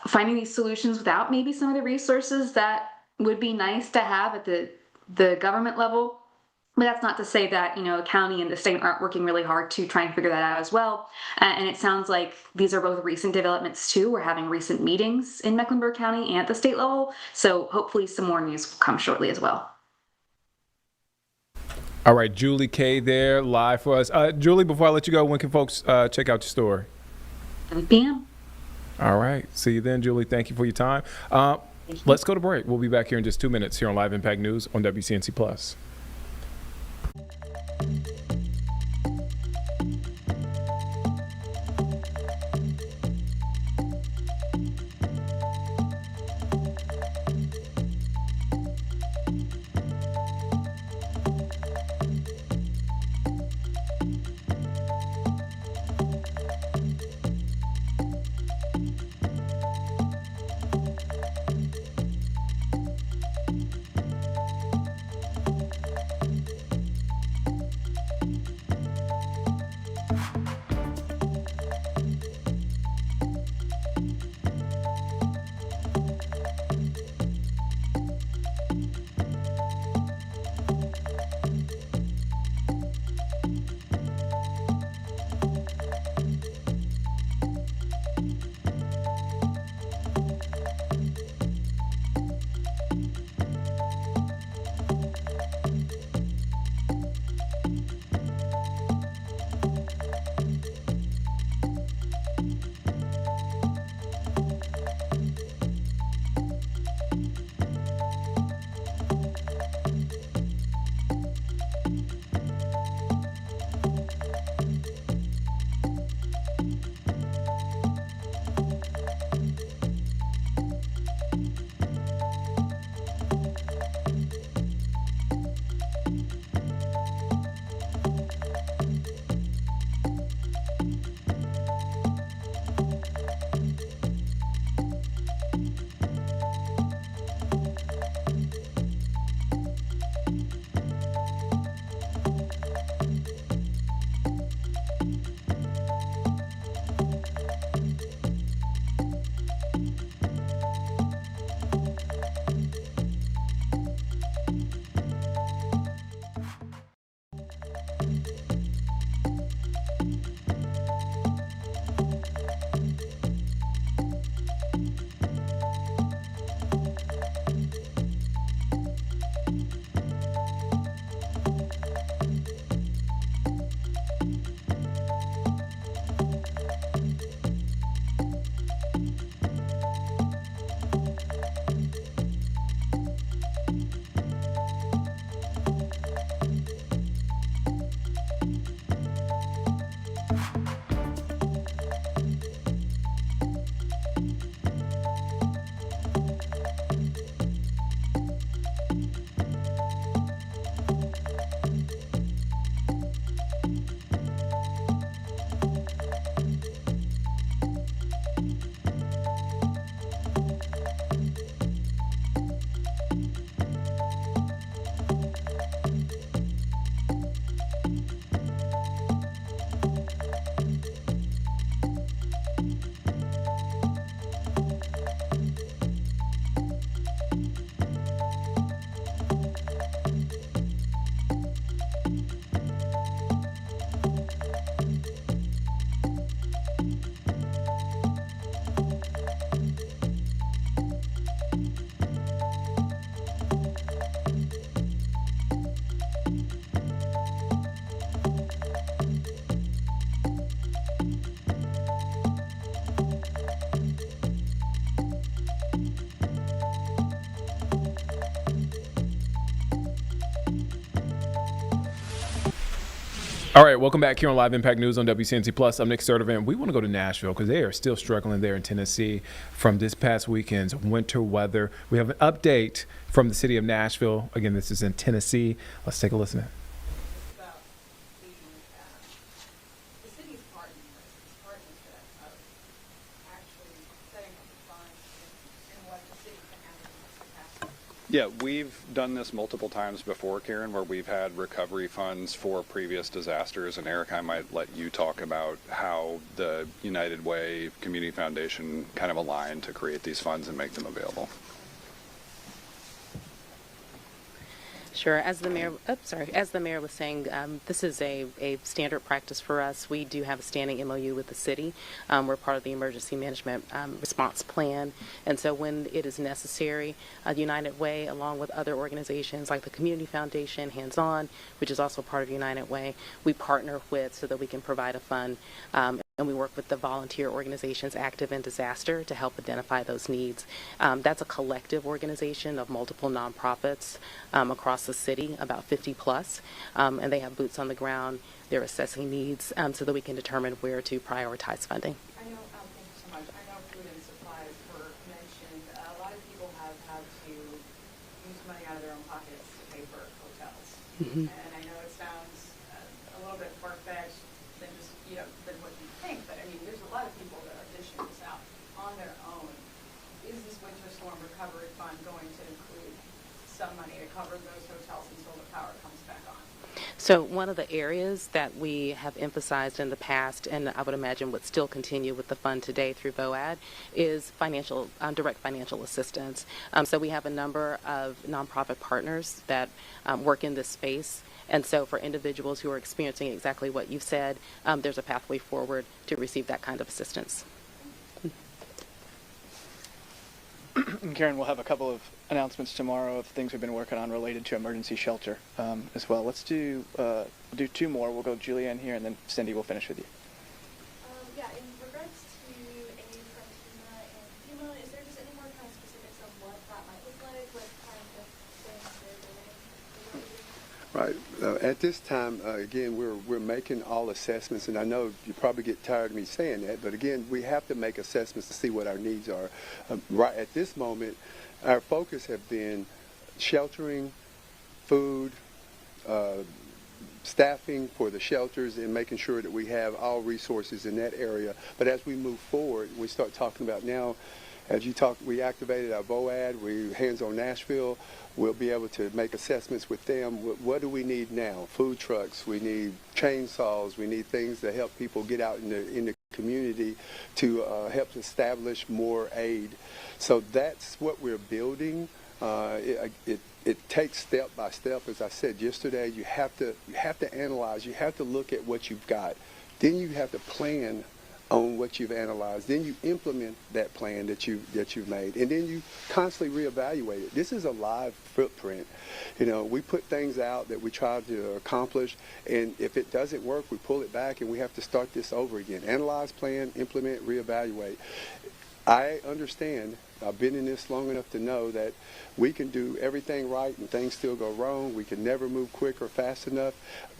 finding these solutions without maybe some of the resources that would be nice to have at the government level. But that's not to say that, the county and the state aren't working really hard to try and figure that out as well. And it sounds like these are both recent developments too. We're having recent meetings in Mecklenburg County and at the state level. So hopefully some more news will come shortly as well. All right, Julie Kay there live for us. Julie, before I let you go, when can folks check out your story? 7 p.m. All right. See you then, Julie. Thank you for your time. Let's go to break. We'll be back here in just 2 minutes here on Live Impact News on WCNC Plus. All right, welcome back here on Live Impact News on WCNC Plus. I'm Nick Sertivant. We want to go to Nashville because they are still struggling there in Tennessee from this past weekend's winter weather. We have an update from the city of Nashville. Again, this is in Tennessee. Let's take a listen. Yeah, we've done this multiple times before, Karen, where we've had recovery funds for previous disasters. And Eric, I might let you talk about how the United Way Community Foundation kind of aligned to create these funds and make them available. Sure. As the mayor was saying, this is a standard practice for us. We do have a standing MOU with the city. We're part of the emergency management response plan, and so when it is necessary, United Way, along with other organizations like the Community Foundation, Hands On, which is also part of United Way, we partner with so that we can provide a fund. And we work with the volunteer organizations active in disaster to help identify those needs. That's a collective organization of multiple nonprofits across the city, about 50 plus, and they have boots on the ground. They're assessing needs so that we can determine where to prioritize funding. I know, thank you so much. I know food and supplies were mentioned. A lot of people have had to use money out of their own pockets to pay for hotels. Mm-hmm. And I know it sounds a little bit far-fetched than just, than what you think, but I mean, there's a lot of people that are dishing this out on their own. Is this winter storm recovery fund going to include some money to cover those hotels until the power comes back on? So one of the areas that we have emphasized in the past, and I would imagine would still continue with the fund today through VOAD, is direct financial assistance. So we have a number of nonprofit partners that work in this space. And so for individuals who are experiencing exactly what you've said, there's a pathway forward to receive that kind of assistance. And Karen, we'll have a couple of announcements tomorrow of things we've been working on related to emergency shelter as well. Let's do two more. We'll go Julianne here, and then Cindy will finish with you. Yeah, in regards to aid from FEMA, is there just any more kind of specifics of what that might look like, what kind of things they're doing? Right. At this time, again, we're making all assessments, and I know you probably get tired of me saying that, but again, we have to make assessments to see what our needs are. Right at this moment, our focus have been sheltering, food, staffing for the shelters, and making sure that we have all resources in that area. But as we move forward, we start talking about now, as you talk, we activated our VOAD, we Hands on Nashville. We'll be able to make assessments with them. What do we need now? Food trucks, we need chainsaws, we need things to help people get out in the community to help establish more aid. So that's what we're building. It takes step by step. As I said yesterday, you have to analyze, you have to look at what you've got. Then you have to plan on what you've analyzed. Then you implement that plan that you've made, and then you constantly reevaluate it. This is a live footprint. We put things out that we try to accomplish, and if it doesn't work, we pull it back, and we have to start this over again. Analyze, plan, implement, reevaluate. I understand. I've been in this long enough to know that we can do everything right and things still go wrong. We can never move quick or fast enough,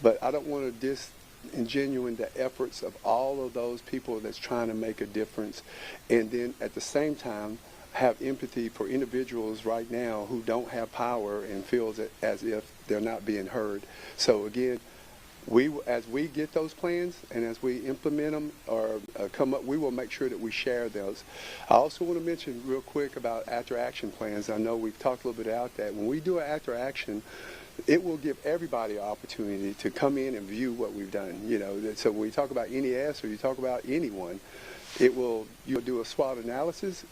but I don't want to disingenuine the efforts of all of those people that's trying to make a difference, and then at the same time have empathy for individuals right now who don't have power and feels as if they're not being heard. So again, as we get those plans and as we implement them or come up, we will make sure that we share those. I also want to mention real quick about after action plans. I know we've talked a little bit about that. When we do an after action, it will give everybody an opportunity to come in and view what we've done. So when we talk about NES or you talk about anyone, you'll do a SWOT analysis.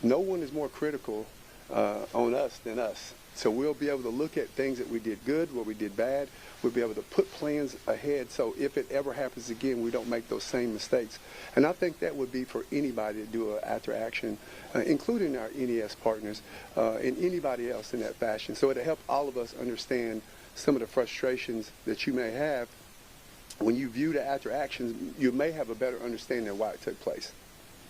No one is more critical on us than us. So we'll be able to look at things that we did good, what we did bad. We'll be able to put plans ahead so if it ever happens again, we don't make those same mistakes. And I think that would be for anybody to do an after action, including our NES partners and anybody else in that fashion. So it'll help all of us understand some of the frustrations that you may have. When you view the after actions, you may have a better understanding of why it took place.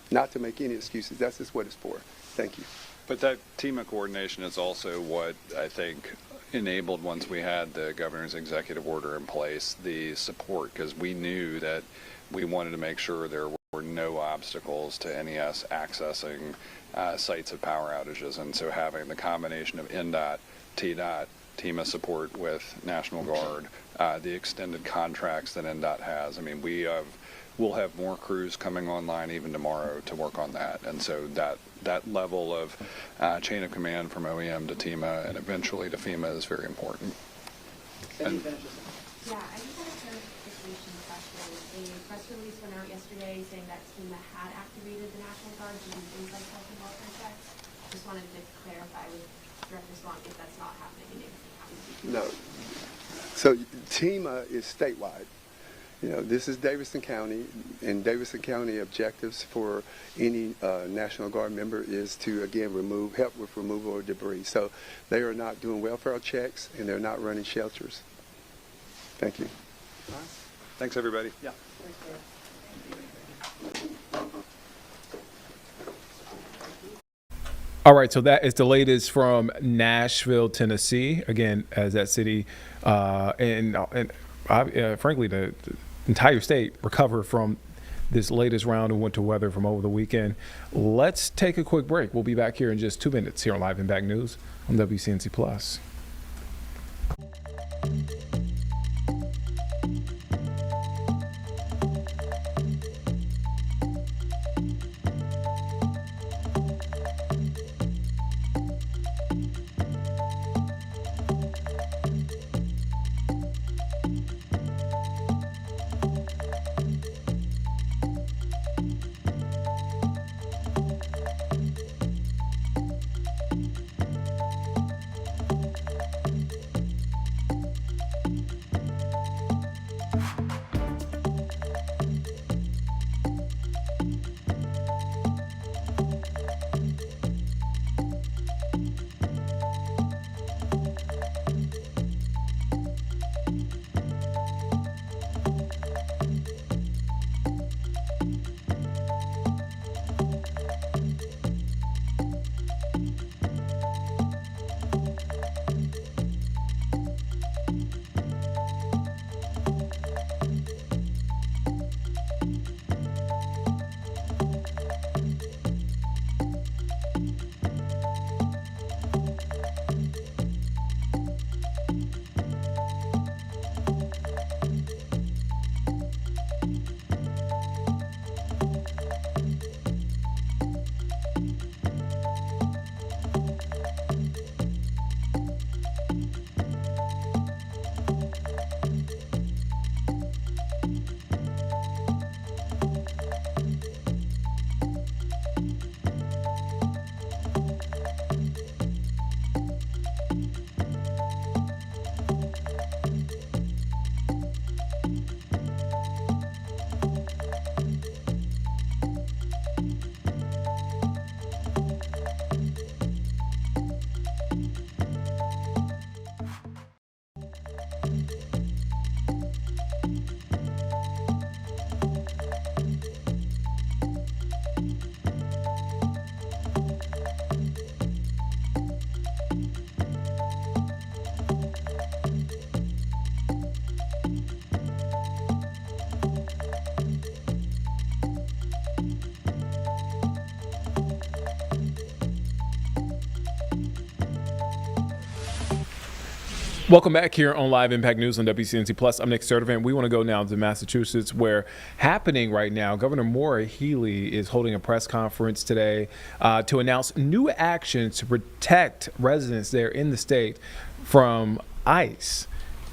Not to make any excuses. That's just what it's for. Thank you. But that team of coordination is also what I think enabled, once we had the governor's executive order in place, the support, because we knew that we wanted to make sure there were no obstacles to NES accessing sites of power outages. And so having the combination of NDOT, TDOT, TEMA support with National Guard, the extended contracts that NDOT has. I mean, we'll have more crews coming online even tomorrow to work on that. And so that level of chain of command from OEM to TEMA and eventually to FEMA is very important. And, yeah, I just had a clarification question. A press release went out yesterday saying that TEMA had activated the National Guard to do things like health and welfare checks. Just wanted to clarify with direct response if that's not happening in Davidson County. No. So TEMA is statewide. You know, this is Davidson County, and Davidson County objectives for any National Guard member is to, again, help with removal of debris. So they are not doing welfare checks, and they're not running shelters. Thank you. all right. Thanks, everybody. Yeah. All right, so that is the latest from Nashville, Tennessee. Again, as that city and frankly, the entire state recover from this latest round of winter weather from over the weekend. Let's take a quick break. We'll be back here in just 2 minutes here on Live Impact News on WCNC Plus. Welcome back here on Live Impact News on WCNC Plus. I'm Nick Sturdivant. We want to go now to Massachusetts, where happening right now, Governor Maura Healey is holding a press conference today to announce new actions to protect residents there in the state from ICE.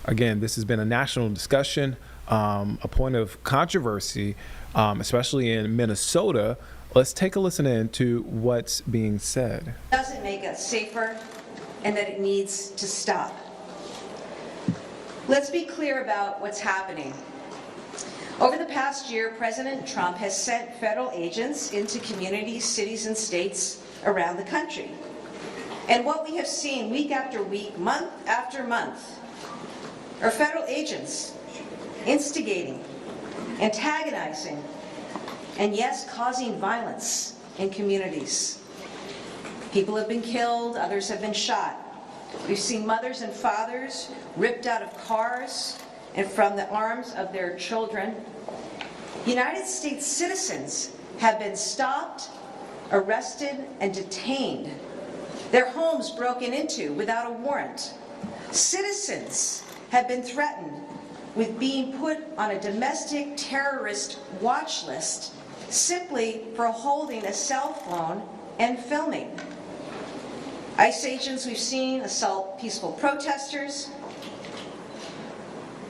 Again, this has been a national discussion, a point of controversy, especially in Minnesota. Let's take a listen in to what's being said. It doesn't make us safer, and that it needs to stop. Let's be clear about what's happening. Over the past year, President Trump has sent federal agents into communities, cities, and states around the country. And what we have seen week after week, month after month, are federal agents instigating, antagonizing, and yes, causing violence in communities. People have been killed, others have been shot. We've seen mothers and fathers ripped out of cars and from the arms of their children. United States citizens have been stopped, arrested, and detained. Their homes broken into without a warrant. Citizens have been threatened with being put on a domestic terrorist watch list simply for holding a cell phone and filming. ICE agents we've seen assault peaceful protesters.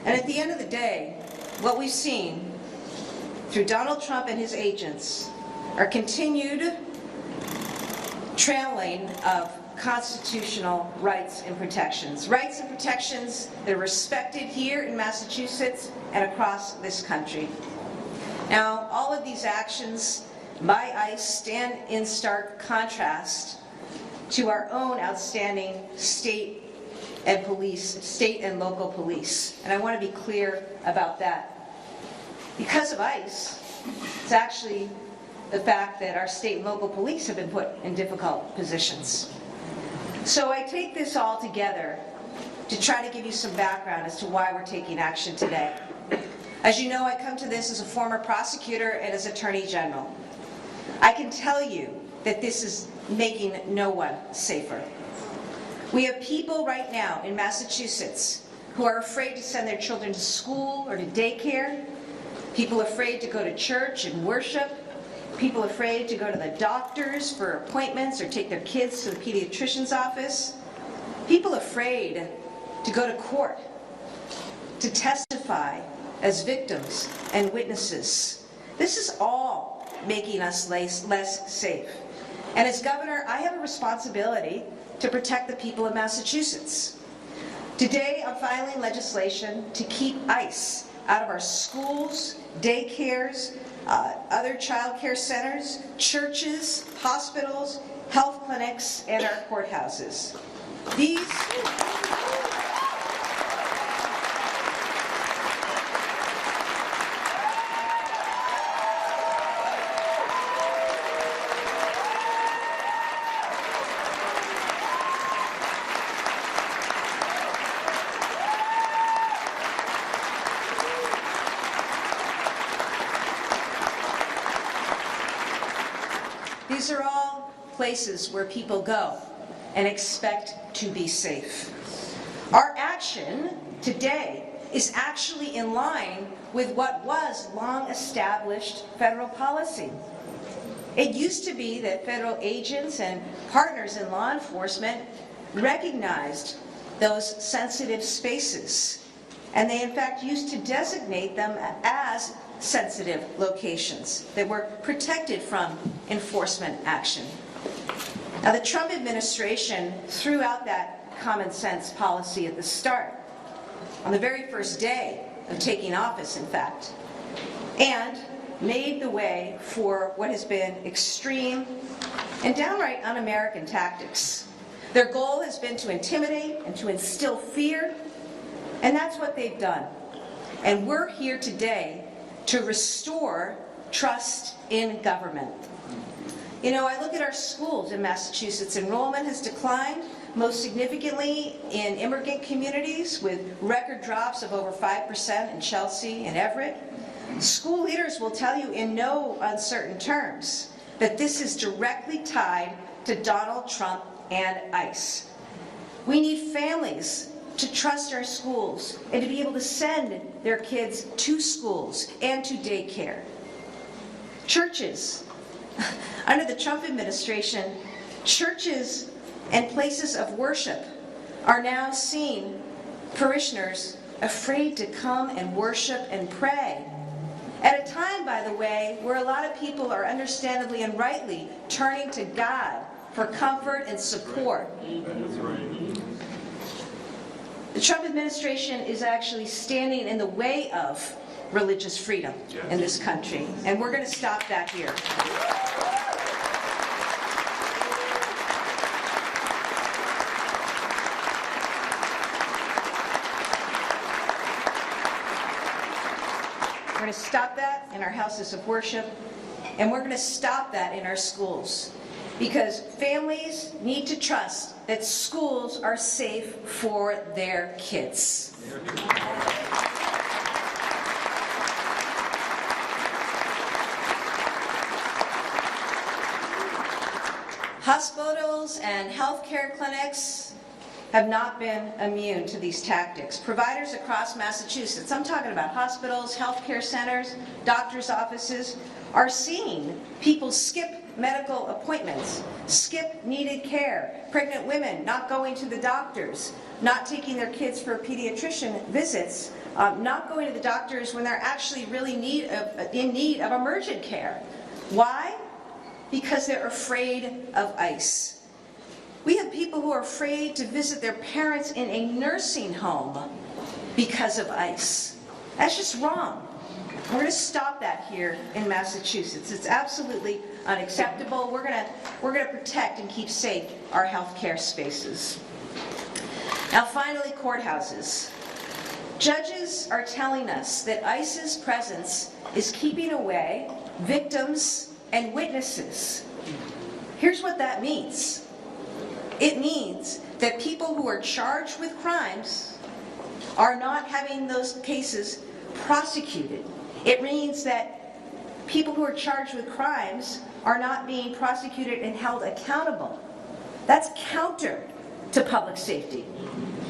And at the end of the day, what we've seen through Donald Trump and his agents are continued trailing of constitutional rights and protections. Rights and protections that are respected here in Massachusetts and across this country. Now, all of these actions by ICE stand in stark contrast to our own outstanding state and local police. And I want to be clear about that. Because of ICE, it's actually the fact that our state and local police have been put in difficult positions. So I take this all together to try to give you some background as to why we're taking action today. As you know, I come to this as a former prosecutor and as Attorney General. I can tell you that this is making no one safer. We have people right now in Massachusetts who are afraid to send their children to school or to daycare, people afraid to go to church and worship, people afraid to go to the doctors for appointments or take their kids to the pediatrician's office, people afraid to go to court, to testify as victims and witnesses. This is all making us less safe. And as governor, I have a responsibility to protect the people of Massachusetts. Today, I'm filing legislation to keep ICE out of our schools, daycares, other child care centers, churches, hospitals, health clinics, and our courthouses. These are all places where people go and expect to be safe. Our action today is actually in line with what was long-established federal policy. It used to be that federal agents and partners in law enforcement recognized those sensitive spaces, and they in fact used to designate them as sensitive locations that were protected from enforcement action. Now, the Trump administration threw out that common sense policy at the start, on the very first day of taking office, in fact, and made the way for what has been extreme and downright un-American tactics. Their goal has been to intimidate and to instill fear, and that's what they've done. And we're here today to restore trust in government. You know, I look at our schools in Massachusetts. Enrollment has declined, most significantly in immigrant communities, with record drops of over 5% in Chelsea and Everett. School leaders will tell you in no uncertain terms that this is directly tied to Donald Trump and ICE. We need families to trust our schools and to be able to send their kids to schools and to daycare. Churches. Under the Trump administration, churches and places of worship are now seeing parishioners afraid to come and worship and pray. At a time, by the way, where a lot of people are understandably and rightly turning to God for comfort and support. The Trump administration is actually standing in the way of religious freedom in this country, and we're going to stop that here. We're going to stop that in our houses of worship, and we're going to stop that in our schools. because families need to trust that schools are safe for their kids. Hospitals and healthcare clinics have not been immune to these tactics. Providers across Massachusetts, I'm talking about hospitals, healthcare centers, doctors' offices, are seeing people skip medical appointments, skip needed care, pregnant women not going to the doctors, not taking their kids for pediatrician visits, not going to the doctors when they're actually really in need of emergent care. Why? Because they're afraid of ICE. We have people who are afraid to visit their parents in a nursing home because of ICE. That's just wrong. We're going to stop that here in Massachusetts. It's absolutely unacceptable. We're going to protect and keep safe our healthcare spaces. Now finally, courthouses. Judges are telling us that ICE's presence is keeping away victims and witnesses. Here's what that means. It means that people who are charged with crimes are not having those cases prosecuted. It means that people who are charged with crimes are not being prosecuted and held accountable. That's counter to public safety.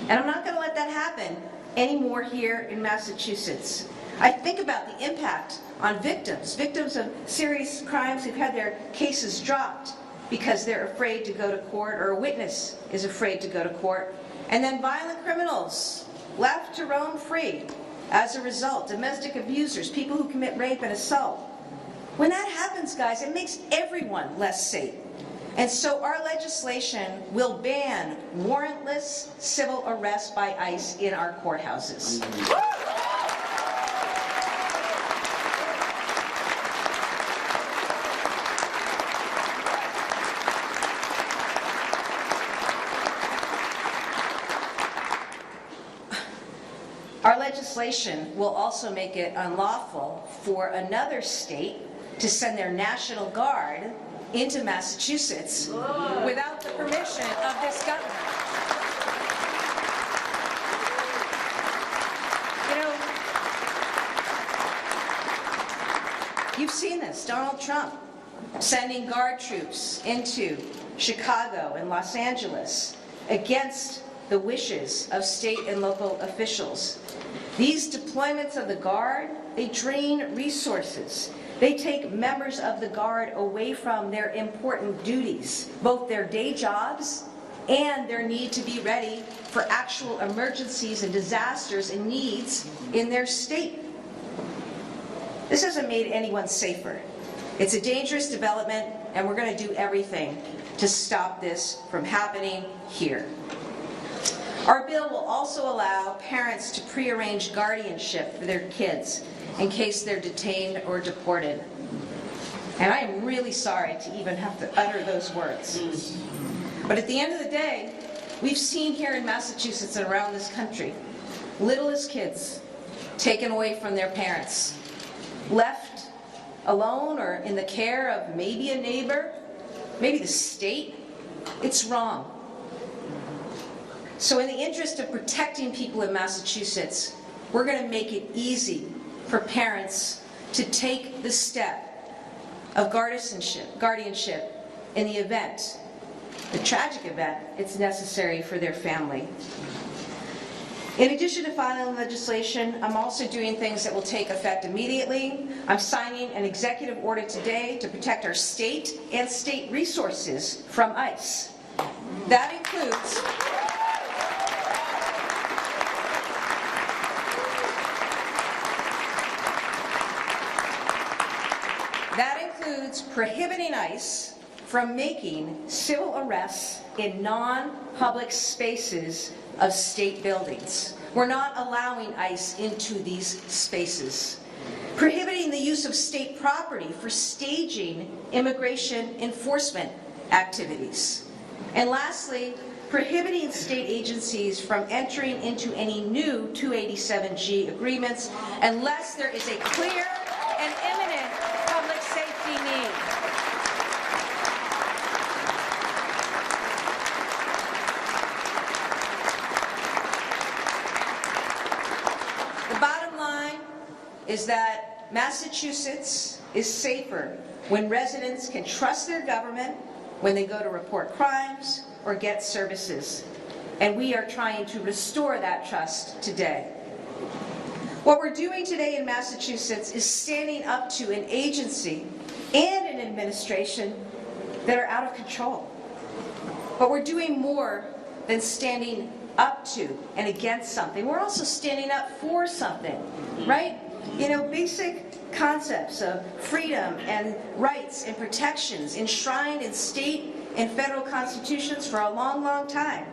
And I'm not going to let that happen anymore here in Massachusetts. I think about the impact on victims of serious crimes who've had their cases dropped because they're afraid to go to court, or a witness is afraid to go to court. And then violent criminals left to roam free as a result. Domestic abusers, people who commit rape and assault. When that happens, guys, it makes everyone less safe. And so our legislation will ban warrantless civil arrest by ICE in our courthouses. Our legislation will also make it unlawful for another state to send their National Guard into Massachusetts without the permission of this government. You know, you've seen this. Donald Trump sending Guard troops into Chicago and Los Angeles against the wishes of state and local officials. These deployments of the Guard, they drain resources. They take members of the Guard away from their important duties, both their day jobs and their need to be ready for actual emergencies and disasters and needs in their state. This hasn't made anyone safer. It's a dangerous development, and we're going to do everything to stop this from happening here. Our bill will also allow parents to prearrange guardianship for their kids in case they're detained or deported. And I am really sorry to even have to utter those words. But at the end of the day, we've seen here in Massachusetts and around this country, littlest kids taken away from their parents, left alone or in the care of maybe a neighbor, maybe the state. It's wrong. So in the interest of protecting people in Massachusetts, we're going to make it easy for parents to take the step of guardianship in the event, the tragic event, it's necessary for their family. In addition to filing legislation, I'm also doing things that will take effect immediately. I'm signing an executive order today to protect our state and state resources from ICE. That includes prohibiting ICE from making civil arrests in non-public spaces of state buildings. We're not allowing ICE into these spaces. Prohibiting the use of state property for staging immigration enforcement activities. And lastly, prohibiting state agencies from entering into any new 287G agreements unless there is a clear and imminent public safety need. is that Massachusetts is safer when residents can trust their government when they go to report crimes or get services. And we are trying to restore that trust today. What we're doing today in Massachusetts is standing up to an agency and an administration that are out of control. But we're doing more than standing up to and against something. We're also standing up for something, right? You know, basic concepts of freedom and rights and protections enshrined in state and federal constitutions for a long, long time.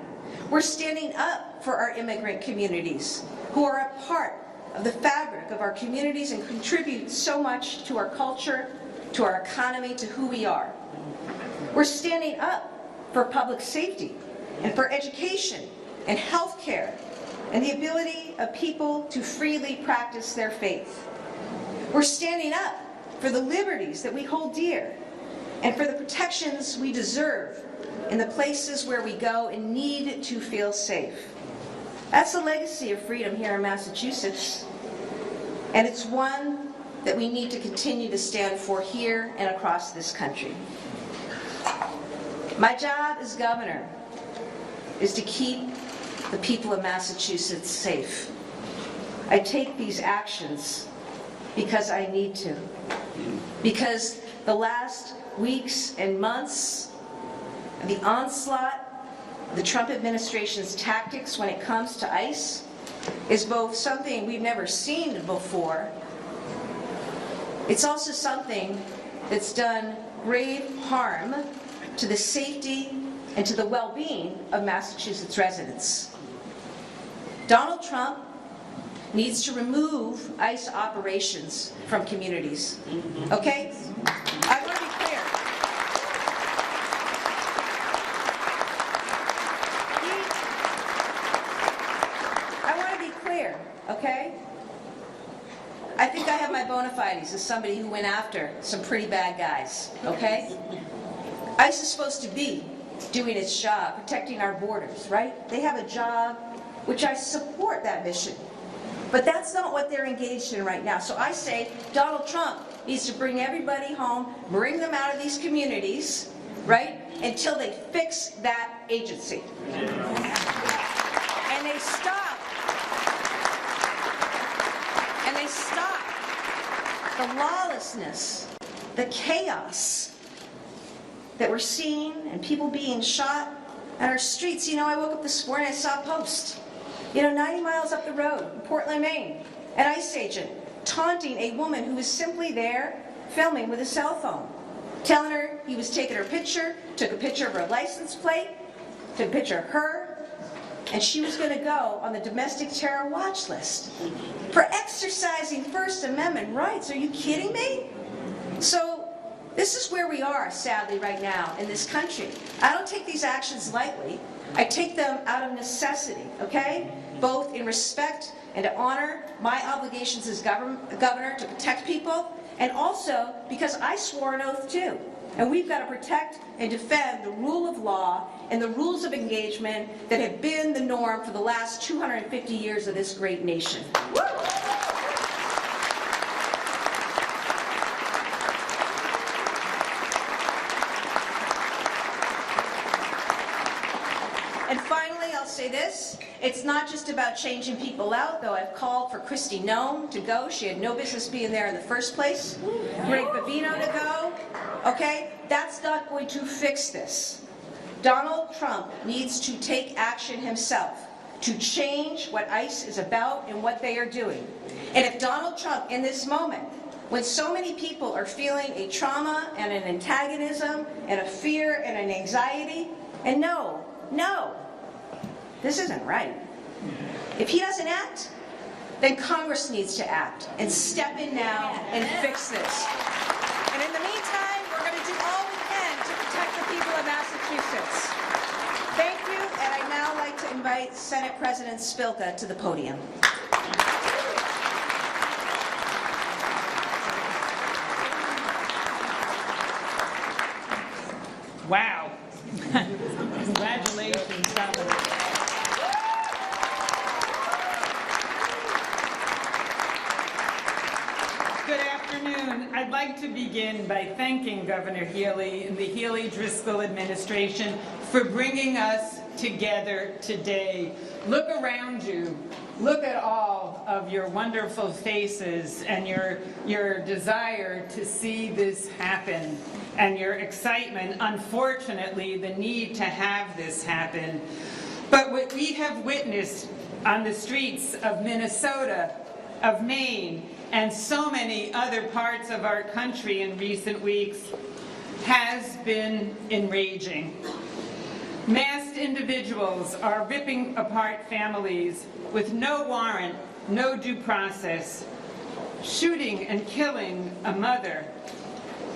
We're standing up for our immigrant communities who are a part of the fabric of our communities and contribute so much to our culture, to our economy, to who we are. We're standing up for public safety and for education and health care and the ability of people to freely practice their faith. We're standing up for the liberties that we hold dear and for the protections we deserve in the places where we go and need to feel safe. That's the legacy of freedom here in Massachusetts, and it's one that we need to continue to stand for here and across this country. My job as governor is to keep the people of Massachusetts safe. I take these actions because I need to. Because the last weeks and months, the onslaught, the Trump administration's tactics when it comes to ICE is both something we've never seen before. It's also something that's done grave harm to the safety and to the well-being of Massachusetts residents. Donald Trump needs to remove ICE operations from communities. Okay? I want to be clear. I want to be clear, okay? I think I have my bona fides as somebody who went after some pretty bad guys, okay? ICE is supposed to be doing its job, protecting our borders, right? They have a job, which I support that mission. But that's not what they're engaged in right now. So I say Donald Trump needs to bring everybody home, bring them out of these communities, right, until they fix that agency. And they stop. And they stop the lawlessness, the chaos that we're seeing and people being shot on our streets. You know, I woke up this morning, I saw a post. 90 miles up the road in Portland, Maine, an ICE agent taunting a woman who was simply there filming with a cell phone, telling her he was taking her picture, took a picture of her license plate, took a picture of her, and she was going to go on the domestic terror watch list for exercising First Amendment rights. Are you kidding me? So this is where we are, sadly, right now in this country. I don't take these actions lightly. I take them out of necessity, okay? Both in respect and to honor my obligations as governor to protect people, and also because I swore an oath too. And we've got to protect and defend the rule of law and the rules of engagement that have been the norm for the last 250 years of this great nation. Woo! And finally, I'll say this. It's not just about changing people out, though I've called for Kristi Noem to go. She had no business being there in the first place. Greg Bavino to go. Okay? That's not going to fix this. Donald Trump needs to take action himself to change what ICE is about and what they are doing. And if Donald Trump, in this moment, when so many people are feeling a trauma and an antagonism and a fear and an anxiety, and no, this isn't right. If he doesn't act, then Congress needs to act and step in now and fix this. And in the meantime, we're going to do all we can to protect the people of Massachusetts. Thank you, and I'd now like to invite Senate President Spilka to the podium. Wow. Congratulations, Governor. I'd like to begin by thanking Governor Healy and the Healy-Driscoll administration for bringing us together today. Look around you. Look at all of your wonderful faces and your desire to see this happen and your excitement, unfortunately, the need to have this happen. But what we have witnessed on the streets of Minnesota, of Maine, and so many other parts of our country in recent weeks has been enraging. Masked individuals are ripping apart families with no warrant, no due process, shooting and killing a mother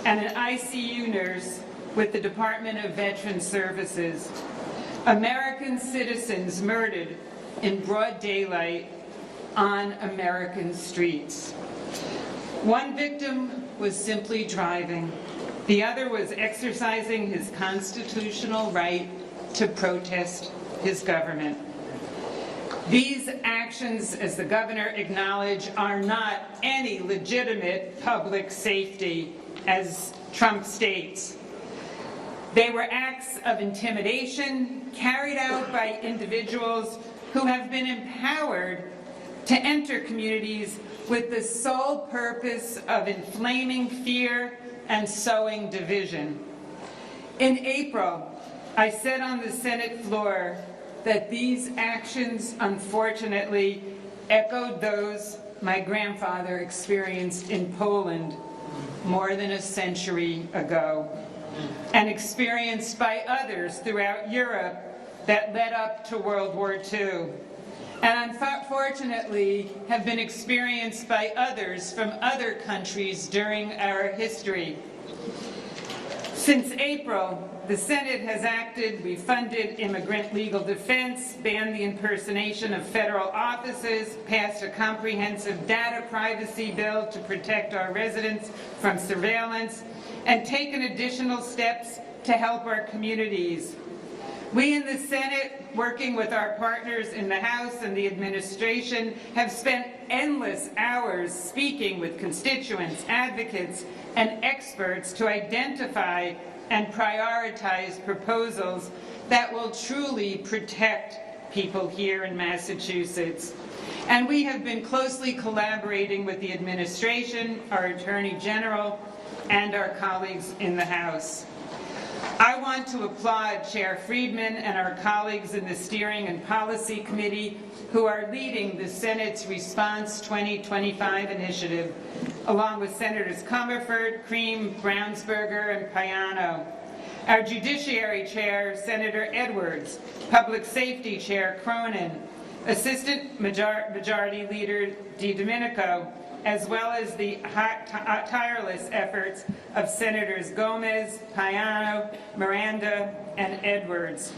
and an ICU nurse with the Department of Veterans Services. American citizens murdered in broad daylight on American streets. One victim was simply driving. The other was exercising his constitutional right to protest his government. These actions, as the governor acknowledged, are not any legitimate public safety, as Trump states. They were acts of intimidation carried out by individuals who have been empowered to enter communities with the sole purpose of inflaming fear and sowing division. In April, I said on the Senate floor that these actions, unfortunately, echoed those my grandfather experienced in Poland more than a century ago, and experienced by others throughout Europe that led up to World War II, and unfortunately have been experienced by others from other countries during our history. Since April, the Senate has acted. We funded immigrant legal defense, banned the impersonation of federal offices, passed a comprehensive data privacy bill to protect our residents from surveillance, and taken additional steps to help our communities. We in the Senate, working with our partners in the House and the administration, have spent endless hours speaking with constituents, advocates, and experts to identify and prioritize proposals that will truly protect people here in Massachusetts. And we have been closely collaborating with the administration, our Attorney General, and our colleagues in the House. I want to applaud Chair Friedman and our colleagues in the Steering and Policy Committee who are leading the Senate's Response 2025 initiative, along with Senators Comerford, Cream, Brownsberger, and Payano. Our Judiciary Chair, Senator Edwards, Public Safety Chair Cronin, Assistant Majority Leader DiDomenico, as well as the tireless efforts of Senators Gomez, Payano, Miranda, and Edwards.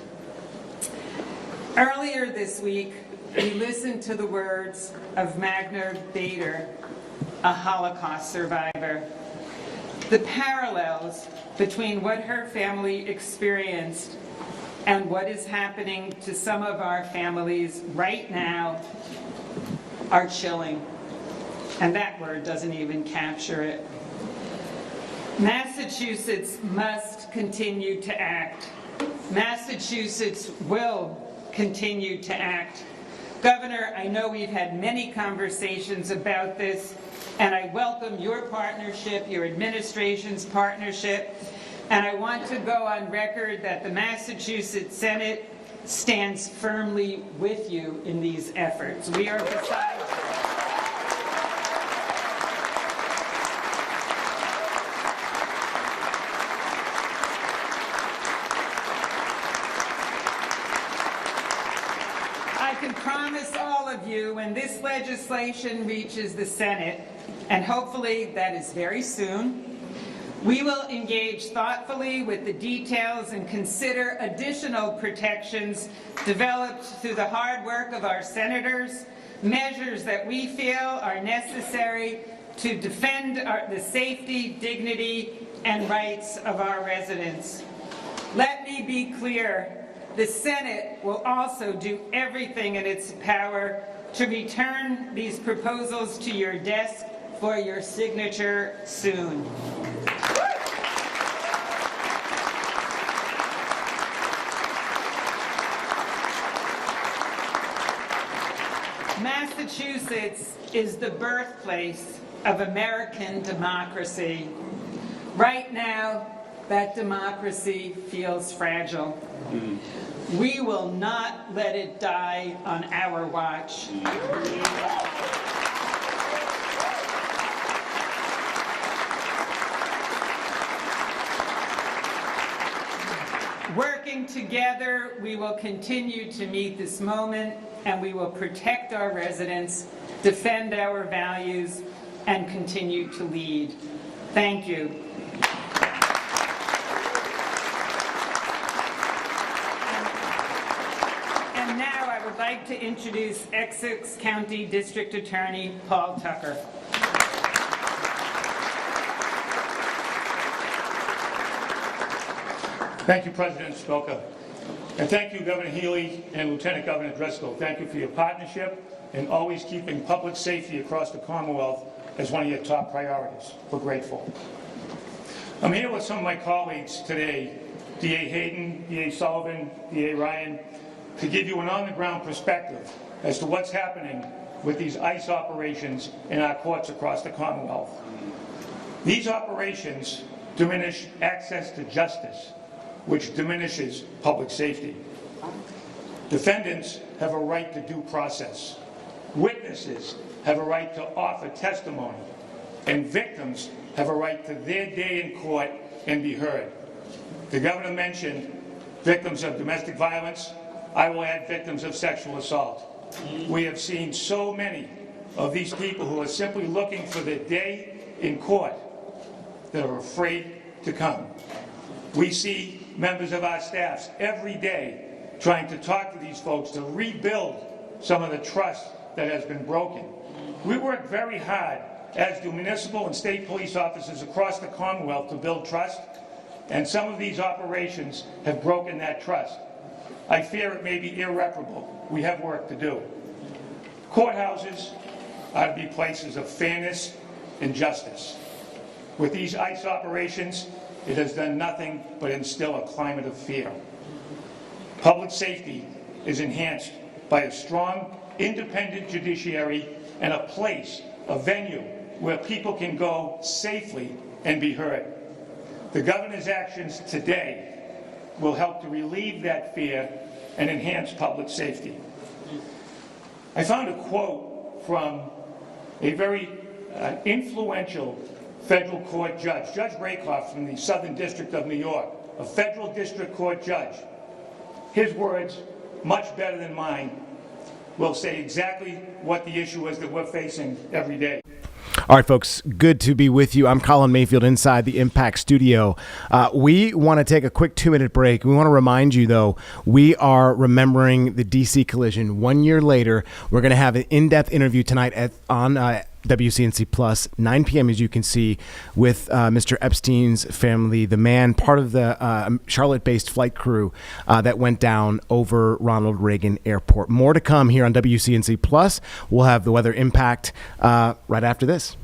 Earlier this week, we listened to the words of Magna Bader, a Holocaust survivor. The parallels between what her family experienced and what is happening to some of our families right now are chilling. And that word doesn't even capture it. Massachusetts must continue to act. Massachusetts will continue to act. Governor, I know we've had many conversations about this, and I welcome your partnership, your administration's partnership, and I want to go on record that the Massachusetts Senate stands firmly with you in these efforts. We are beside you. Promise all of you when this legislation reaches the Senate, and hopefully that is very soon, we will engage thoughtfully with the details and consider additional protections developed through the hard work of our senators, measures that we feel are necessary to defend the safety, dignity, and rights of our residents. Let me be clear. The Senate will also do everything in its power to return these proposals to your desk for your signature soon. Massachusetts is the birthplace of American democracy. Right now, that democracy feels fragile. We will not let it die on our watch. Working together, we will continue to meet this moment, and we will protect our residents, defend our values, and continue to lead. Thank you. And now I would like to introduce Essex County District Attorney Paul Tucker. Thank you, President Spilka. And thank you, Governor Healy and Lieutenant Governor Driscoll. Thank you for your partnership and always keeping public safety across the Commonwealth as one of your top priorities. We're grateful. I'm here with some of my colleagues today, D.A. Hayden, D.A. Sullivan, D.A. Ryan, to give you an on-the-ground perspective as to what's happening with these ICE operations in our courts across the Commonwealth. These operations diminish access to justice, which diminishes public safety. Defendants have a right to due process. Witnesses have a right to offer testimony. And victims have a right to their day in court and be heard. The governor mentioned victims of domestic violence. I will add victims of sexual assault. We have seen so many of these people who are simply looking for their day in court that are afraid to come. We see members of our staffs every day trying to talk to these folks to rebuild some of the trust that has been broken. We work very hard, as do municipal and state police officers across the Commonwealth, to build trust, and some of these operations have broken that trust. I fear it may be irreparable. We have work to do. Courthouses are to be places of fairness and justice. With these ICE operations, it has done nothing but instill a climate of fear. Public safety is enhanced by a strong, independent judiciary and a place, a venue, where people can go safely and be heard. The governor's actions today will help to relieve that fear and enhance public safety. I found a quote from a very influential federal court judge, Judge Rakoff from the Southern District of New York, a federal district court judge. His words, much better than mine, will say exactly what the issue is that we're facing every day. All right, folks, good to be with you. I'm Colin Mayfield inside the Impact Studio. We want to take a quick 2-minute break. We want to remind you, though, we are remembering the D.C. collision. 1 year later, we're going to have an in-depth interview tonight on WCNC Plus, 9 p.m., as you can see, with Mr. Epstein's family, the man, part of the Charlotte-based flight crew that went down over Ronald Reagan Airport. More to come here on WCNC Plus. We'll have the weather impact right after this.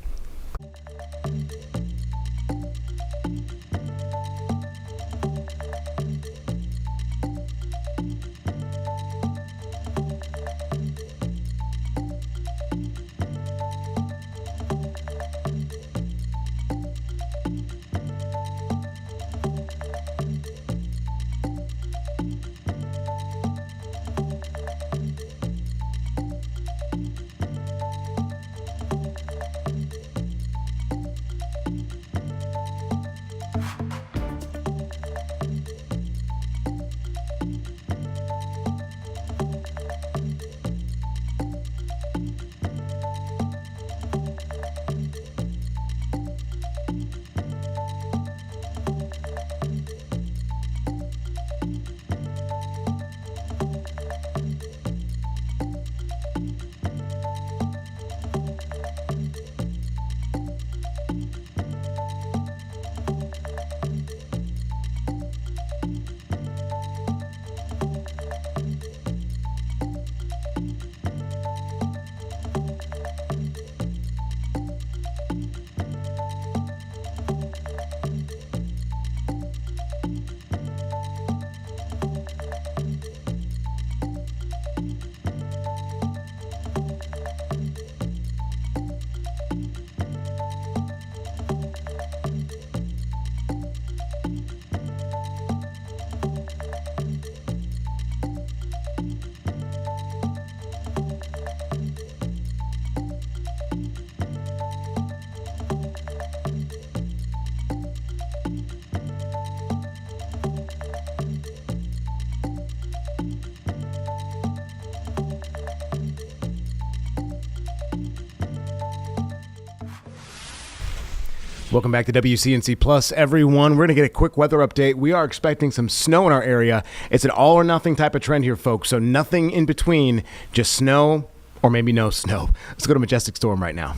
Welcome back to WCNC Plus, everyone. We're going to get a quick weather update. We are expecting some snow in our area. It's an all or nothing type of trend here, folks. So nothing in between, just snow or maybe no snow. Let's go to Majestic Storm right now.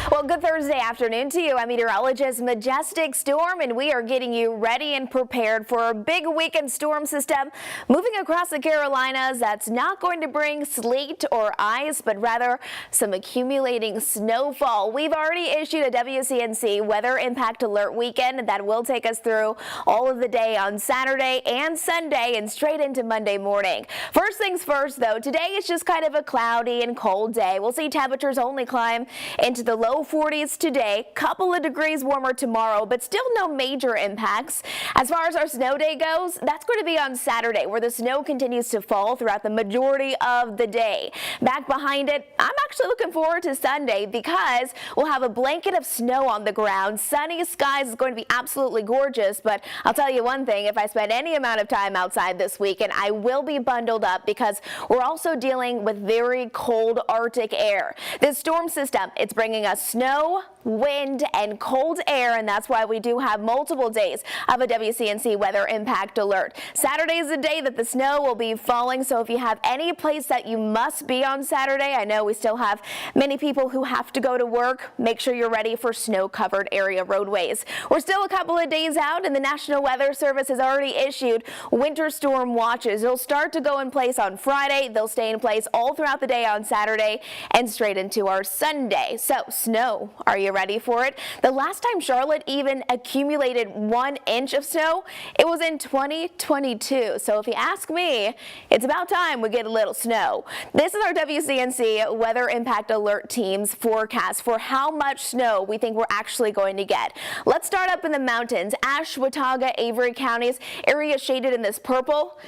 Well, good Thursday afternoon to you. I'm meteorologist Majestic Storm, and we are getting you ready and prepared for a big weekend storm system moving across the Carolinas. That's not going to bring sleet or ice, but rather some accumulating snowfall. We've already issued a WCNC weather impact alert weekend that will take us through all of the day on Saturday and Sunday and straight into Monday morning. First things first, though, today is just kind of a cloudy and cold day. We'll see temperatures only climb into the low 40s today, couple of degrees warmer tomorrow, but still no major impacts. As far as our snow day goes, that's going to be on Saturday, where the snow continues to fall throughout the majority of the day. Back behind it, I'm actually looking forward to Sunday because we'll have a blanket of snow on the ground. Sunny skies is going to be absolutely gorgeous, but I'll tell you one thing, if I spend any amount of time outside this weekend, I will be bundled up because we're also dealing with very cold Arctic air. This storm system, it's bringing us snow, wind, and cold air, and that's why we do have multiple days of a WCNC weather impact alert. Saturday is the day that the snow will be falling, so if you have any place that you must be on Saturday, I know we still have many people who have to go to work, make sure you're ready for snow-covered area roadways. We're still a couple of days out, and the National Weather Service has already issued winter storm watches. They'll start to go in place on Friday. They'll stay in place all throughout the day on Saturday and straight into our Sunday. So, snow, are you ready for it? The last time Charlotte even accumulated 1 inch of snow, it was in 2022. So if you ask me, it's about time we get a little snow. This is our WCNC Weather Impact Alert team's forecast for how much snow we think we're actually going to get. Let's start up in the mountains. Ashe, Watauga, Avery counties, areas shaded in this purple.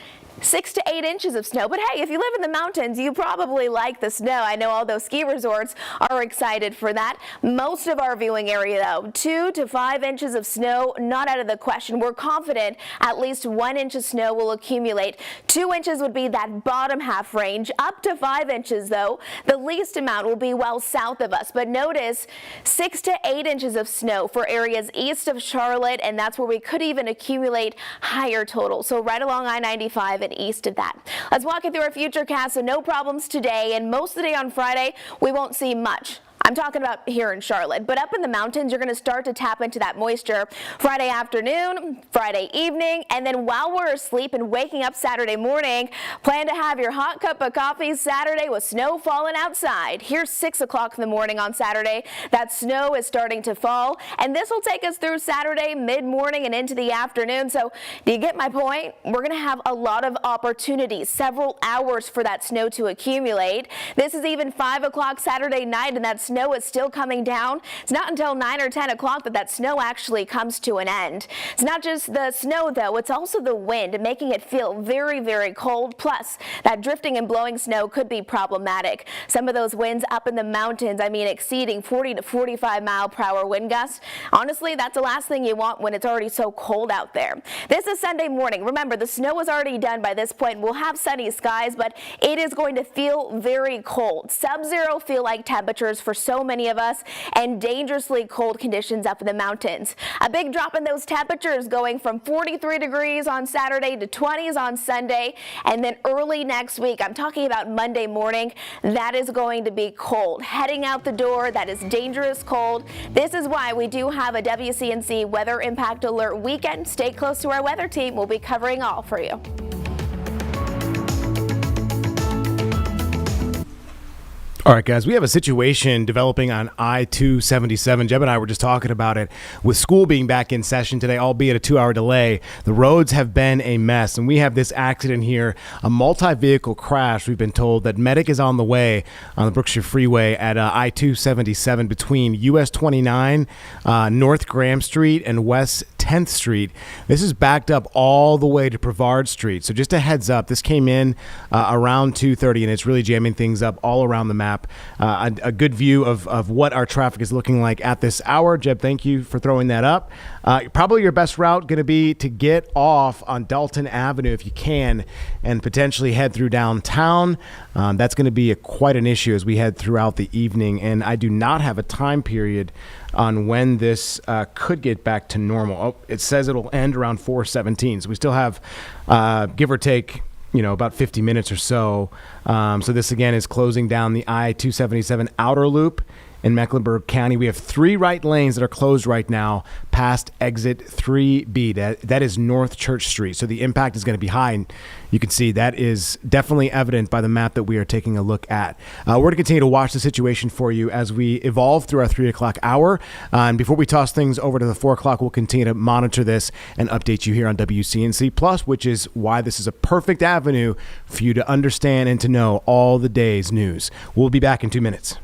6 to 8 inches of snow. But hey, if you live in the mountains, you probably like the snow. I know all those ski resorts are excited for that. Most of our viewing area, though, 2 to 5 inches of snow, not out of the question. We're confident at least 1 inch of snow will accumulate. 2 inches would be that bottom half range. Up to 5 inches, though, the least amount will be well south of us. But notice 6 to 8 inches of snow for areas east of Charlotte, and that's where we could even accumulate higher totals. So right along I-95 and east of that. Let's walk you through our futurecast. So no problems today, and most of the day on Friday, we won't see much. I'm talking about here in Charlotte, but up in the mountains, you're going to start to tap into that moisture Friday afternoon, Friday evening, and then while we're asleep and waking up Saturday morning, plan to have your hot cup of coffee Saturday with snow falling outside. Here's 6 o'clock in the morning on Saturday. That snow is starting to fall, and this will take us through Saturday mid-morning and into the afternoon. So do you get my point? We're going to have a lot of opportunities, several hours for that snow to accumulate. This is even 5 o'clock Saturday night, and that snow is still coming down. It's not until 9 or 10 o'clock that snow actually comes to an end. It's not just the snow, though. It's also the wind, making it feel very, very cold. Plus, that drifting and blowing snow could be problematic. Some of those winds up in the mountains, I mean, exceeding 40 to 45 mile per hour wind gusts. Honestly, that's the last thing you want when it's already so cold out there. This is Sunday morning. Remember, the snow is already done by this point. We'll have sunny skies, but it is going to feel very cold. Sub-zero feel-like temperatures for so many of us, and dangerously cold conditions up in the mountains. A big drop in those temperatures, going from 43 degrees on Saturday to 20s on Sunday, and then early next week, I'm talking about Monday morning, that is going to be cold. Heading out the door, that is dangerous cold. This is why we do have a WCNC Weather Impact Alert weekend. Stay close to our weather team. We'll be covering all for you. All right, guys, we have a situation developing on I-277. Jeb and I were just talking about it. With school being back in session today, albeit a 2-hour delay, the roads have been a mess. And we have this accident here, a multi-vehicle crash. We've been told that medic is on the way on the Brookshire Freeway at I-277 between US 29, North Graham Street, and West 10th Street. This is backed up all the way to Brevard Street. So just a heads up, this came in around 2:30, and it's really jamming things up all around the map. A good view of what our traffic is looking like at this hour. Jeb, thank you for throwing that up. Probably your best route going to be to get off on Dalton Avenue if you can, and potentially head through downtown. That's going to be quite an issue as we head throughout the evening, and I do not have a time period on when this could get back to normal. Oh, it says it'll end around 4:17, so we still have, give or take, about 50 minutes or so. So this, again, is closing down the I-277 outer loop in Mecklenburg County. We have 3 right lanes that are closed right now past exit 3B. That is North Church Street. So the impact is going to be high. And you can see that is definitely evident by the map that we are taking a look at. We're going to continue to watch the situation for you as we evolve through our 3 o'clock hour. And before we toss things over to the 4 o'clock, we'll continue to monitor this and update you here on WCNC Plus, which is why this is a perfect avenue for you to understand and to know all the day's news. We'll be back in 2 minutes.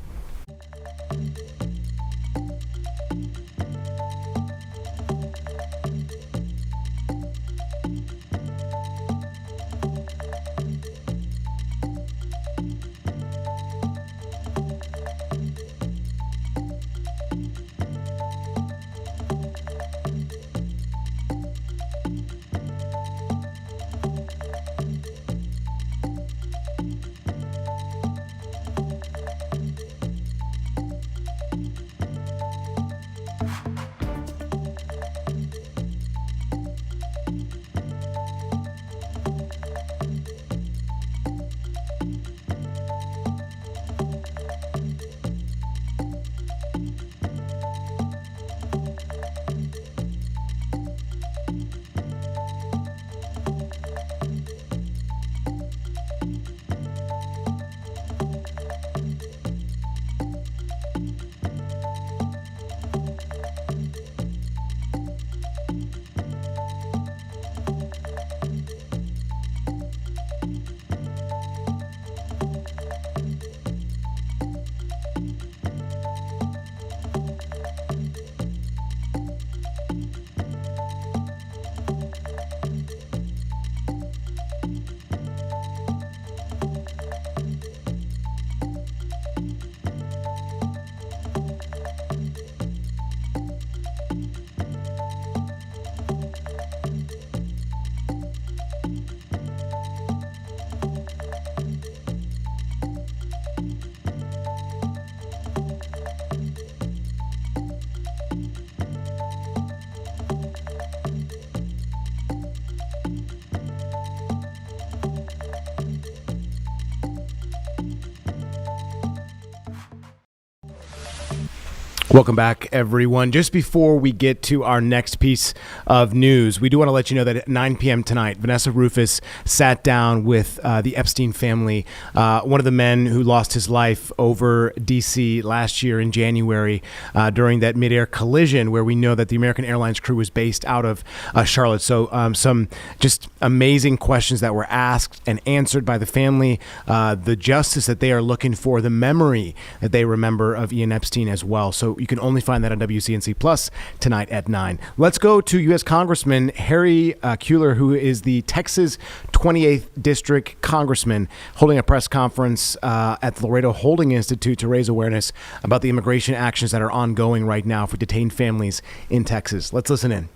Welcome back, everyone. Just before we get to our next piece of news, we do want to let you know that at 9 p.m. tonight, Vanessa Rufus sat down with the Epstein family, one of the men who lost his life over D.C. last year in January during that midair collision where we know that the American Airlines crew was based out of Charlotte. So some just amazing questions that were asked and answered by the family, the justice that they are looking for, the memory that they remember of Ian Epstein as well. So you can only find that on WCNC Plus tonight at 9. Let's go to U.S. Congressman Harry Kuehler, who is the Texas 28th District Congressman, holding a press conference at the Laredo Holding Institute to raise awareness about the immigration actions that are ongoing right now for detained families in Texas. Let's listen in.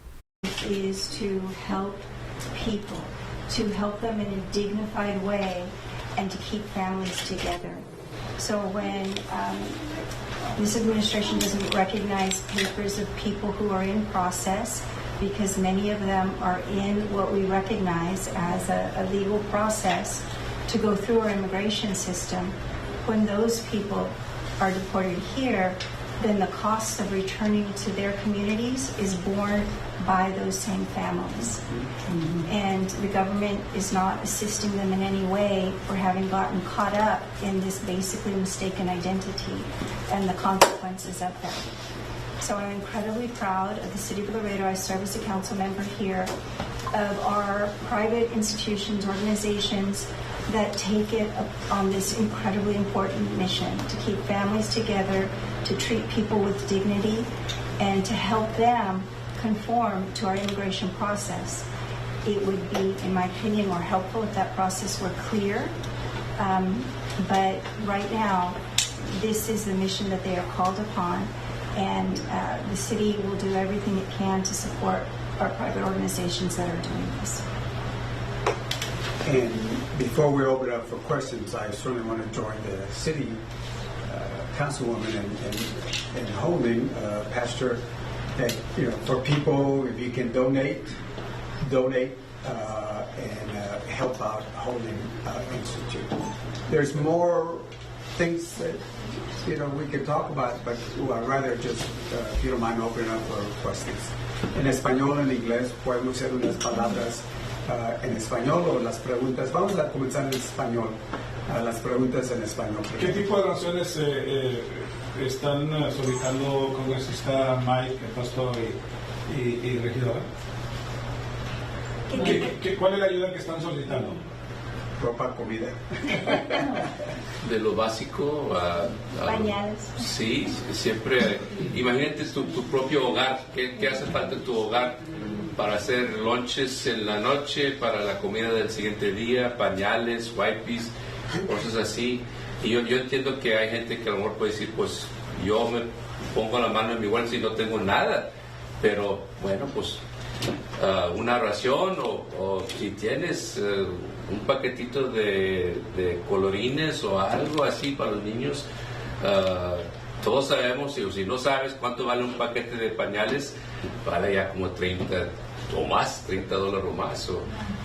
Is to help people, to help them in a dignified way, and to keep families together. So when this administration doesn't recognize papers of people who are in process, because many of them are in what we recognize as a legal process to go through our immigration system, when those people are deported here, then the cost of returning to their communities is borne by those same families. And the government is not assisting them in any way for having gotten caught up in this basically mistaken identity and the consequences of that. So I'm incredibly proud of the City of Laredo. I serve as a council member here, of our private institutions, organizations that take it on this incredibly important mission to keep families together, to treat people with dignity, and to help them conform to our immigration process. It would be, in my opinion, more helpful if that process were clear. But right now, this is the mission that they are called upon, and the city will do everything it can to support our private organizations that are doing this. And before we open up for questions, I certainly want to join the city councilwoman in holding, Pastor, that, for people, if you can donate and help out Holding Institute. There's more things that we can talk about, but I'd rather just, if you don't mind, open up for questions. En español, en inglés, podemos hacer unas palabras en español o las preguntas. Vamos a comenzar en español. Las preguntas en español. ¿Qué tipo de donaciones están solicitando congresista Mike, pastor y regidora? ¿Cuál es la ayuda que están solicitando? Ropa, comida. De lo básico a pañales. Sí, siempre. Imagínate tu propio hogar. ¿Qué hace falta en tu hogar para hacer lunches en la noche, para la comida del siguiente día, pañales, wipes, cosas así? Y yo entiendo que hay gente que a lo mejor puede decir, pues yo me pongo la mano en mi bolsa y no tengo nada, pero bueno, pues una ración o si tienes un paquetito de colorines o algo así para los niños. Todos sabemos, y si no sabes cuánto vale un paquete de pañales, vale ya como $30 o más, $30 o más, o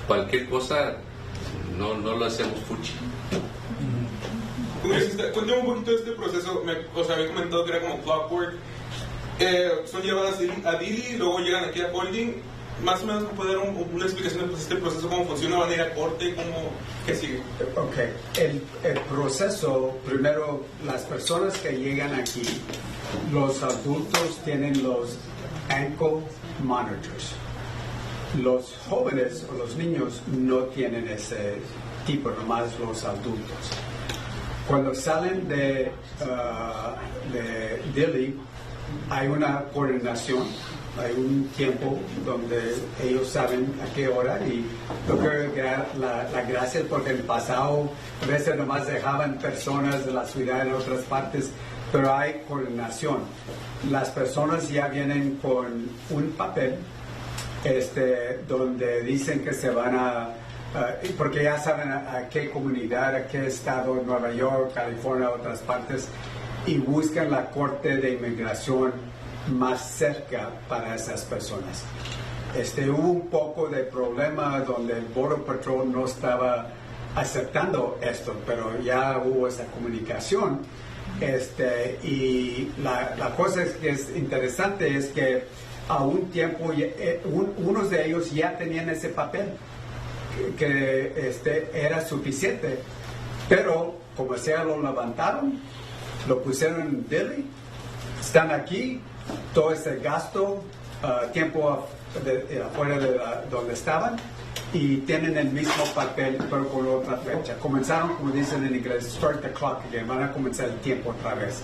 cualquier cosa, no lo hacemos fuchi. Cuéntame un poquito de este proceso. Había comentado que era como clockwork. Son llevadas a Dili, luego llegan aquí a Holding. Más o menos, ¿me puede dar una explicación de este proceso? ¿Cómo funciona? ¿Van a ir a corte? ¿Qué sigue? Ok. El proceso, primero, las personas que llegan aquí, los adultos tienen los ankle monitors. Los jóvenes o los niños no tienen ese tipo, nomás los adultos. Cuando salen de Dili, hay una coordinación, hay un tiempo donde ellos saben a qué hora, y yo creo que la gracia es porque en el pasado a veces nomás dejaban personas de la ciudad en otras partes, pero hay coordinación. Las personas ya vienen con un papel donde dicen que se van a porque ya saben a qué comunidad, a qué estado, Nueva York, California, otras partes, y buscan la corte de inmigración más cerca para esas personas. Hubo un poco de problema donde el Border Patrol no estaba aceptando esto, pero ya hubo esa comunicación. Y la cosa que es interesante es que a un tiempo unos de ellos ya tenían ese papel que era suficiente, pero como sea lo levantaron, lo pusieron en Dili, están aquí, todo ese gasto, tiempo afuera de donde estaban, y tienen el mismo papel pero con otra fecha. Comenzaron, como dicen en inglés, start the clock again, van a comenzar el tiempo otra vez,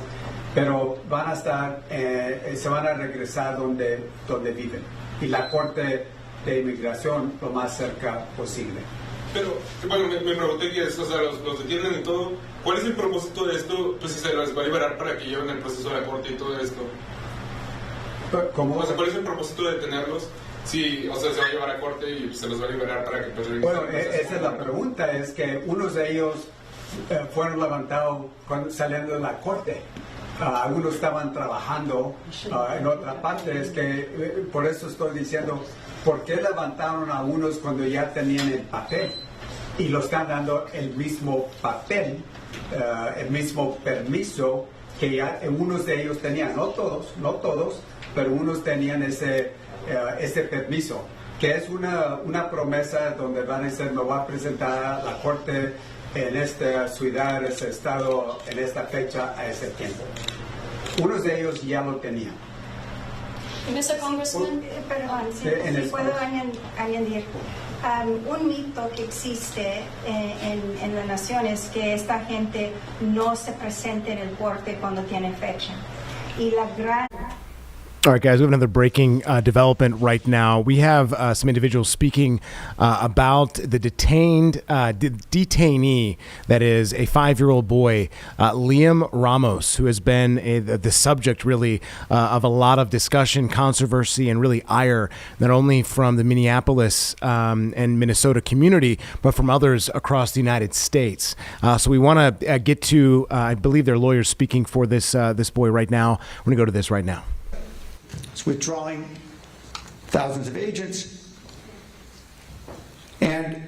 pero van a estar, se van a regresar donde viven, y la corte de inmigración lo más cerca posible. Pero, bueno, me pregunté que esto, los detienen y todo. ¿Cuál es el propósito de esto? Pues si se les va a liberar para que lleven el proceso de la corte y todo esto. ¿Cómo? O sea, ¿cuál es el propósito de detenerlos? Si, se va a llevar a corte y se los va a liberar para que... Bueno, esa es la pregunta, es que unos de ellos fueron levantados saliendo de la corte. Algunos estaban trabajando en otra parte. Es que por eso estoy diciendo, ¿por qué levantaron a unos cuando ya tenían el papel? Y lo están dando el mismo papel, el mismo permiso que ya unos de ellos tenían, no todos, pero unos tenían ese permiso, que es una promesa donde van a decir, me voy a presentar a la corte en esta ciudad, ese estado, en esta fecha, a ese tiempo. Unos de ellos ya lo tenían. Mr. Congressman, perdón, si puedo añadir. Un mito que existe en la nación es que esta gente no se presenta en el corte cuando tiene fecha. Y la gran All right, guys, we have another breaking development right now. We have some individuals speaking about the detainee, that is a 5-year-old boy, Liam Ramos, who has been the subject, really, of a lot of discussion, controversy, and really ire, not only from the Minneapolis and Minnesota community, but from others across the United States. So we want to get to, I believe their lawyers speaking for this boy right now. We're going to go to this right now. It's withdrawing thousands of agents. And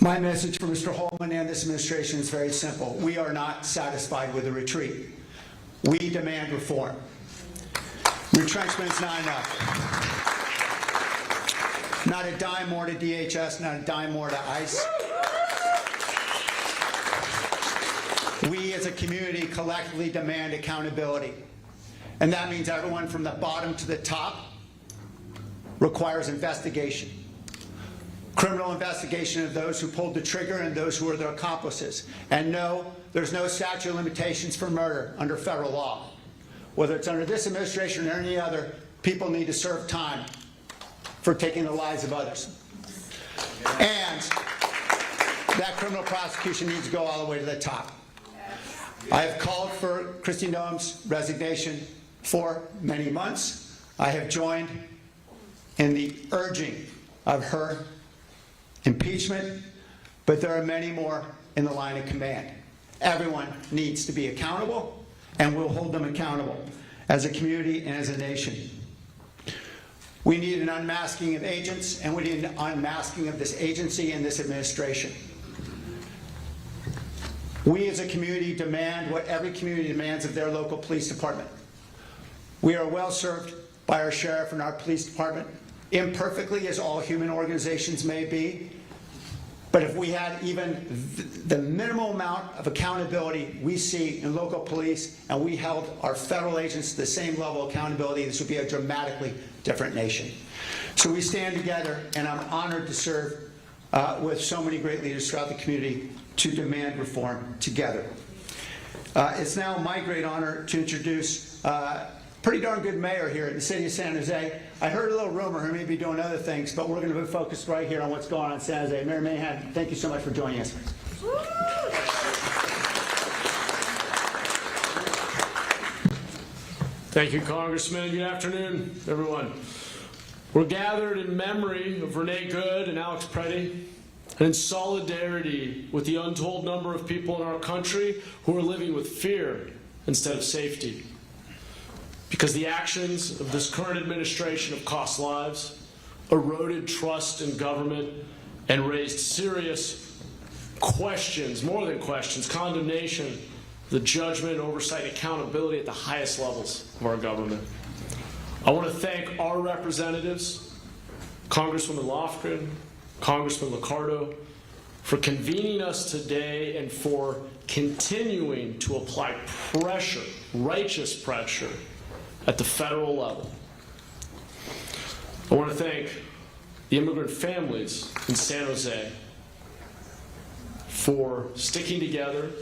my message for Mr. Holman and this administration is very simple. We are not satisfied with the retreat. We demand reform. Retrenchment is not enough. Not a dime more to DHS, not a dime more to ICE. We as a community collectively demand accountability. And that means everyone from the bottom to the top requires investigation. Criminal investigation of those who pulled the trigger and those who are their accomplices. And no, there's no statute of limitations for murder under federal law. Whether it's under this administration or any other, people need to serve time for taking the lives of others. And that criminal prosecution needs to go all the way to the top. I have called for Kristi Noem's resignation for many months. I have joined in the urging of her impeachment, but there are many more in the line of command. Everyone needs to be accountable, and we'll hold them accountable as a community and as a nation. We need an unmasking of agents, and we need an unmasking of this agency and this administration. We as a community demand what every community demands of their local police department. We are well served by our sheriff and our police department, imperfectly as all human organizations may be. But if we had even the minimal amount of accountability we see in local police and we held our federal agents to the same level of accountability, this would be a dramatically different nation. So we stand together, and I'm honored to serve with so many great leaders throughout the community to demand reform together. It's now my great honor to introduce pretty darn good mayor here in the city of San Jose. I heard a little rumor he may be doing other things, but we're going to be focused right here on what's going on in San Jose. Mayor Mahan, thank you so much for joining us. Thank you, Congressman. Good afternoon, everyone. We're gathered in memory of Renee Good and Alex Preddy, and in solidarity with the untold number of people in our country who are living with fear instead of safety. Because the actions of this current administration have cost lives, eroded trust in government, and raised serious questions, more than questions, condemnation, the judgment, oversight, and accountability at the highest levels of our government. I want to thank our representatives, Congresswoman Lofgren, Congressman Liccardo, for convening us today and for continuing to apply pressure, righteous pressure, at the federal level. I want to thank the immigrant families in San Jose for sticking together,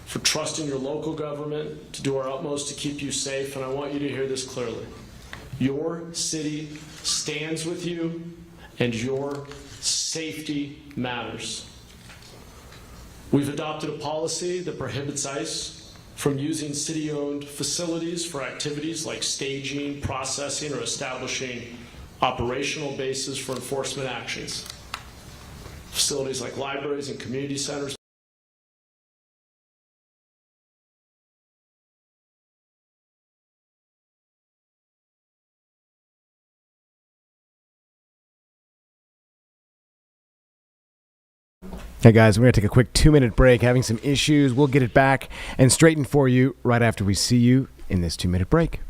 for trusting your local government to do our utmost to keep you safe, and I want you to hear this clearly. Your city stands with you, and your safety matters. We've adopted a policy that prohibits ICE from using city-owned facilities for activities like staging, processing, or establishing operational bases for enforcement actions. Facilities like libraries and community centers. Hey guys, we're going to take a quick 2-minute break, having some issues. We'll get it back and straightened for you right after we see you in this 2-minute break.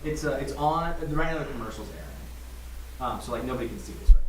It's on right now. The commercials airing, so like nobody can see this right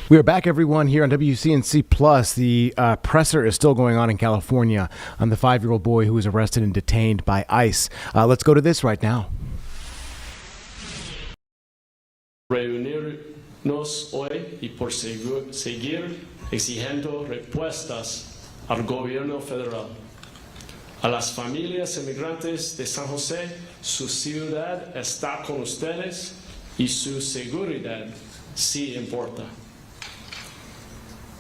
We are back, everyone, here on WCNC Plus. The presser is still going on in California on the 5-year-old boy who was arrested and detained by ICE. Let's go to this right now. Reunirnos hoy y por seguir exigiendo respuestas al gobierno federal. A las familias inmigrantes de San José, su ciudad está con ustedes y su seguridad sí importa.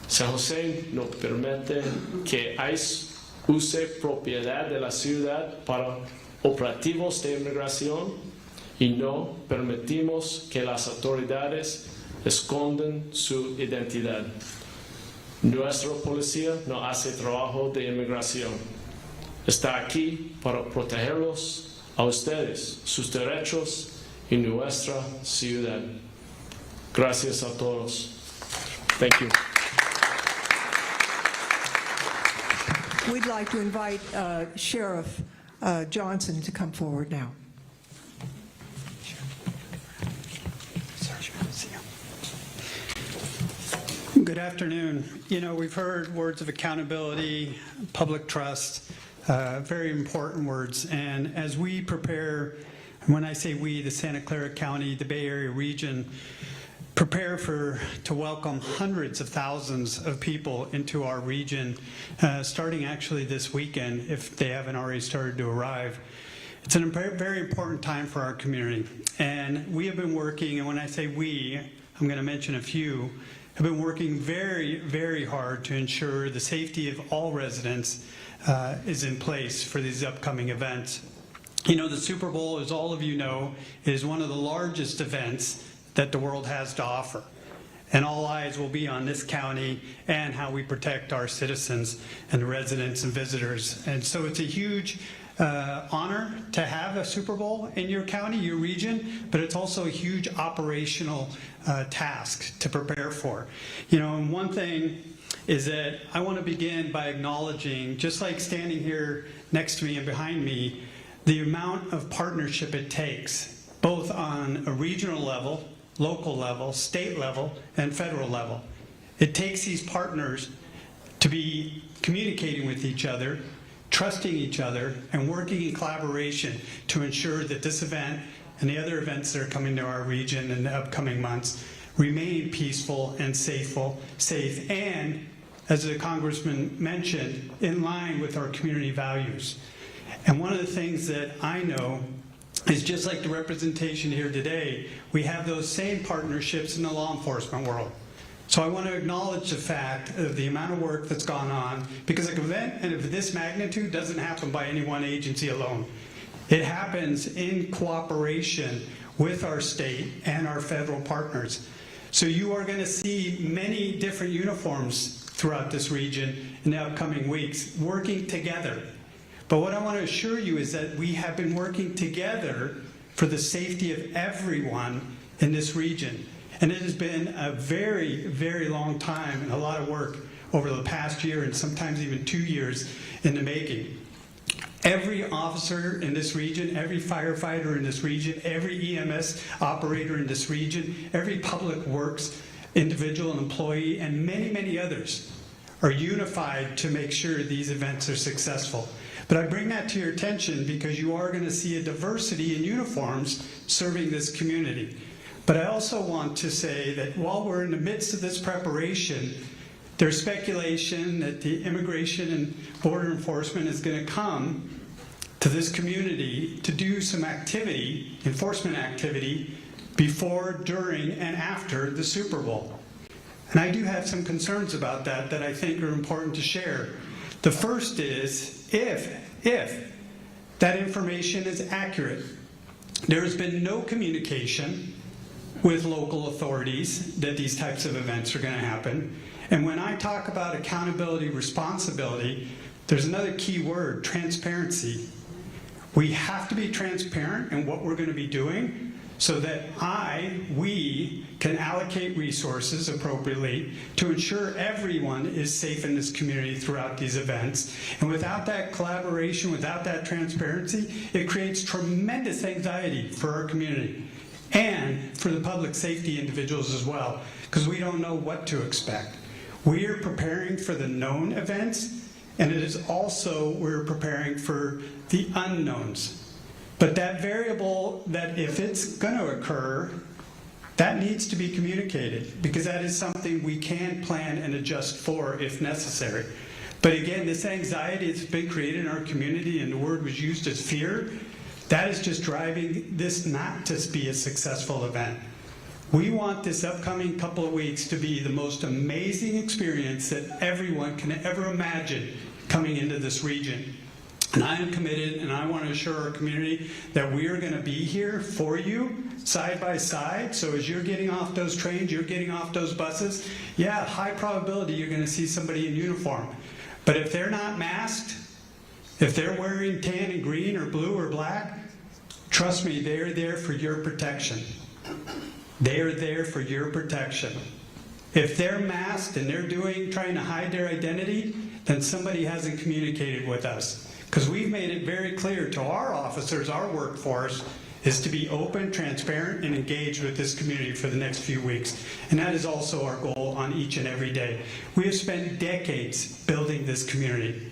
San José no permite que ICE use propiedad de la ciudad para operativos de inmigración y no permitimos que las autoridades escondan su identidad. Nuestra policía no hace trabajo de inmigración. Está aquí para protegerlos a ustedes, sus derechos y nuestra ciudad. Gracias a todos. Thank you. We'd like to invite Sheriff Johnson to come forward now. Good afternoon. You know, we've heard words of accountability, public trust, very important words. And as we prepare, when I say we, the Santa Clara County, the Bay Area region, prepare to welcome hundreds of thousands of people into our region, starting actually this weekend, if they haven't already started to arrive. It's a very important time for our community. And we have been working, and when I say we, I'm going to mention a few, have been working very, very hard to ensure the safety of all residents is in place for these upcoming events. You know, the Super Bowl, as all of you know, is one of the largest events that the world has to offer. And all eyes will be on this county and how we protect our citizens and residents and visitors. And so it's a huge honor to have a Super Bowl in your county, your region, but it's also a huge operational task to prepare for. You know, and one thing is that I want to begin by acknowledging, just like standing here next to me and behind me, the amount of partnership it takes, both on a regional level, local level, state level, and federal level. It takes these partners to be communicating with each other, trusting each other, and working in collaboration to ensure that this event and the other events that are coming to our region in the upcoming months remain peaceful and safe, and, as the Congressman mentioned, in line with our community values. And one of the things that I know is, just like the representation here today, we have those same partnerships in the law enforcement world. So I want to acknowledge the fact of the amount of work that's gone on, because an event of this magnitude doesn't happen by any one agency alone. It happens in cooperation with our state and our federal partners. So you are going to see many different uniforms throughout this region in the upcoming weeks, working together. But what I want to assure you is that we have been working together for the safety of everyone in this region. And it has been a very, very long time and a lot of work over the past year and sometimes even 2 years in the making. Every officer in this region, every firefighter in this region, every EMS operator in this region, every public works individual and employee, and many, many others are unified to make sure these events are successful. But I bring that to your attention because you are going to see a diversity in uniforms serving this community. But I also want to say that while we're in the midst of this preparation, there's speculation that the Immigration and Border Enforcement is going to come to this community to do some activity, enforcement activity, before, during, and after the Super Bowl. And I do have some concerns about that that I think are important to share. The first is, if that information is accurate, there has been no communication with local authorities that these types of events are going to happen. And when I talk about accountability, responsibility, there's another key word, transparency. We have to be transparent in what we're going to be doing so that we can allocate resources appropriately to ensure everyone is safe in this community throughout these events. And without that collaboration, without that transparency, it creates tremendous anxiety for our community and for the public safety individuals as well, because we don't know what to expect. We are preparing for the known events, and it is also we're preparing for the unknowns. But that variable, that if it's going to occur, that needs to be communicated, because that is something we can plan and adjust for if necessary. But again, this anxiety that's been created in our community, and the word was used as fear, that is just driving this not to be a successful event. We want this upcoming couple of weeks to be the most amazing experience that everyone can ever imagine coming into this region. And I am committed, and I want to assure our community that we are going to be here for you, side by side. So as you're getting off those trains, you're getting off those buses, yeah, high probability you're going to see somebody in uniform. But if they're not masked, if they're wearing tan and green or blue or black, trust me, they're there for your protection. They're there for your protection. If they're masked and they're trying to hide their identity, then somebody hasn't communicated with us. Because we've made it very clear to our officers, our workforce, is to be open, transparent, and engaged with this community for the next few weeks. And that is also our goal on each and every day. We have spent decades building this community,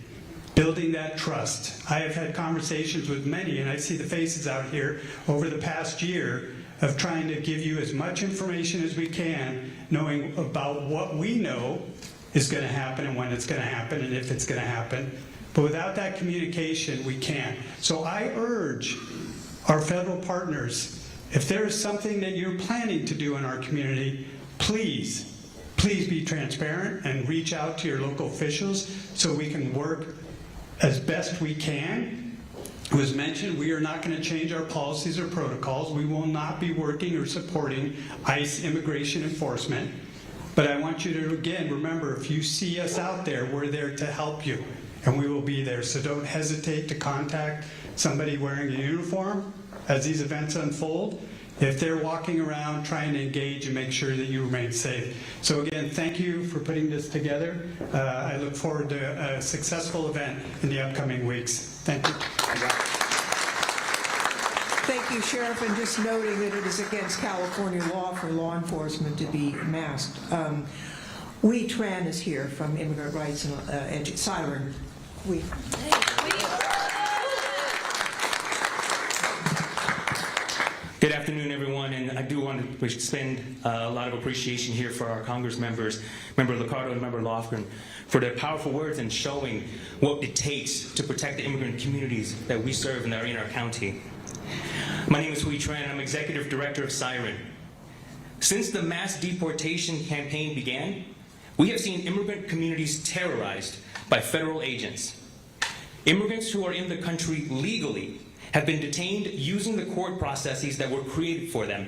building that trust. I have had conversations with many, and I see the faces out here over the past year, of trying to give you as much information as we can, knowing about what we know is going to happen and when it's going to happen and if it's going to happen. But without that communication, we can't. So I urge our federal partners, if there is something that you're planning to do in our community, please be transparent and reach out to your local officials so we can work as best we can. It was mentioned, we are not going to change our policies or protocols. We will not be working or supporting ICE immigration enforcement. But I want you to, again, remember, if you see us out there, we're there to help you. And we will be there. So don't hesitate to contact somebody wearing a uniform as these events unfold, if they're walking around trying to engage and make sure that you remain safe. So again, thank you for putting this together. I look forward to a successful event in the upcoming weeks. Thank you. Thank you, Sheriff. And just noting that it is against California law for law enforcement to be masked. Wee Tran is here from Immigrant Rights and Siren. Good afternoon, everyone, and I do want to extend a lot of appreciation here for our Congress members, Member Liccardo and Member Lofgren, for their powerful words and showing what it takes to protect the immigrant communities that we serve and that are in our county. My name is Wee Tran, and I'm Executive Director of Siren. Since the mass deportation campaign began, we have seen immigrant communities terrorized by federal agents. Immigrants who are in the country legally have been detained using the court processes that were created for them.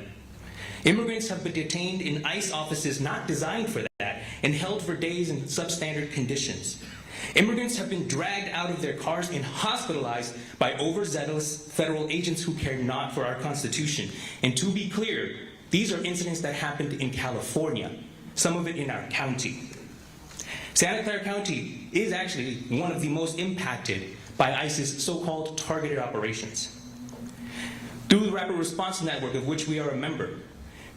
Immigrants have been detained in ICE offices not designed for that and held for days in substandard conditions. Immigrants have been dragged out of their cars and hospitalized by overzealous federal agents who care not for our Constitution. And to be clear, these are incidents that happened in California, some of it in our county. Santa Clara County is actually one of the most impacted by ICE's so-called targeted operations. Through the Rapid Response Network, of which we are a member,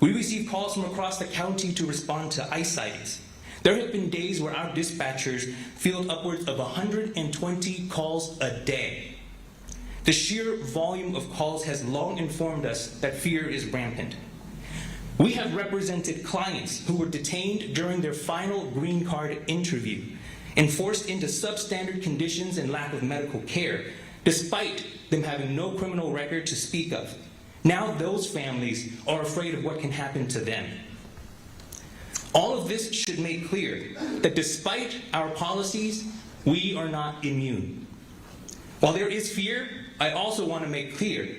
we receive calls from across the county to respond to ICE sightings. There have been days where our dispatchers field upwards of 120 calls a day. The sheer volume of calls has long informed us that fear is rampant. We have represented clients who were detained during their final green card interview and forced into substandard conditions and lack of medical care, despite them having no criminal record to speak of. Now those families are afraid of what can happen to them. All of this should make clear that despite our policies, we are not immune. While there is fear, I also want to make clear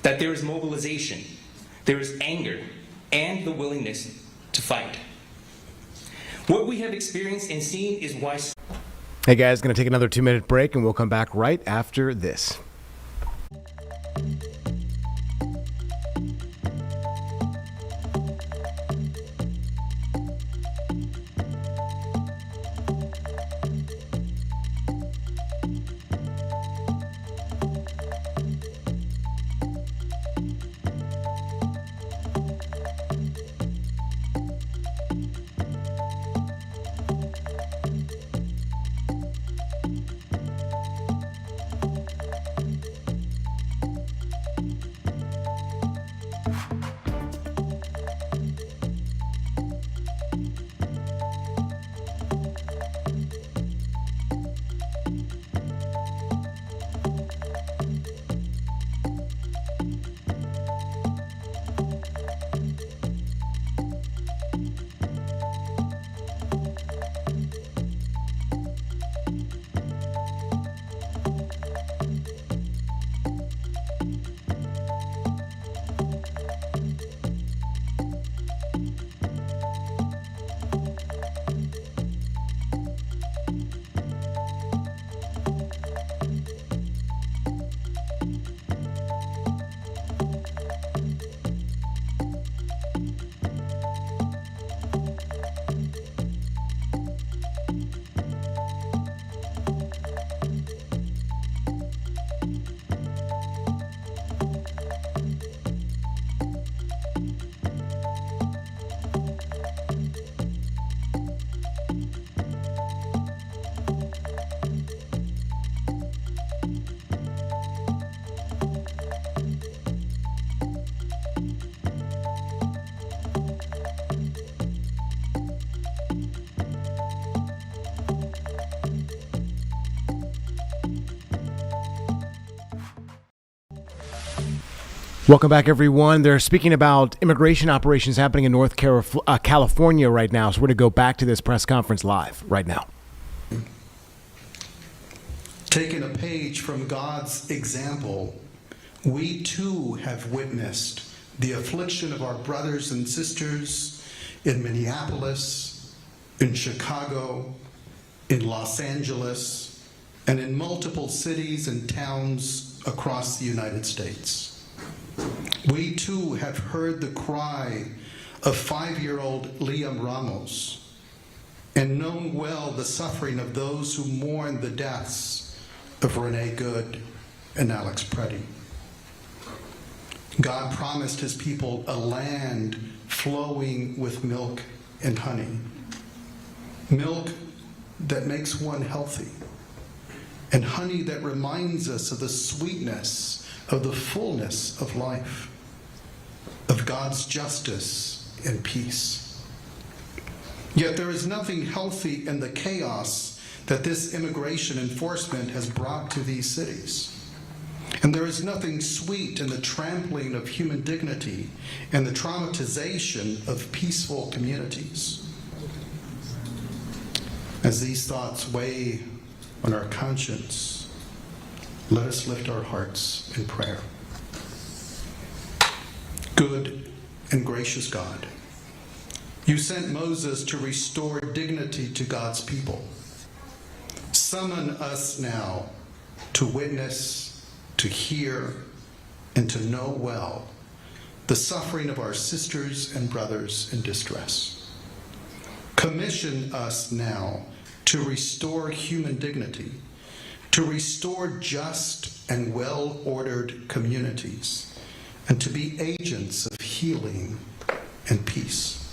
that there is mobilization, there is anger, and the willingness to fight. What we have experienced and seen is why... Hey guys, going to take another 2-minute break and we'll come back right after this. Welcome back, everyone. They're speaking about immigration operations happening in North California right now. So we're going to go back to this press conference live right now. Taking a page from God's example, we too have witnessed the affliction of our brothers and sisters in Minneapolis, in Chicago, in Los Angeles, and in multiple cities and towns across the United States. We too have heard the cry of 5-year-old Liam Ramos and known well the suffering of those who mourn the deaths of Renee Good and Alex Preddy. God promised his people a land flowing with milk and honey. Milk that makes one healthy, and honey that reminds us of the sweetness of the fullness of life, of God's justice and peace. Yet there is nothing healthy in the chaos that this immigration enforcement has brought to these cities. And there is nothing sweet in the trampling of human dignity and the traumatization of peaceful communities. As these thoughts weigh on our conscience, let us lift our hearts in prayer. Good and gracious God, you sent Moses to restore dignity to God's people. Summon us now to witness, to hear, and to know well the suffering of our sisters and brothers in distress. Commission us now to restore human dignity, to restore just and well-ordered communities, and to be agents of healing and peace.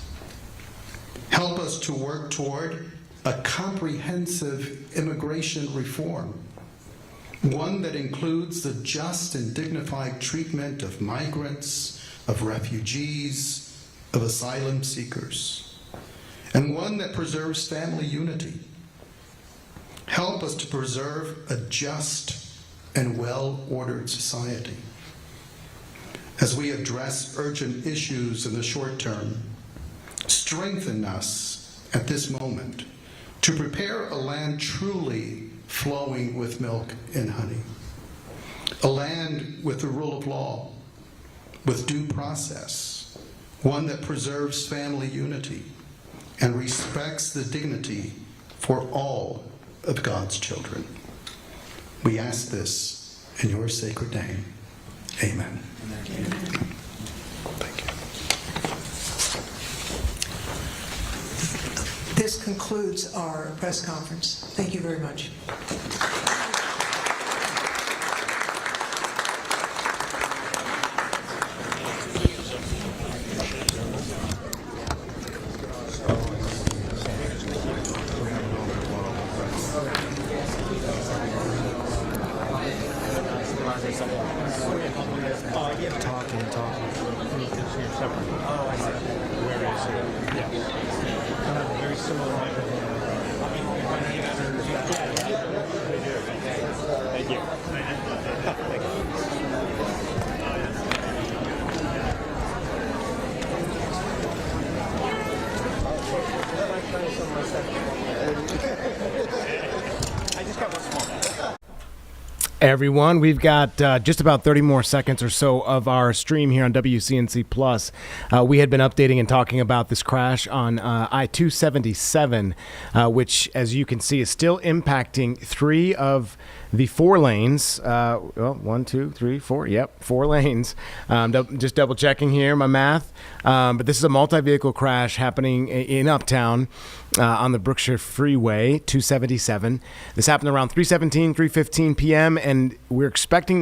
Help us to work toward a comprehensive immigration reform, one that includes the just and dignified treatment of migrants, of refugees, of asylum seekers, and one that preserves family unity. Help us to preserve a just and well-ordered society. As we address urgent issues in the short term, strengthen us at this moment to prepare a land truly flowing with milk and honey, a land with the rule of law, with due process, one that preserves family unity and respects the dignity for all of God's children. We ask this in your sacred name. Amen. Thank you. This concludes our press conference. Thank you very much. Everyone, we've got just about 30 more seconds or so of our stream here on WCNC Plus. We had been updating and talking about this crash on I-277, which, as you can see, is still impacting 3 of the 4 lanes. Well, 1, 2, 3, 4. Yep, 4 lanes. Just double checking here, my math. But this is a multi-vehicle crash happening in Uptown on the Brookshire Freeway, 277. This happened around 3:17, 3:15 p.m., and we're expecting